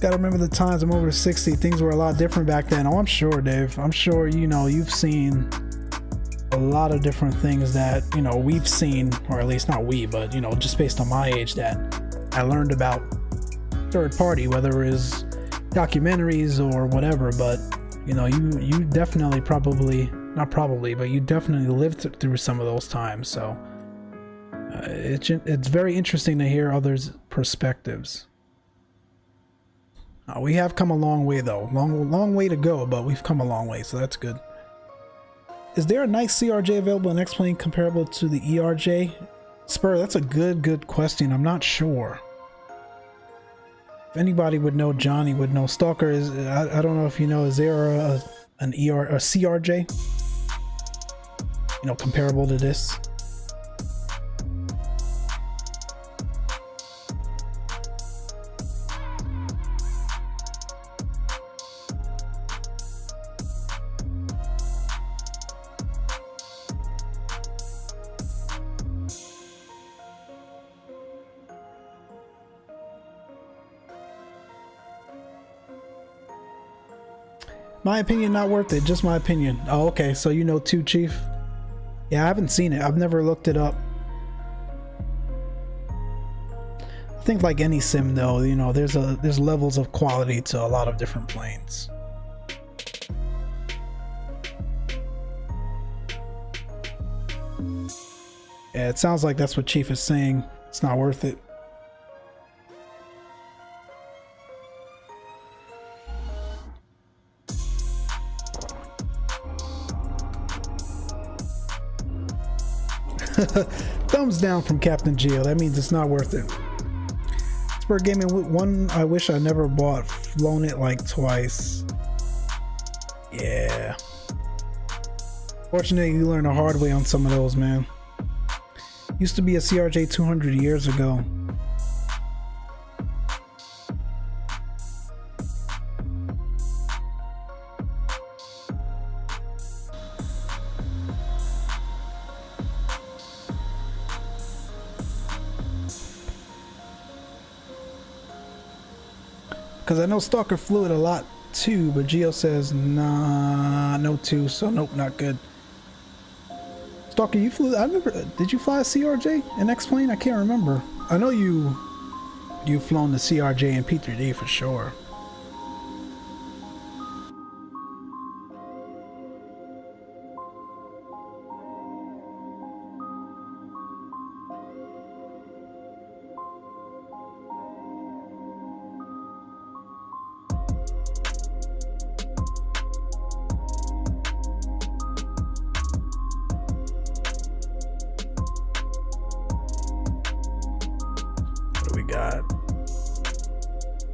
gotta remember the times. I'm over 60. Things were a lot different back then. Oh, I'm sure, Dave. I'm sure you've seen a lot of different things that we've seen, or at least not we, but just based on my age, that I learned about third party, whether it is documentaries or whatever. But you definitely but you definitely lived through some of those times. So it's very interesting to hear others' perspectives. We have come a long way though. Long way to go, but we've come a long way, so that's good. Is there a nice CRJ available in XPlane comparable to the ERJ? Spur, that's a good question. I'm not sure. If anybody would know, Johnny would know. Stalker is, I don't know if you know, is there a CRJ? You know, comparable to this? My opinion, not worth it. Just my opinion. Oh, okay. So you know too, Chief? Yeah, I haven't seen it. I've never looked it up. I think like any sim though, you know, there's levels of quality to a lot of different planes. Yeah, it sounds like that's what Chief is saying. It's not worth it. Thumbs down from Captain Geo. That means it's not worth it. Spur Gaming, one I wish I never bought. Flown it like twice. Yeah. Fortunately, you learn the hard way on some of those, man. Used to be a CRJ 200 years ago. Because I know Stalker flew it a lot too, but Geo says, nah, no two, so nope, not good. Stalker, you flew, I never, did you fly a CRJ in XPlane? I can't remember. I know you've flown the CRJ and P3D for sure.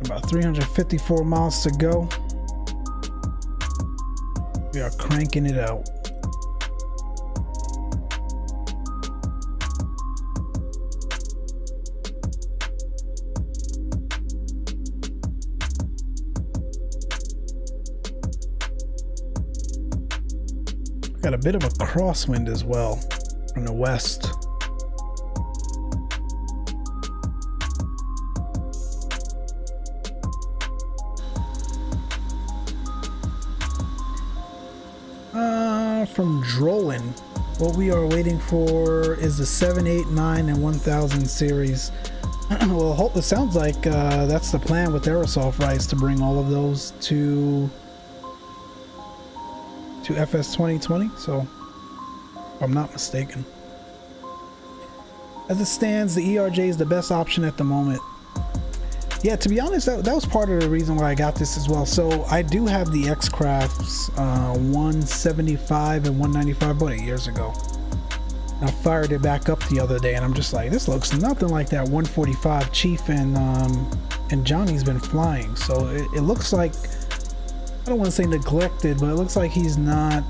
About 354 miles to go. We are cranking it out. Got a bit of a crosswind as well from the west. From Drolin, what we are waiting for is the 7, 8, 9, and 1000 series. Well, it sounds like that's the plan with Aerosoft, right? Is to bring all of those to FS 2020. So, if I'm not mistaken. As it stands, the ERJ is the best option at the moment. Yeah, to be honest, that was part of the reason why I got this as well. So I do have the XCrafts 175 and 195, bought it years ago. I fired it back up the other day and I'm just like, this looks nothing like that 145 Chief and Johnny's been flying. So it looks like, I don't want to say neglected, but it looks like he's not,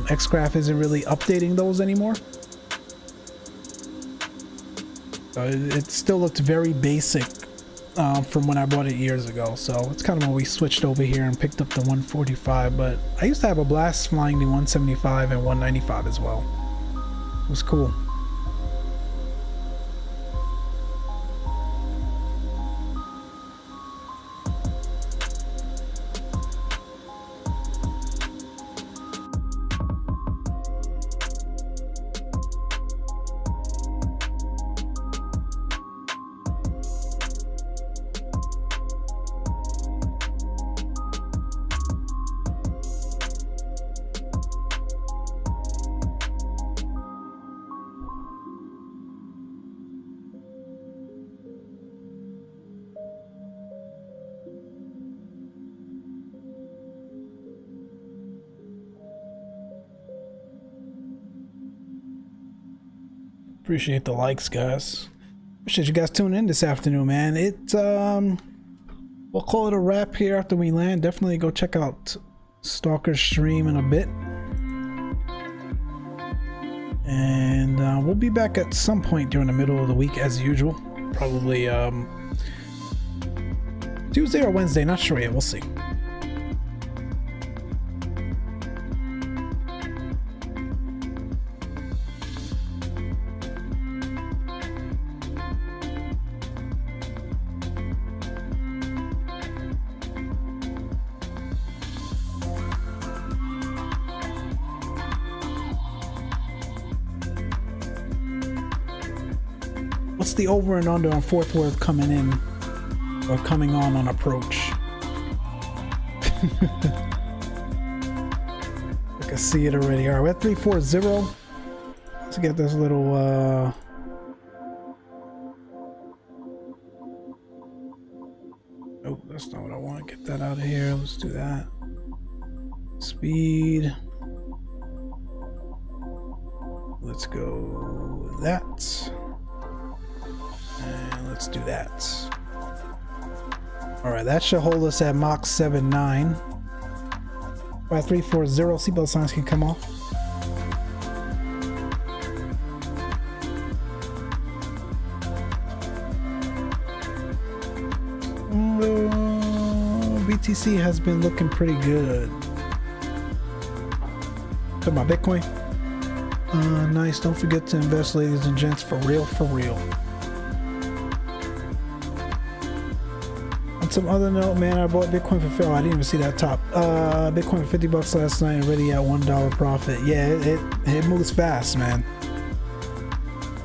XCraft isn't really updating those anymore. It still looked very basic from when I bought it years ago, so it's kind of when we switched over here and picked up the 145. But I used to have a blast flying the 175 and 195 as well. It was cool. Appreciate the likes, guys. Appreciate you guys tuning in this afternoon, man. We'll call it a wrap here after we land. Definitely go check out Stalker's stream in a bit. And we'll be back at some point during the middle of the week as usual. Probably Tuesday or Wednesday, not sure yet. We'll see. What's the over and under on Fort Worth coming in or coming on approach? I can see it already. All right, we're at 340. Let's get this little oh, that's not what I want. Get that out of here. Let's do that. Speed. Let's go with that. And let's do that. All right, that should hold us at Mach 7.9. By 340, seatbelt signs can come off. BTC has been looking pretty good. Talking about Bitcoin. Nice. Don't forget to invest, ladies and gents, for real, for real. On some other note, man, I bought Bitcoin for fail. I didn't even see that top. Bitcoin for $50 last night, already at $1 profit. Yeah, it moves fast, man.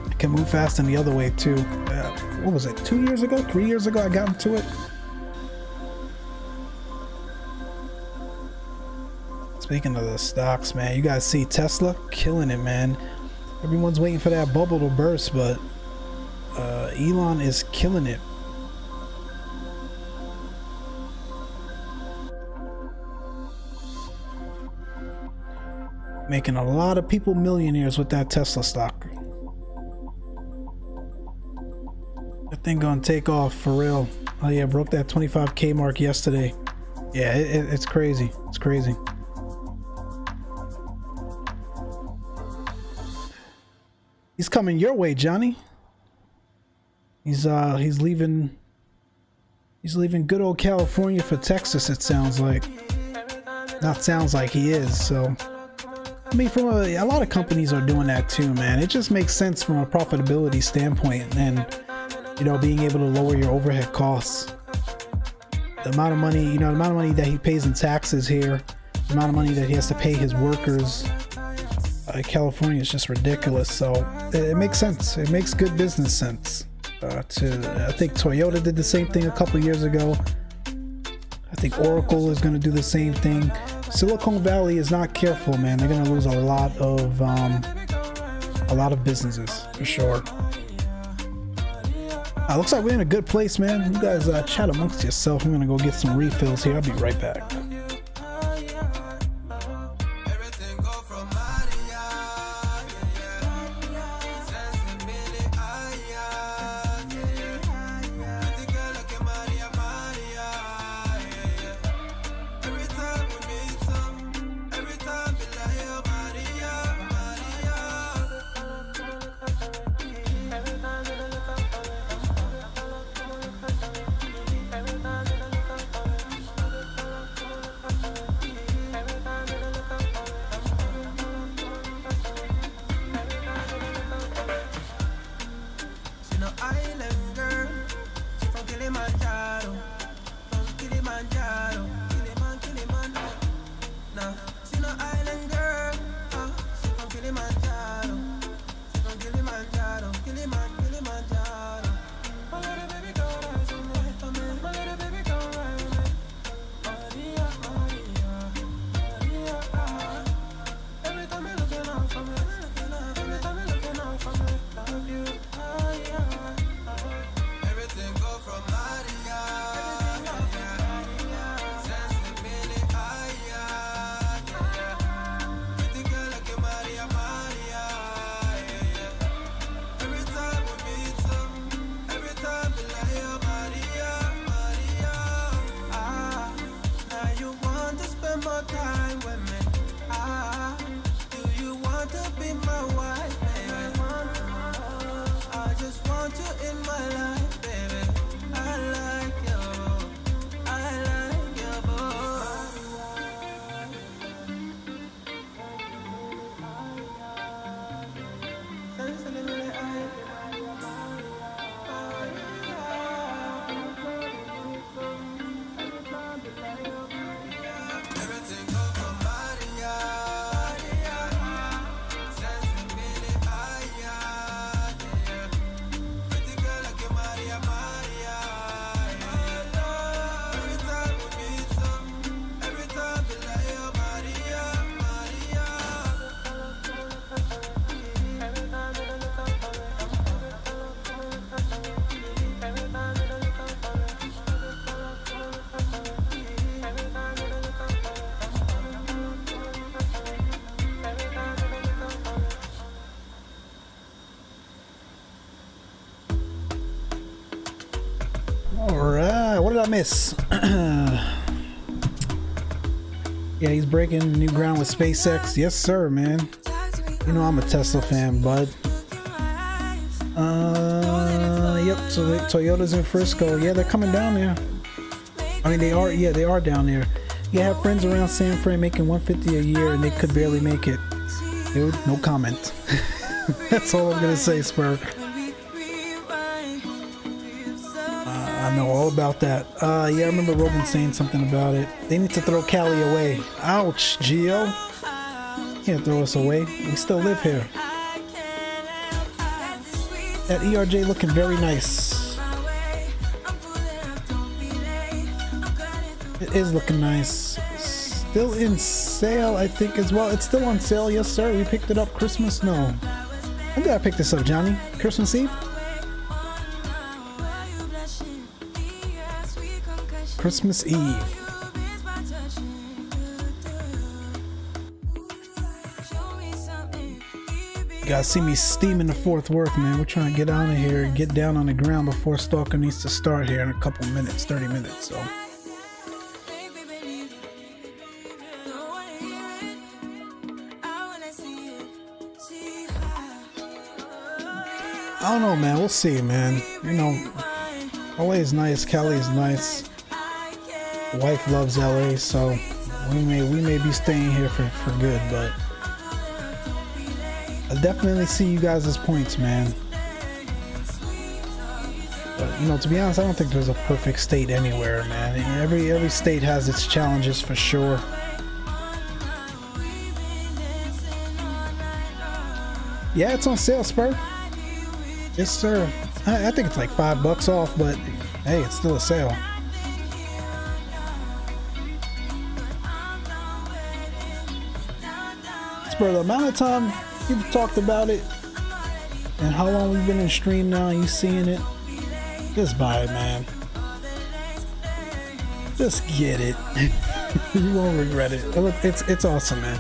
It can move fast in the other way too. What was it? 2 years ago? 3 years ago? I got into it. Speaking of the stocks, man, you guys see Tesla killing it, man. Everyone's waiting for that bubble to burst, but Elon is killing it. Making a lot of people millionaires with that Tesla stock. That thing gonna take off for real. Oh yeah, broke that 25K mark yesterday. Yeah, it's crazy. It's crazy. He's coming your way, Johnny. He's leaving good old California for Texas, it sounds like. Not sounds like, he is. So I mean, from a lot of companies are doing that too, man. It just makes sense from a profitability standpoint, and you know, being able to lower your overhead costs. The amount of money, you know, the amount of money that he pays in taxes here, the amount of money that he has to pay his workers. California is just ridiculous, so it makes sense. It makes good business sense. I think Toyota did the same thing a couple years ago. I think Oracle is going to do the same thing. Silicon Valley is not careful, man. They're going to lose a lot of businesses for sure. Looks like we're in a good place, man. You guys chat amongst yourself. I'm going to go get some refills here. I'll be right back. Alright, what did I miss? Yeah, he's breaking new ground with SpaceX. Yes, sir, man. You know I'm a Tesla fan, bud. Yep, so the Toyota's in Frisco. Yeah, they're coming down there. I mean, they are down there. Yeah, I have friends around San Fran making $150 a year and they could barely make it. Dude, no comment. That's all I'm gonna say, Spur. I know all about that. Yeah, I remember Rogan saying something about it. They need to throw Cali away. Ouch, Gio. Can't throw us away. We still live here. That ERJ looking very nice. It is looking nice. Still in sale, I think, as well. It's still on sale, yes, sir. We picked it up Christmas. No. When did I pick this up, Johnny? Christmas Eve? Christmas Eve. You guys see me steaming the Fort Worth, man. We're trying to get out of here and get down on the ground before Stalker needs to start here in a couple minutes, 30 minutes, so. I don't know, man. We'll see, man. You know, LA is nice. Cali is nice. Wife loves LA, so we may be staying here for good, but I definitely see you guys' points, man. But you know, to be honest, I don't think there's a perfect state anywhere, man. Every state has its challenges for sure. Yeah, it's on sale, Spur. Yes, sir. I think it's like $5 off, but hey, it's still a sale. For the amount of time you've talked about it and how long we've been in stream now and you seeing it, just buy it, man. Just get it. You won't regret it. Look, it's awesome, man.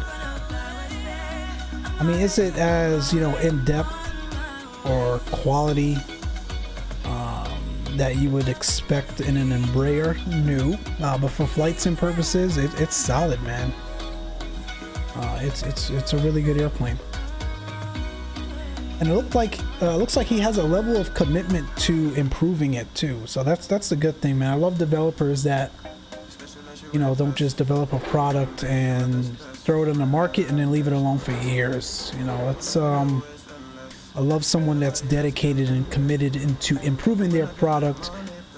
I mean, is it as, you know, in depth or quality that you would expect in an Embraer? No, but for flight sim purposes, it's solid, man. It's a really good airplane, and it looks like he has a level of commitment to improving it too. So that's the good thing, man. I love developers that, you know, don't just develop a product and throw it in the market and then leave it alone for years. You know, it's I love someone that's dedicated and committed into improving their product,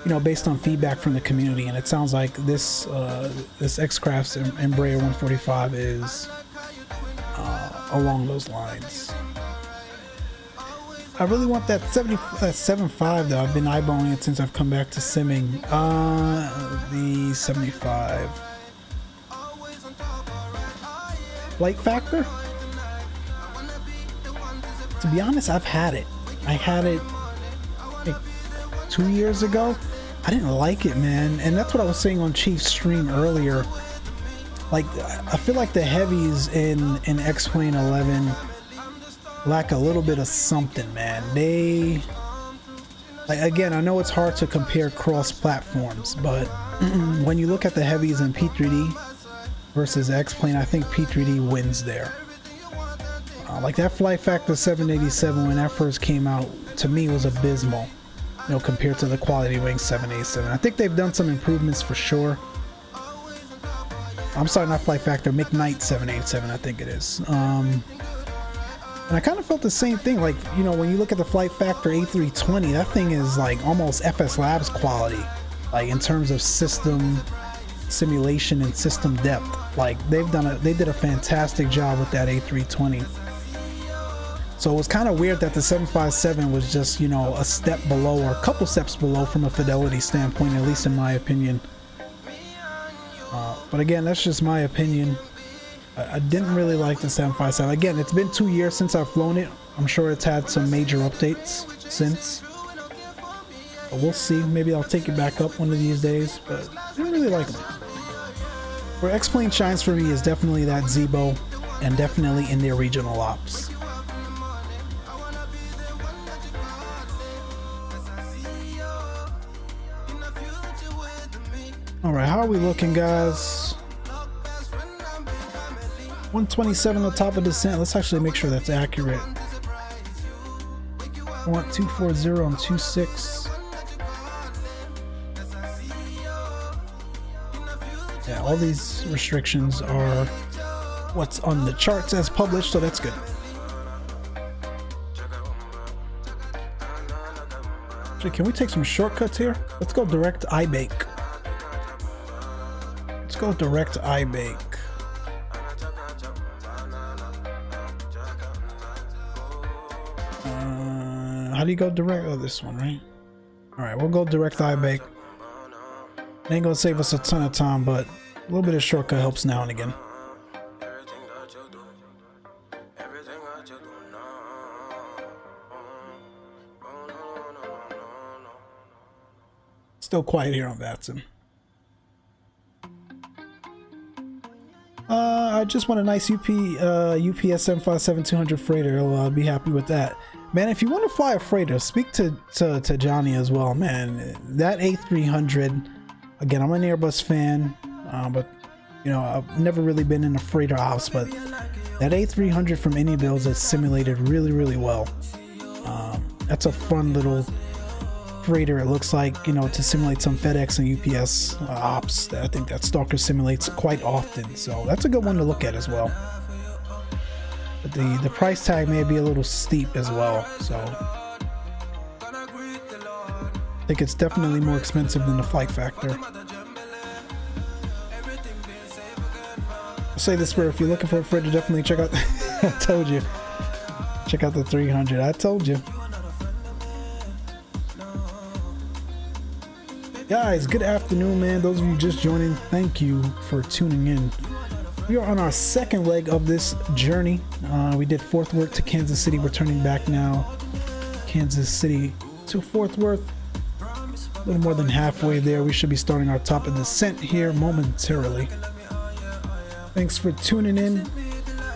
you know, based on feedback from the community. And it sounds like this XCrafts Embraer 145 is along those lines. I really want that 75 though. I've been eyeballing it since I've come back to simming. The 75 light factor. To be honest, I've had it. I had it like 2 years ago. I didn't like it, man, and that's what I was saying on Chief's stream earlier. Like, I feel like the heavies in XPlane 11 lack a little bit of something, man. They, like, again, I know it's hard to compare cross platforms, but when you look at the heavies in P3D versus XPlane, I think P3D wins there. Like that flight factor 787 when that first came out, to me was abysmal, you know, compared to the Quality Wing 787. I think they've done some improvements for sure. I'm sorry, not flight factor, McKnight 787, I think it is. And I kind of felt the same thing, like, you know, when you look at the flight factor A320, that thing is like almost FSLABS quality, like in terms of system simulation and system depth. Like they did a fantastic job with that A320. So it was kind of weird that the 757 was just, you know, a step below or a couple steps below from a fidelity standpoint, at least in my opinion. But again, that's just my opinion. I didn't really like the 757. Again, it's been 2 years since I've flown it. I'm sure it's had some major updates since. But we'll see. Maybe I'll take it back up one of these days. But I didn't really like them. Where XPlane shines for me is definitely that Zibo and definitely in their regional ops. Alright, how are we looking, guys? 127 on top of descent. Let's actually make sure that's accurate. I want 240 on 26. Yeah, all these restrictions are what's on the charts as published, so that's good. Actually, can we take some shortcuts here? Let's go direct iBake. Let's go direct iBake. How do you go direct? Oh, this one, right? Alright, we'll go direct iBake. Ain't gonna save us a ton of time, but a little bit of shortcut helps now and again. Still quiet here on VATSIM. I just want a nice UPS 757-200 freighter. I'll be happy with that. Man, if you want to fly a freighter, speak to Johnny as well, man. That A300, again, I'm an Airbus fan, but you know, I've never really been in a freighter house, but that A300 from Any Builds is simulated really, really well. That's a fun little freighter. It looks like, you know, to simulate some FedEx and UPS ops. I think that Stalker simulates quite often, so that's a good one to look at as well. But the price tag may be a little steep as well, so I think it's definitely more expensive than the Flight Factor. I'll say this, where if you're looking for a freighter, definitely check out I told you, check out the 300. I told you. Guys, good afternoon, man. Those of you just joining, thank you for tuning in. We are on our second leg of this journey. We did Fort Worth to Kansas City. We're turning back now. Kansas City to Fort Worth. A little more than halfway there. We should be starting our top of descent here momentarily. Thanks for tuning in.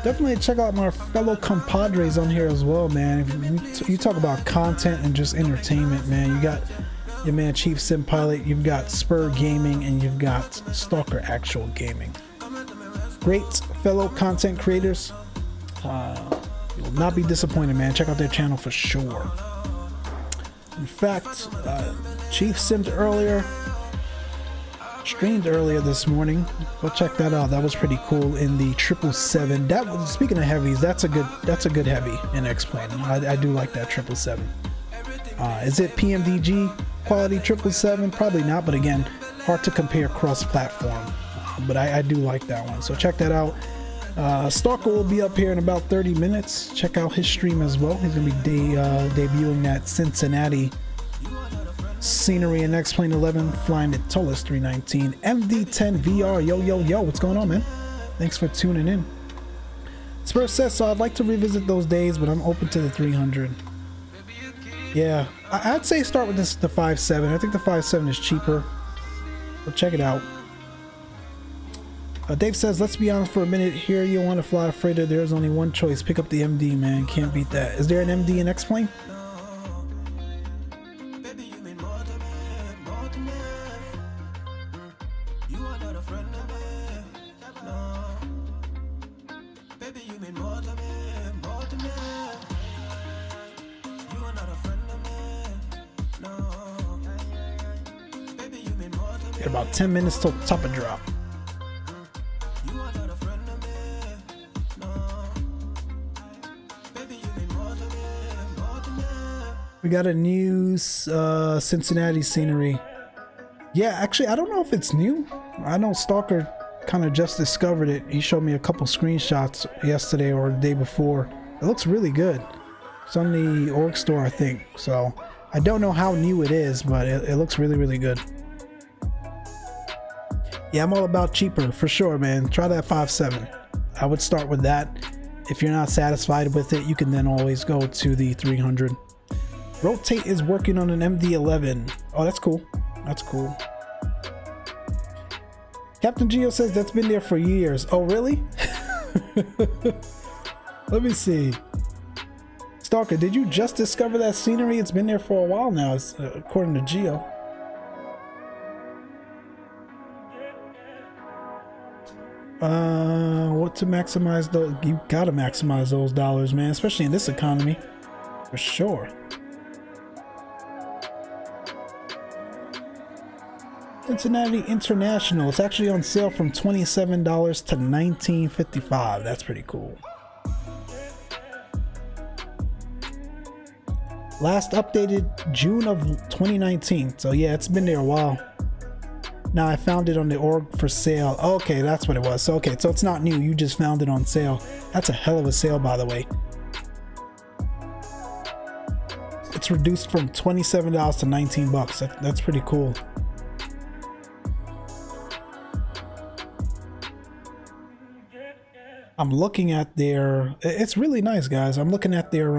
Definitely check out my fellow compadres on here as well, man. If you talk about content and just entertainment, man. You got your man Chief Sim Pilot, you've got Spur Gaming, and you've got Stalker Actual Gaming. Great fellow content creators. You will not be disappointed, man. Check out their channel for sure. In fact, Chief streamed earlier this morning. Go check that out. That was pretty cool in the 777. That was, speaking of heavies, that's a good heavy in XPlane. I do like that 777. Is it PMDG quality 777? Probably not, but again, hard to compare cross-platform. But I do like that one, so check that out. Stalker will be up here in about 30 minutes. Check out his stream as well. He's gonna be debuting that Cincinnati scenery in XPlane 11, flying the Toliss 319 MD10 VR. Yo, what's going on, man? Thanks for tuning in. Spur says, so I'd like to revisit those days, but I'm open to the 300. Yeah, I'd say start with the 5.7. I think the 5.7 is cheaper. So check it out. Dave says, let's be honest for a minute here. You want to fly a freighter, there's only one choice. Pick up the MD, man. Can't beat that. Is there an MD in XPlane? Got about 10 minutes till top of drop. We got a new Cincinnati scenery. Yeah, actually, I don't know if it's new. I know Stalker kind of just discovered it. He showed me a couple screenshots yesterday or the day before. It looks really good. It's on the org store, I think. So I don't know how new it is, but it looks really, really good. Yeah, I'm all about cheaper for sure, man. Try that 5.7. I would start with that. If you're not satisfied with it, you can then always go to the 300. Rotate is working on an MD-11. Oh, that's cool. That's cool. Captain Geo says that's been there for years. Oh, really? Let me see. Stalker, did you just discover that scenery? It's been there for a while now, according to Geo. What to maximize those? You gotta maximize those dollars, man, especially in this economy, for sure. Cincinnati International. It's actually on sale from $27 to $19.55. That's pretty cool. Last updated June of 2019. So yeah, it's been there a while. Now I found it on the org for sale. Okay, that's what it was. So okay, so it's not new. You just found it on sale. That's a hell of a sale, by the way. It's reduced from $27 to 19 bucks. That's pretty cool. I'm looking at their, it's really nice, guys. I'm looking at their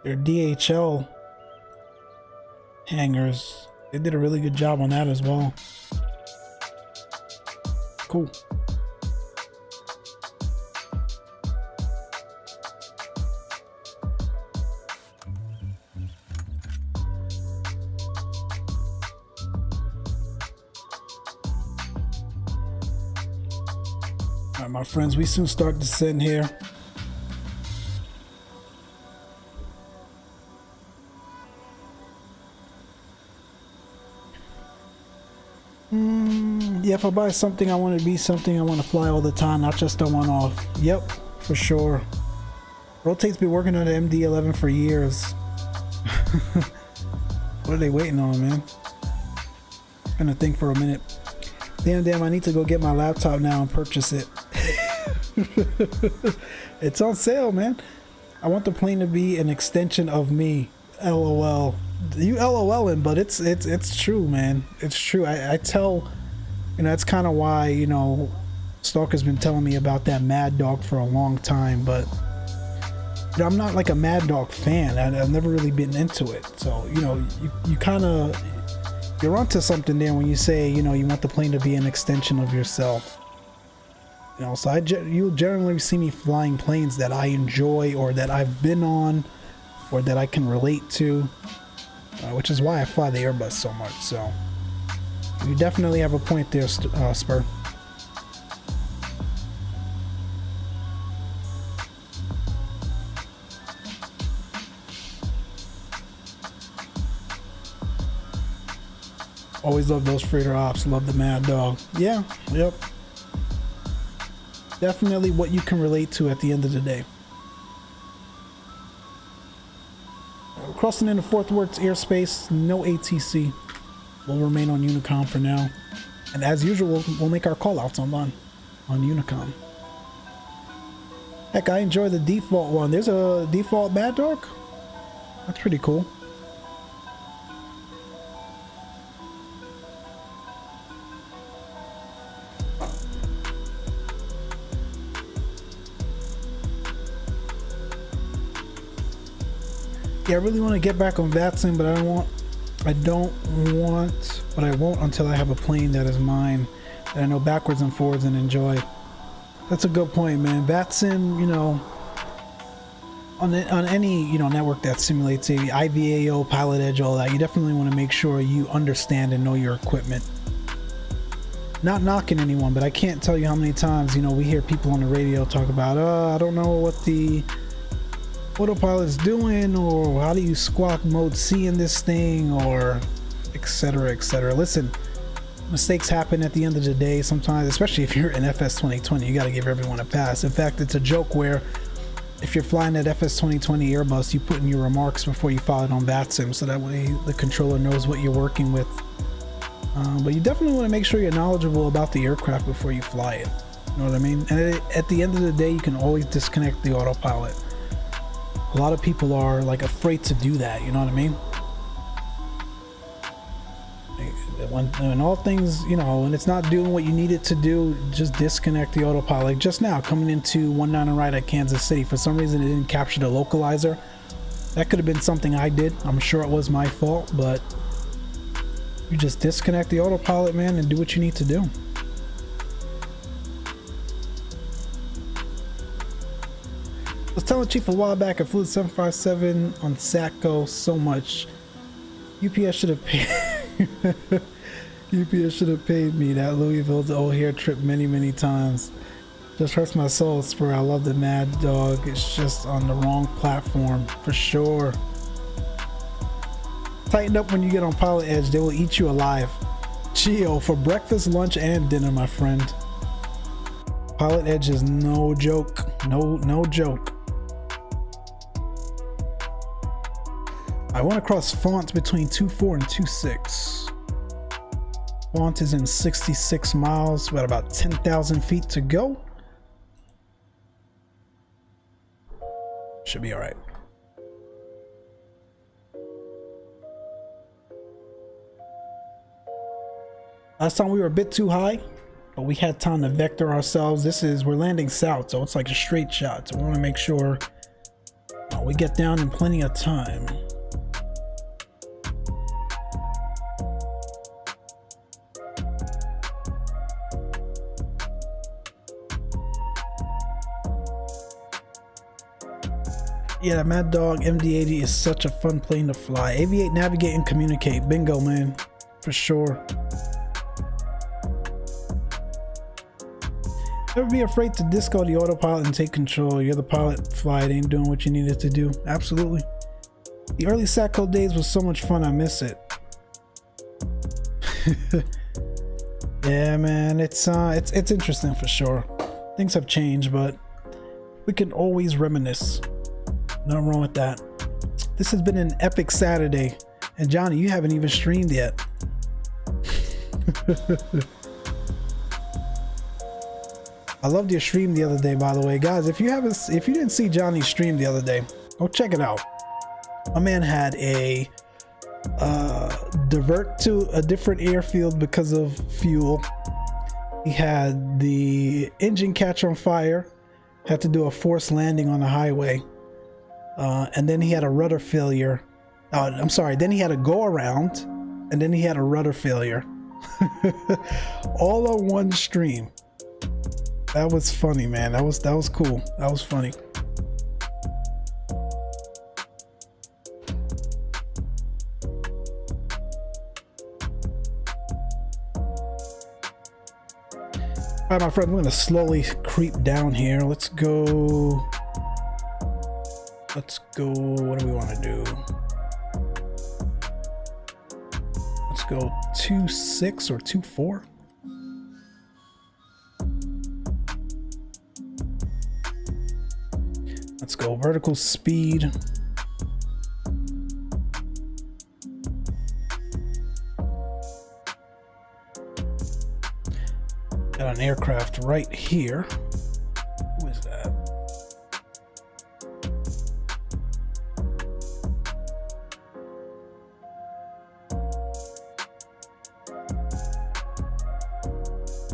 DHL hangars. They did a really good job on that as well. Cool. Alright, my friends, we soon start descend here. Yeah, if I buy something, I want to be something. I want to fly all the time, not just a one-off. Yep, for sure. Rotate's been working on the MD-11 for years. What are they waiting on, man? I'm gonna think for a minute. Damn, I need to go get my laptop now and purchase it. It's on sale, man. I want the plane to be an extension of me. LOL. You LOLing, but it's true, man. It's true. I tell, you know, that's kind of why, you know, Stalker's been telling me about that Mad Dog for a long time, but you know, I'm not like a Mad Dog fan. I've never really been into it. So, you know, you kind of, you're onto something there when you say, you know, you want the plane to be an extension of yourself. You know, so you'll generally see me flying planes that I enjoy or that I've been on or that I can relate to, which is why I fly the Airbus so much. So you definitely have a point there, Spur. Always love those freighter ops. Love the Mad Dog. Yeah, yep. Definitely what you can relate to at the end of the day. Crossing into Fort Worth airspace, no ATC. We'll remain on Unicom for now. And as usual, we'll make our callouts on Unicom. Heck, I enjoy the default one. There's a default Mad Dog. That's pretty cool. Yeah, I really want to get back on VATSIM, but I won't until I have a plane that is mine, that I know backwards and forwards and enjoy. That's a good point, man. VATSIM, you know, on any, you know, network that simulates IVAO, Pilot Edge, all that, you definitely want to make sure you understand and know your equipment. Not knocking anyone, but I can't tell you how many times, you know, we hear people on the radio talk about, I don't know what the autopilot's doing, or how do you squawk mode C in this thing, or etc, etc. Listen, mistakes happen at the end of the day sometimes, especially if you're in FS 2020. You got to give everyone a pass. In fact, it's a joke where if you're flying that FS 2020 Airbus, you put in your remarks before you file it on VATSIM, so that way the controller knows what you're working with. But you definitely want to make sure you're knowledgeable about the aircraft before you fly it. You know what I mean? And at the end of the day, you can always disconnect the autopilot. A lot of people are like afraid to do that. You know what I mean? When all things, you know, when it's not doing what you need it to do, just disconnect the autopilot. Like just now, coming into 19 right at Kansas City, for some reason it didn't capture the localizer. That could have been something I did. I'm sure it was my fault, but you just disconnect the autopilot, man, and do what you need to do. I was telling Chief a while back, I flew the 757 on SATCO so much. UPS should have paid. UPS should have paid me that Louisville to O'Hare trip many times. Just hurts my soul, Spur. I love the Mad Dog. It's just on the wrong platform for sure. Tighten up when you get on Pilot Edge. They will eat you alive. Geo, for breakfast, lunch, and dinner, my friend. Pilot Edge is no joke. No joke. I went across Font between 2.4 and 2.6. Font is in 66 miles. We got about 10,000 feet to go. Should be all right. Last time we were a bit too high, but we had time to vector ourselves. We're landing south, so it's like a straight shot. So we want to make sure we get down in plenty of time. Yeah, that Mad Dog MD-80 is such a fun plane to fly. Aviate, navigate, and communicate. Bingo, man. For sure. Never be afraid to disco the autopilot and take control. You're the pilot. Fly it ain't doing what you needed to do. Absolutely. The early SATCO days was so much fun. I miss it. Yeah, man. It's interesting for sure. Things have changed, but we can always reminisce. Nothing wrong with that. This has been an epic Saturday, and Johnny, you haven't even streamed yet. I loved your stream the other day, by the way, guys. If you didn't see Johnny's stream the other day, go check it out. My man had a divert to a different airfield because of fuel. He had the engine catch on fire, had to do a forced landing on the highway. And then he had a rudder failure. I'm sorry, then he had a go around, and then he had a rudder failure. All on one stream. That was funny, man. That was cool. That was funny. All right, my friend, we're gonna slowly creep down here. Let's go. What do we want to do? Let's go 2.6 or 2.4. Let's go vertical speed. Got an aircraft right here. Who is that?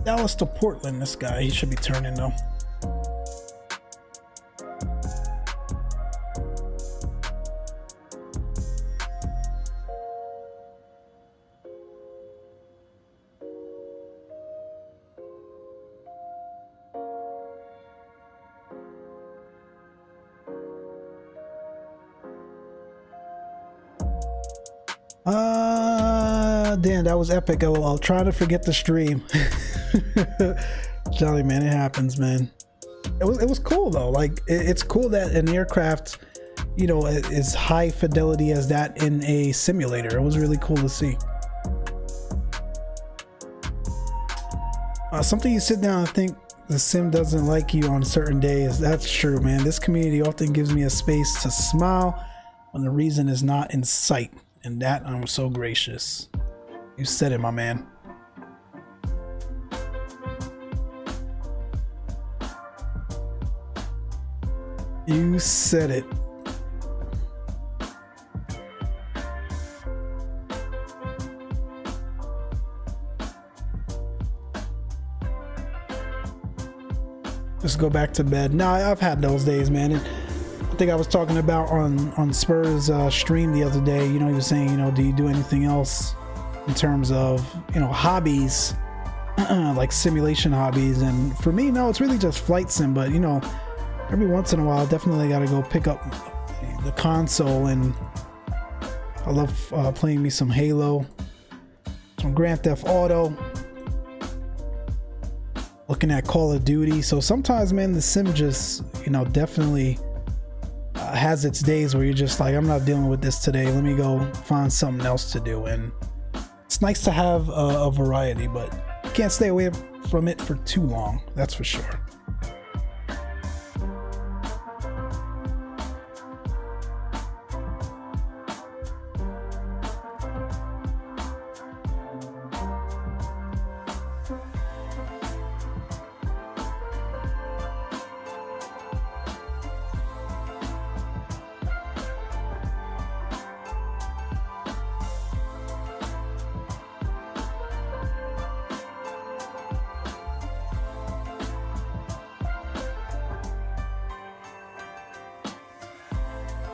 Dallas to Portland, this guy. He should be turning though. Damn, that was epic. I'll try to forget the stream. Jolly, man, it happens, man. It was cool though. Like it's cool that an aircraft you know, as high fidelity as that in a simulator. It was really cool to see. Something you sit down and think the sim doesn't like you on certain days. That's true, man. This community often gives me a space to smile when the reason is not in sight, and that I'm so gracious. You said it, my man. You said it. Just go back to bed. Nah, I've had those days, man. And I think I was talking about on Spur's stream the other day. You know, he was saying, you know, do you do anything else in terms of, you know, hobbies, like simulation hobbies? And for me, no, it's really just flight sim. But you know, every once in a while, definitely got to go pick up the console. And I love playing me some Halo, some Grand Theft Auto, looking at Call of Duty. So sometimes, man, the sim just, you know, definitely has its days where you're just like, I'm not dealing with this today. Let me go find something else to do. And it's nice to have a variety, but you can't stay away from it for too long. That's for sure.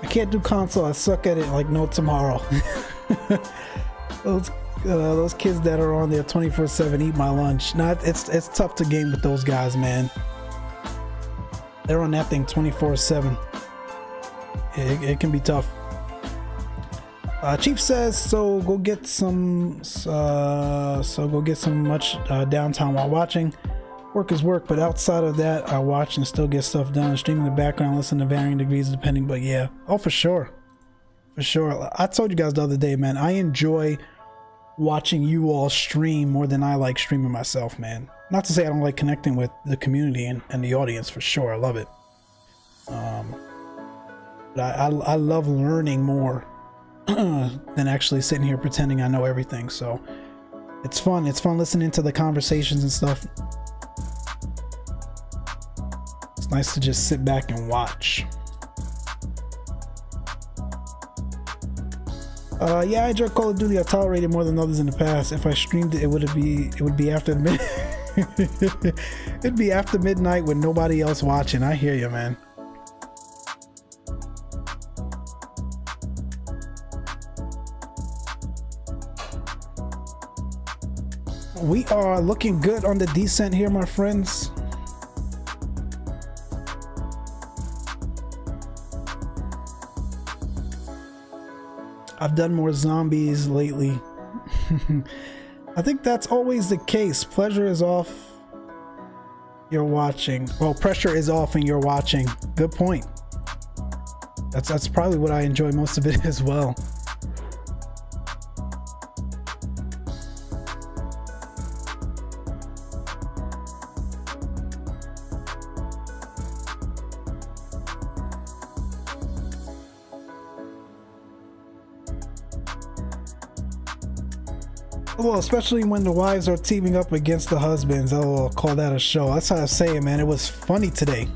I can't do console. I suck at it like no tomorrow. Those kids that are on there 24/7 eat my lunch. Nah, it's tough to game with those guys, man. They're on that thing 24/7. It can be tough. Chief says, so go get some much downtime while watching. Work is work, but outside of that, I watch and still get stuff done. Stream in the background, listen to varying degrees depending, but yeah. Oh, for sure. For sure. I told you guys the other day, man, I enjoy watching you all stream more than I like streaming myself, man. Not to say I don't like connecting with the community and the audience, for sure. I love it. But I love learning more than actually sitting here pretending I know everything. So it's fun. It's fun listening to the conversations and stuff. It's nice to just sit back and watch. Yeah, I enjoy Call of Duty. I tolerated more than others in the past. If I streamed it, it would be after it'd be after midnight with nobody else watching. I hear you, man. We are looking good on the descent here, my friends. I've done more zombies lately. I think that's always the case. Pleasure is off. You're watching. Well, pressure is off and you're watching. Good point. That's probably what I enjoy most of it as well. Well, especially when the wives are teaming up against the husbands. Oh, I'll call that a show. That's how I say it, man. It was funny today.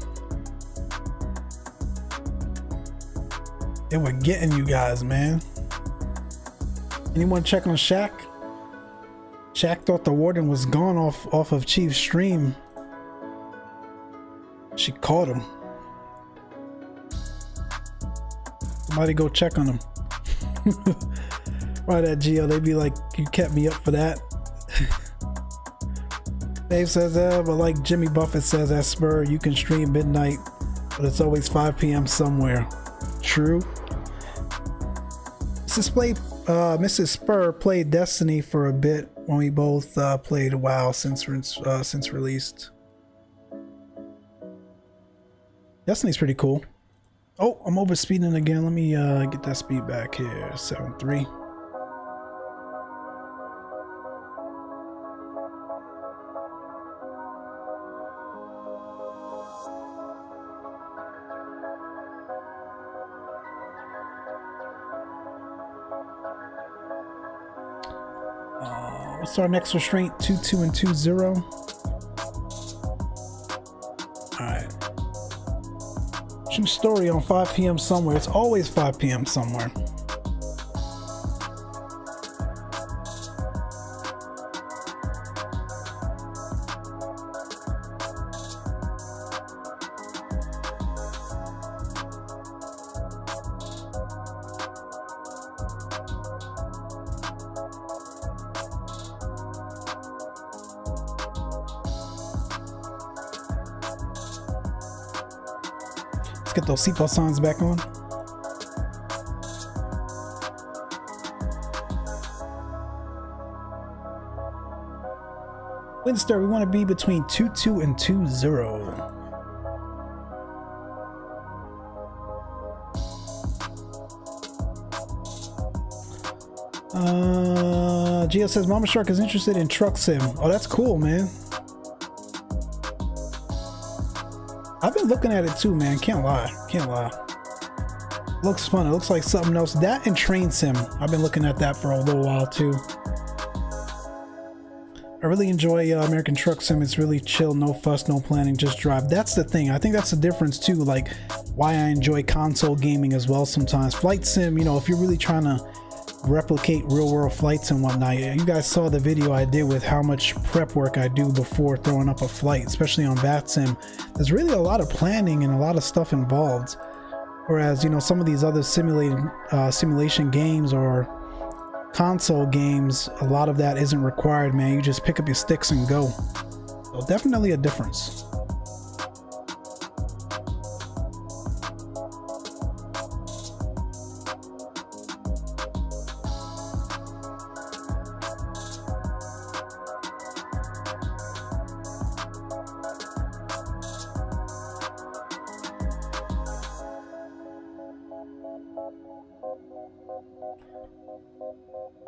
They were getting you guys, man. Anyone check on Shaq? Shaq thought the warden was gone off of Chief's stream. She caught him. Somebody go check on him. Right at Geo, they'd be like, you kept me up for that. Dave says, but like Jimmy Buffett says at Spur, you can stream midnight, but it's always 5 p.m. somewhere. True. Mrs. Spur played Destiny for a bit when we both played WoW since released. Destiny's pretty cool. Oh, I'm over speeding again. Let me get that speed back here. 7.3. What's our next restraint? 22 and 20. Alright. True story on 5 p.m. somewhere. It's always 5 p.m. somewhere. Get those seatbelt signs back on. Winster, we want to be between 22 and 20. Gio says Mama Shark is interested in truck sim. Oh, that's cool, man. I've been looking at it too, man. Can't lie. Looks fun. It looks like something else. That and train sim. I've been looking at that for a little while too. I really enjoy American Truck Sim. It's really chill, no fuss, no planning, just drive. That's the thing. I think that's the difference too. Like why I enjoy console gaming as well sometimes. Flight sim, you know, if you're really trying to replicate real world flights and whatnot. You guys saw the video I did with how much prep work I do before throwing up a flight, especially on VATSIM. There's really a lot of planning and a lot of stuff involved. Whereas, you know, some of these other simulation games or console games, a lot of that isn't required, man. You just pick up your sticks and go. So definitely a difference.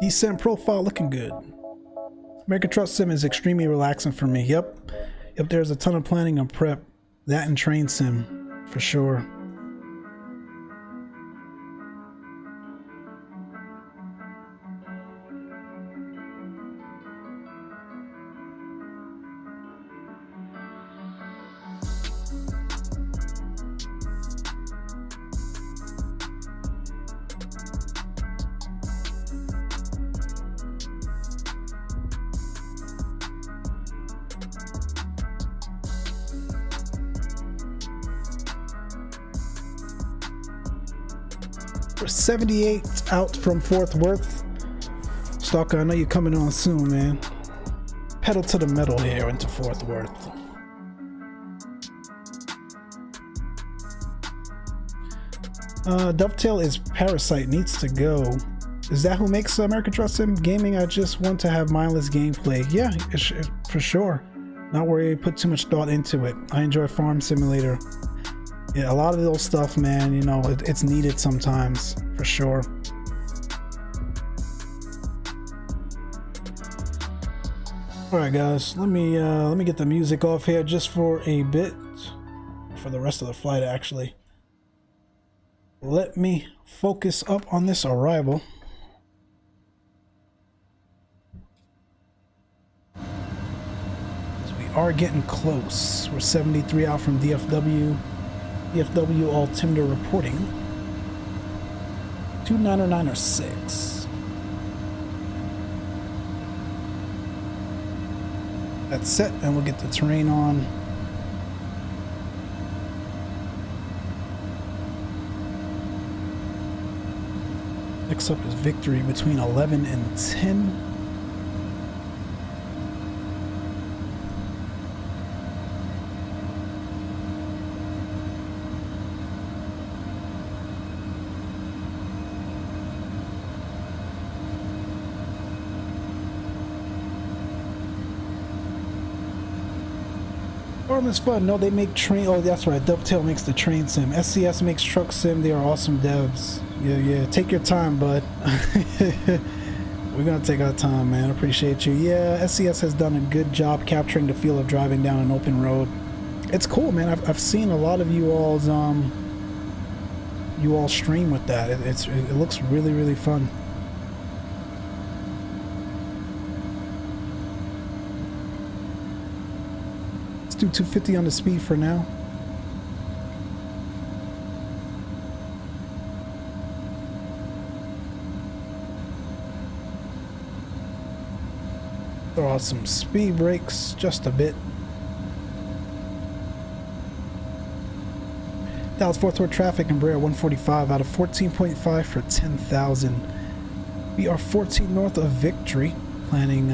Descent profile looking good. American Truck Sim is extremely relaxing for me. Yep, there's a ton of planning and prep. That and train sim for sure. We're 78 out from Fort Worth. Stalker, I know you're coming on soon, man. Pedal to the metal here into Fort Worth. Dovetail is Parasite, needs to go. Is that who makes American Truck Sim Gaming? I just want to have mindless gameplay. Yeah, for sure. Not worry, I put too much thought into it. I enjoy Farm Simulator. Yeah, a lot of those stuff, man, you know, it's needed sometimes, for sure. All right, guys, let me get the music off here just for a bit, for the rest of the flight, actually. Let me focus up on this arrival. So we are getting close. We're 73 out from DFW. DFW altimeter reporting 290906. That's set, and we'll get the terrain on. Next up is Victory between 11 and 10. Farm is fun. No, they make train. Oh, that's right. Dovetail makes the train sim. SCS makes truck sim. They are awesome devs. Yeah. Take your time, bud. We're gonna take our time, man. Appreciate you. Yeah, SCS has done a good job capturing the feel of driving down an open road. It's cool, man. I've seen a lot of you all stream with that. It looks really fun. Let's do 250 on the speed for now. Throw out some speed brakes just a bit. Dallas Fort Worth traffic and Brea 145 out of 14.5 for 10,000. We are 14 north of Victory, planning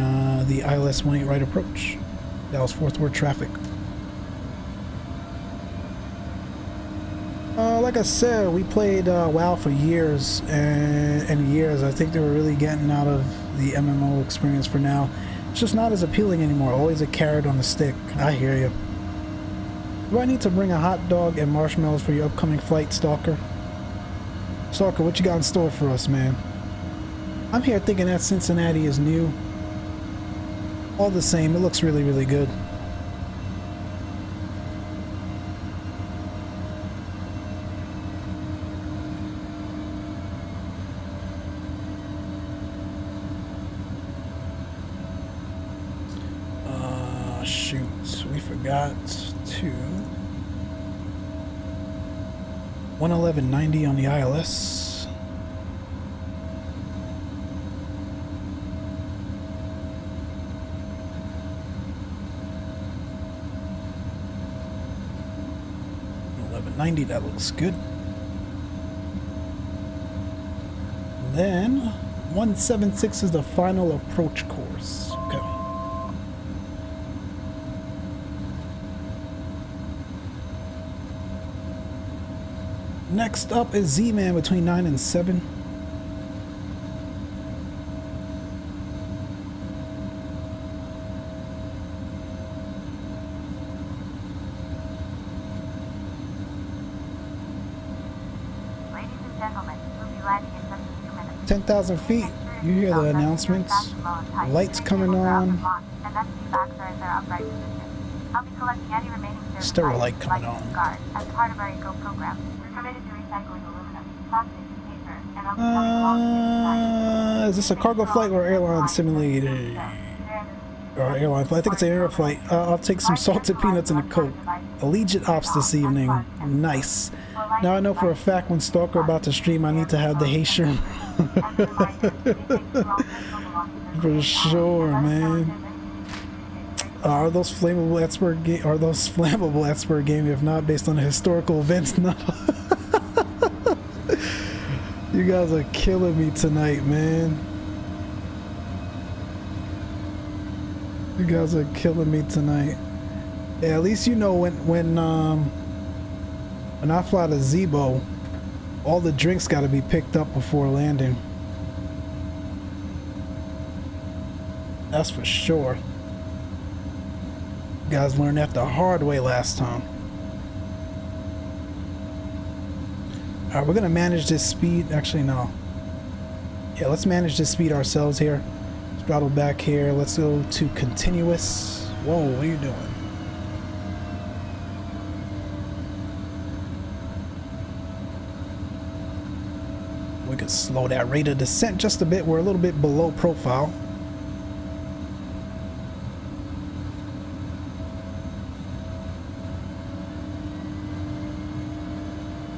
the ILS 18 right approach. Dallas Fort Worth traffic. Like I said, we played WoW for years and years. I think they were really getting out of the MMO experience for now. It's just not as appealing anymore. Always a carrot on the stick. I hear you. Do I need to bring a hot dog and marshmallows for your upcoming flight, Stalker? Stalker, what you got in store for us, man? I'm here thinking that Cincinnati is new. All the same, it looks really good. Shoot, we forgot to 111.90 on the ILS. $11.90, that looks good. Then 176 is the final approach course. Okay. Next up is Z-Man between 9 and 7. Ladies and gentlemen, we'll be landing in just a few minutes. 10,000 feet. You hear the announcements. Lights coming on. I'll be collecting any remaining service Stereo light items coming like on. Guard as part of our eco program. We're committed to recycling aluminum, plastic, paper, and I'll be coming along to Is this a cargo flight or airline simulator? Or airline flight? I think it's an air flight. I'll take some salted peanuts and a Coke. Allegiant Ops this evening. Nice. Now I know for a fact when Stalker about to stream, I need to have the Haitian. For sure, man. Are those flammable expert game? If not, based on the historical events, no. You guys are killing me tonight, man. You guys are killing me tonight. Yeah, at least you know when I fly to Zibo, all the drinks got to be picked up before landing. That's for sure. You guys learned that the hard way last time. Alright, we're gonna manage this speed. Actually, no. Yeah, let's manage this speed ourselves here. Let's throttle back here. Let's go to continuous. Whoa, what are you doing? We could slow that rate of descent just a bit. We're a little bit below profile.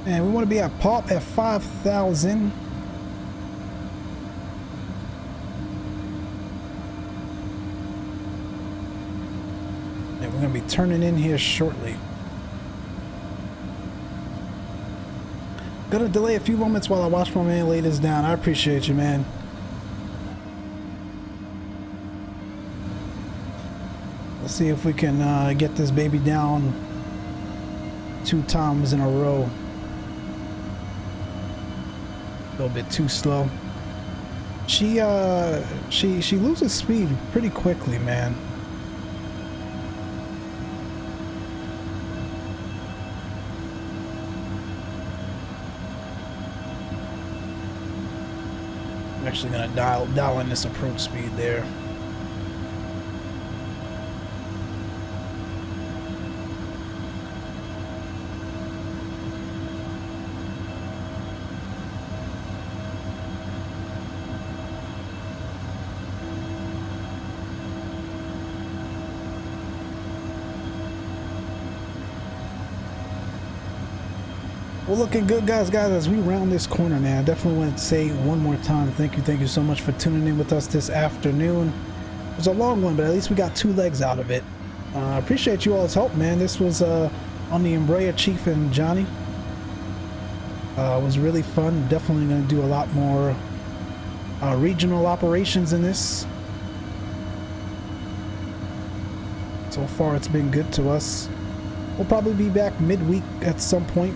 And we want to be at pop at 5,000. And we're going to be turning in here shortly. Gonna delay a few moments while I watch my man lay this down. I appreciate you, man. Let's see if we can get this baby down 2 times in a row. A little bit too slow. She loses speed pretty quickly, man. I'm actually gonna dial in this approach speed there. Well, looking good, guys, as we round this corner now. I definitely want to say one more time, thank you so much for tuning in with us this afternoon. It was a long one, but at least we got 2 legs out of it. I appreciate you all's help, man. This was on the Embraer Chief and Johnny. It was really fun. Definitely going to do a lot more regional operations in this. So far, it's been good to us. We'll probably be back midweek at some point.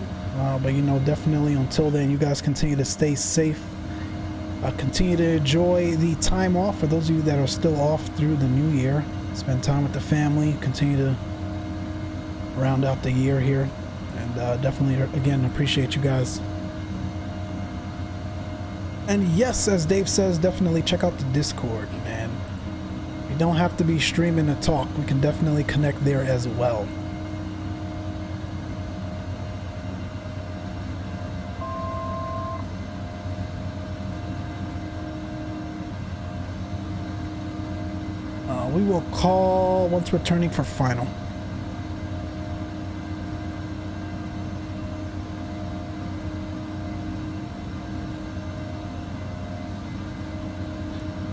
But you know, definitely until then, you guys continue to stay safe. Continue to enjoy the time off for those of you that are still off through the new year. Spend time with the family. Continue to round out the year here. And definitely, again, appreciate you guys. And yes, as Dave says, definitely check out the Discord, man. You don't have to be streaming to talk. We can definitely connect there as well. We will call once returning for final.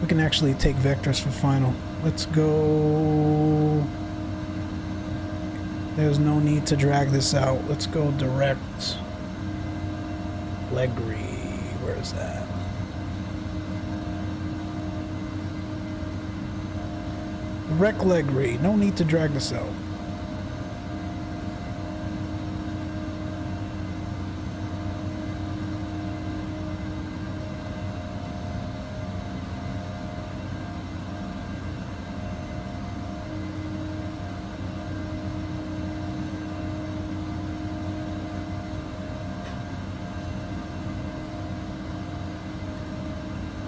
We can actually take vectors for final. Let's go. There's no need to drag this out. Let's go direct. Legri, where's that? Rec Legri, no need to drag this out.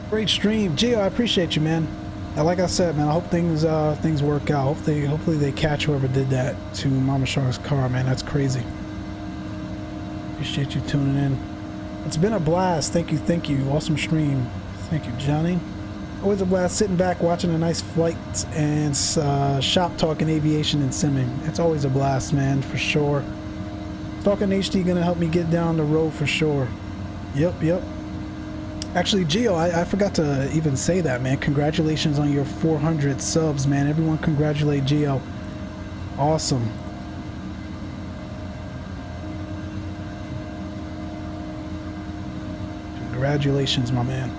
Great stream, Gio. I appreciate you, man. Like I said, man, I hope things work out. Hopefully they catch whoever did that to Mama Shark's car, man. That's crazy. Appreciate you tuning in. It's been a blast. Thank you. Awesome stream. Thank you, Johnny. Always a blast sitting back watching a nice flight and shop talking aviation and simming. It's always a blast, man, for sure. Talking HD gonna help me get down the road for sure. Yep. Actually, Gio, I forgot to even say that, man. Congratulations on your 400 subs, man. Everyone congratulate Gio. Awesome. Congratulations, my man.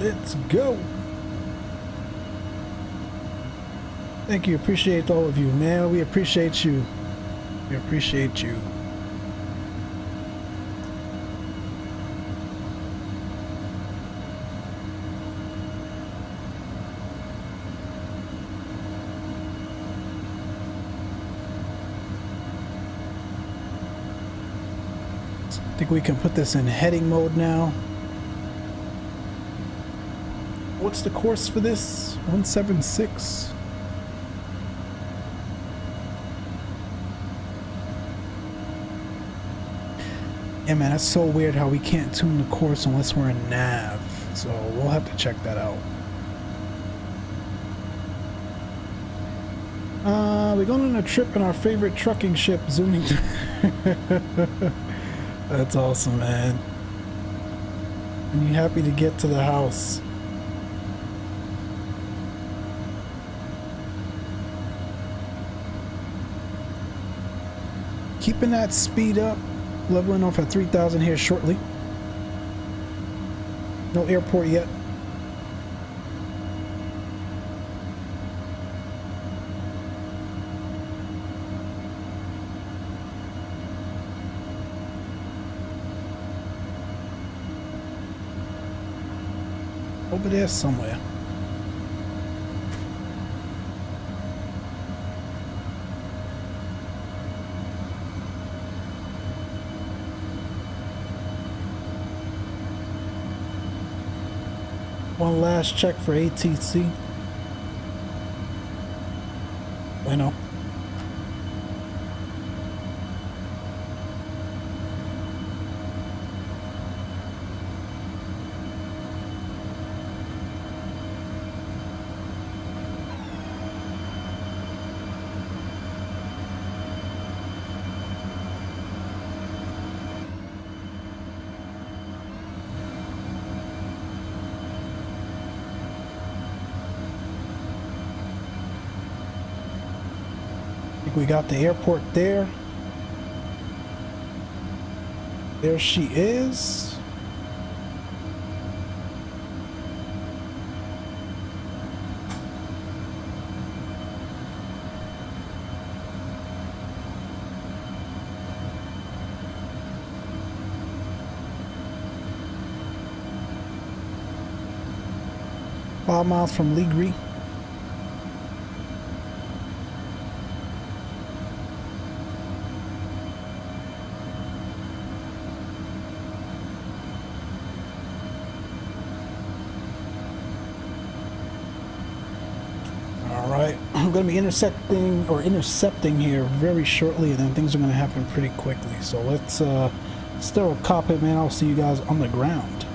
Let's go. Thank you. Appreciate all of you, man. We appreciate you. We appreciate you. I think we can put this in heading mode now. What's the course for this? 176. Yeah, man, that's so weird how we can't tune the course unless we're in nav. So we'll have to check that out. We're going on a trip in our favorite trucking ship, zooming. That's awesome, man. And you happy to get to the house? Keeping that speed up, leveling off at 3,000 here shortly. No airport yet. Over there somewhere. One last check for ATC. Bueno. We got the airport there. There she is. Five miles from Ligri. I'm going to be intercepting here very shortly, and then things are going to happen pretty quickly. So let's still cop it, man. I'll see you guys on the ground.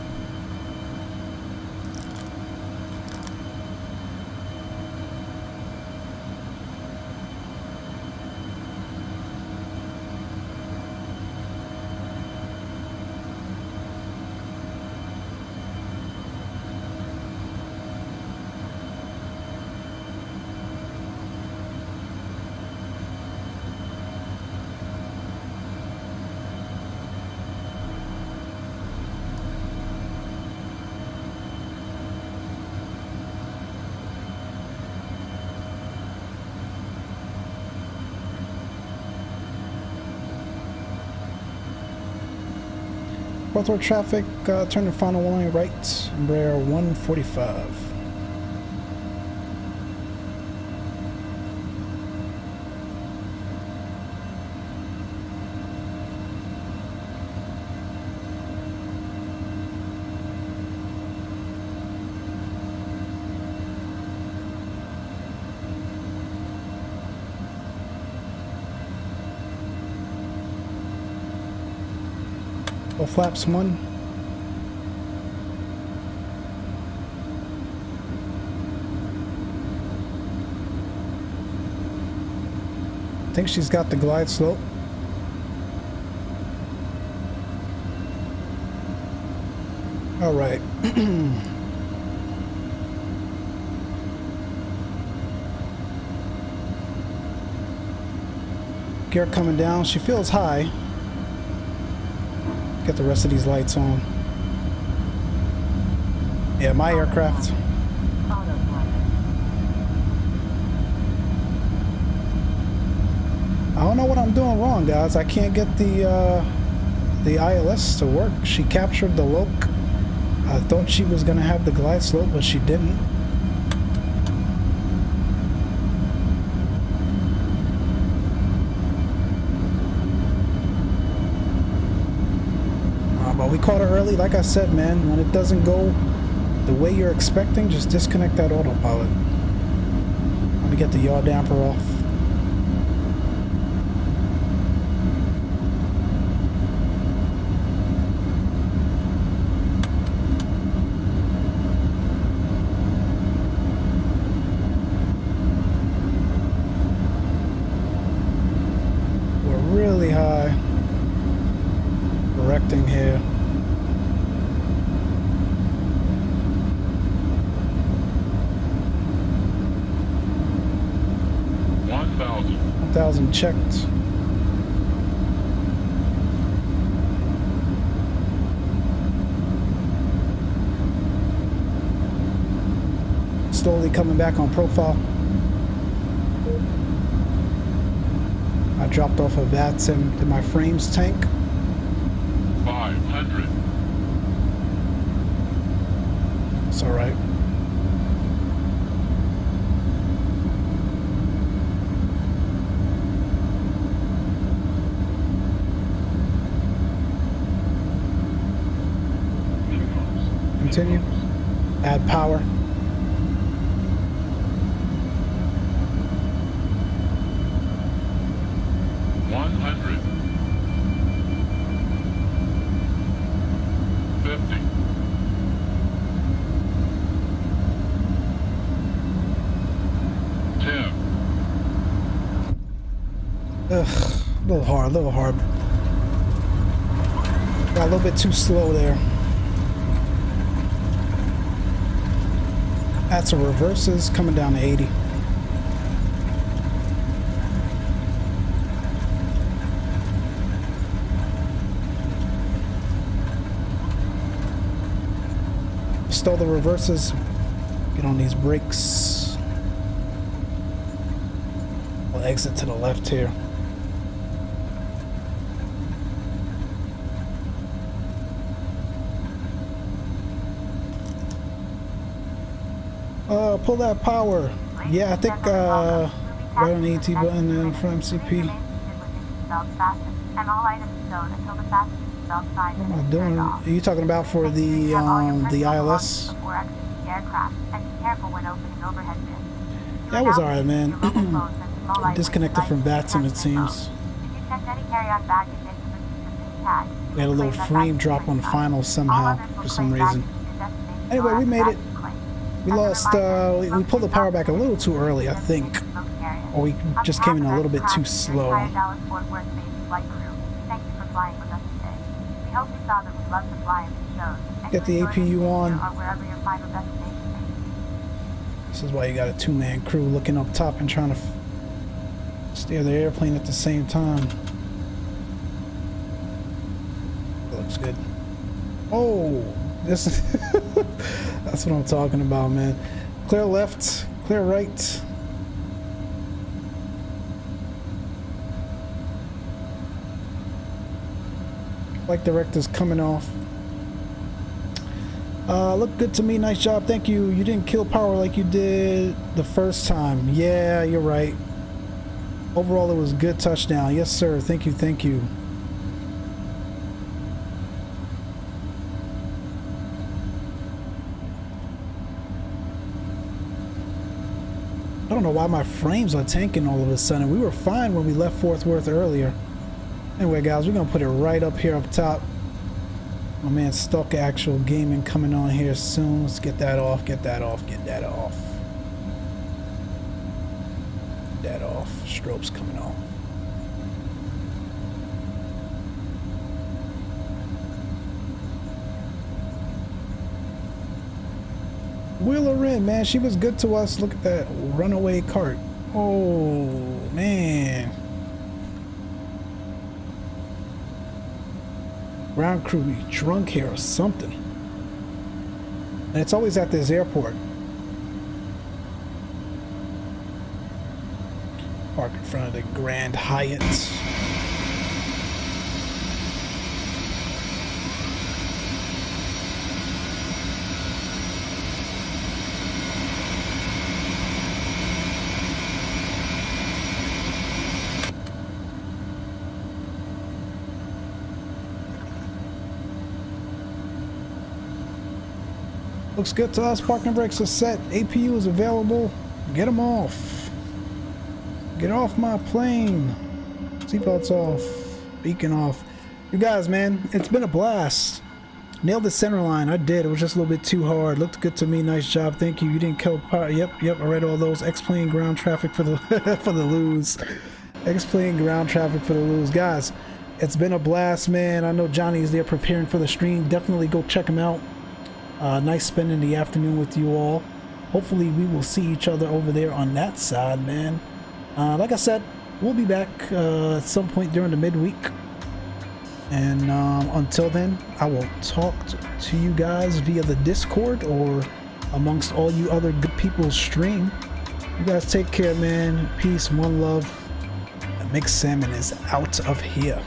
Fourth traffic, turn the final line right, Embraer 145. Flaps 1. I think she's got the glide slope. All right. Gear coming down. She feels high. Get the rest of these lights on. Yeah, my aircraft. I don't know what I'm doing wrong, guys. I can't get the ILS to work. She captured the loc. I thought she was gonna have the glide slope, but she didn't. But we caught her early. Like I said, man, when it doesn't go the way you're expecting, just disconnect that autopilot. Let me get the yaw damper off. We're really high. Correcting here. $1,000 checked. Slowly coming back on profile. I dropped off a VATSIM to my frames tank. 500. It's all right. Continue. Add power. Ugh, a little hard. Got a little bit too slow there. That's a reverses coming down to 80. Stall the reverses. Get on these brakes. We'll exit to the left here. Pull that power. Yeah, I think right on the ET button and from MCP. And all items stowed until the fasten seatbelt sign What am I doing? Are you talking about for the ILS? Before exiting the aircraft, and be careful when opening overhead bins. That was alright, man. Disconnected from VATSIM, it seems. If you checked any carry-on baggage into the system tag, We had a little frame drop on final somehow for some reason. Anyway, we made it. We lost, we pulled the power back a little too early, I think. Or we just came in a little bit too slow. Get the APU on. This is why you got a two-man crew looking up top and trying to steer the airplane at the same time. That looks good. Oh, this is that's what I'm talking about, man. Clear left, clear right. Flight director's coming off. Look good to me. Nice job. Thank you. You didn't kill power like you did the first time. Yeah, you're right. Overall, it was a good touchdown. Yes, sir. Thank you. Thank you. I don't know why my frames are tanking all of a sudden. We were fine when we left Fort Worth earlier. Anyway, guys, we're going to put it right up here up top. My man Stalker Actual Gaming coming on here soon. Let's get that off, get that off, get that off. Get that off. Strobe's coming off. Wheel her in, man. She was good to us. Look at that runaway cart. Oh, man. Ground crew be drunk here or something. And it's always at this airport. Park in front of the Grand Hyatt. Looks good to us. Parking brakes are set. APU is available. Get them off. Get off my plane. Seatbelts off. Beacon off. You guys, man, it's been a blast. Nailed the center line. I did. It was just a little bit too hard. Looked good to me. Nice job. Thank you. You didn't kill power. Yep. I read all those. XPlane ground traffic for the for the lose. XPlane ground traffic for the lose. Guys, it's been a blast, man. I know Johnny's there preparing for the stream. Definitely go check him out. Nice spending the afternoon with you all. Hopefully we will see each other over there on that side, man. Like I said, we'll be back at some point during the midweek. And until then, I will talk to you guys via the Discord or amongst all you other good people's stream. You guys take care, man. Peace, one love. Micslmn is out of here.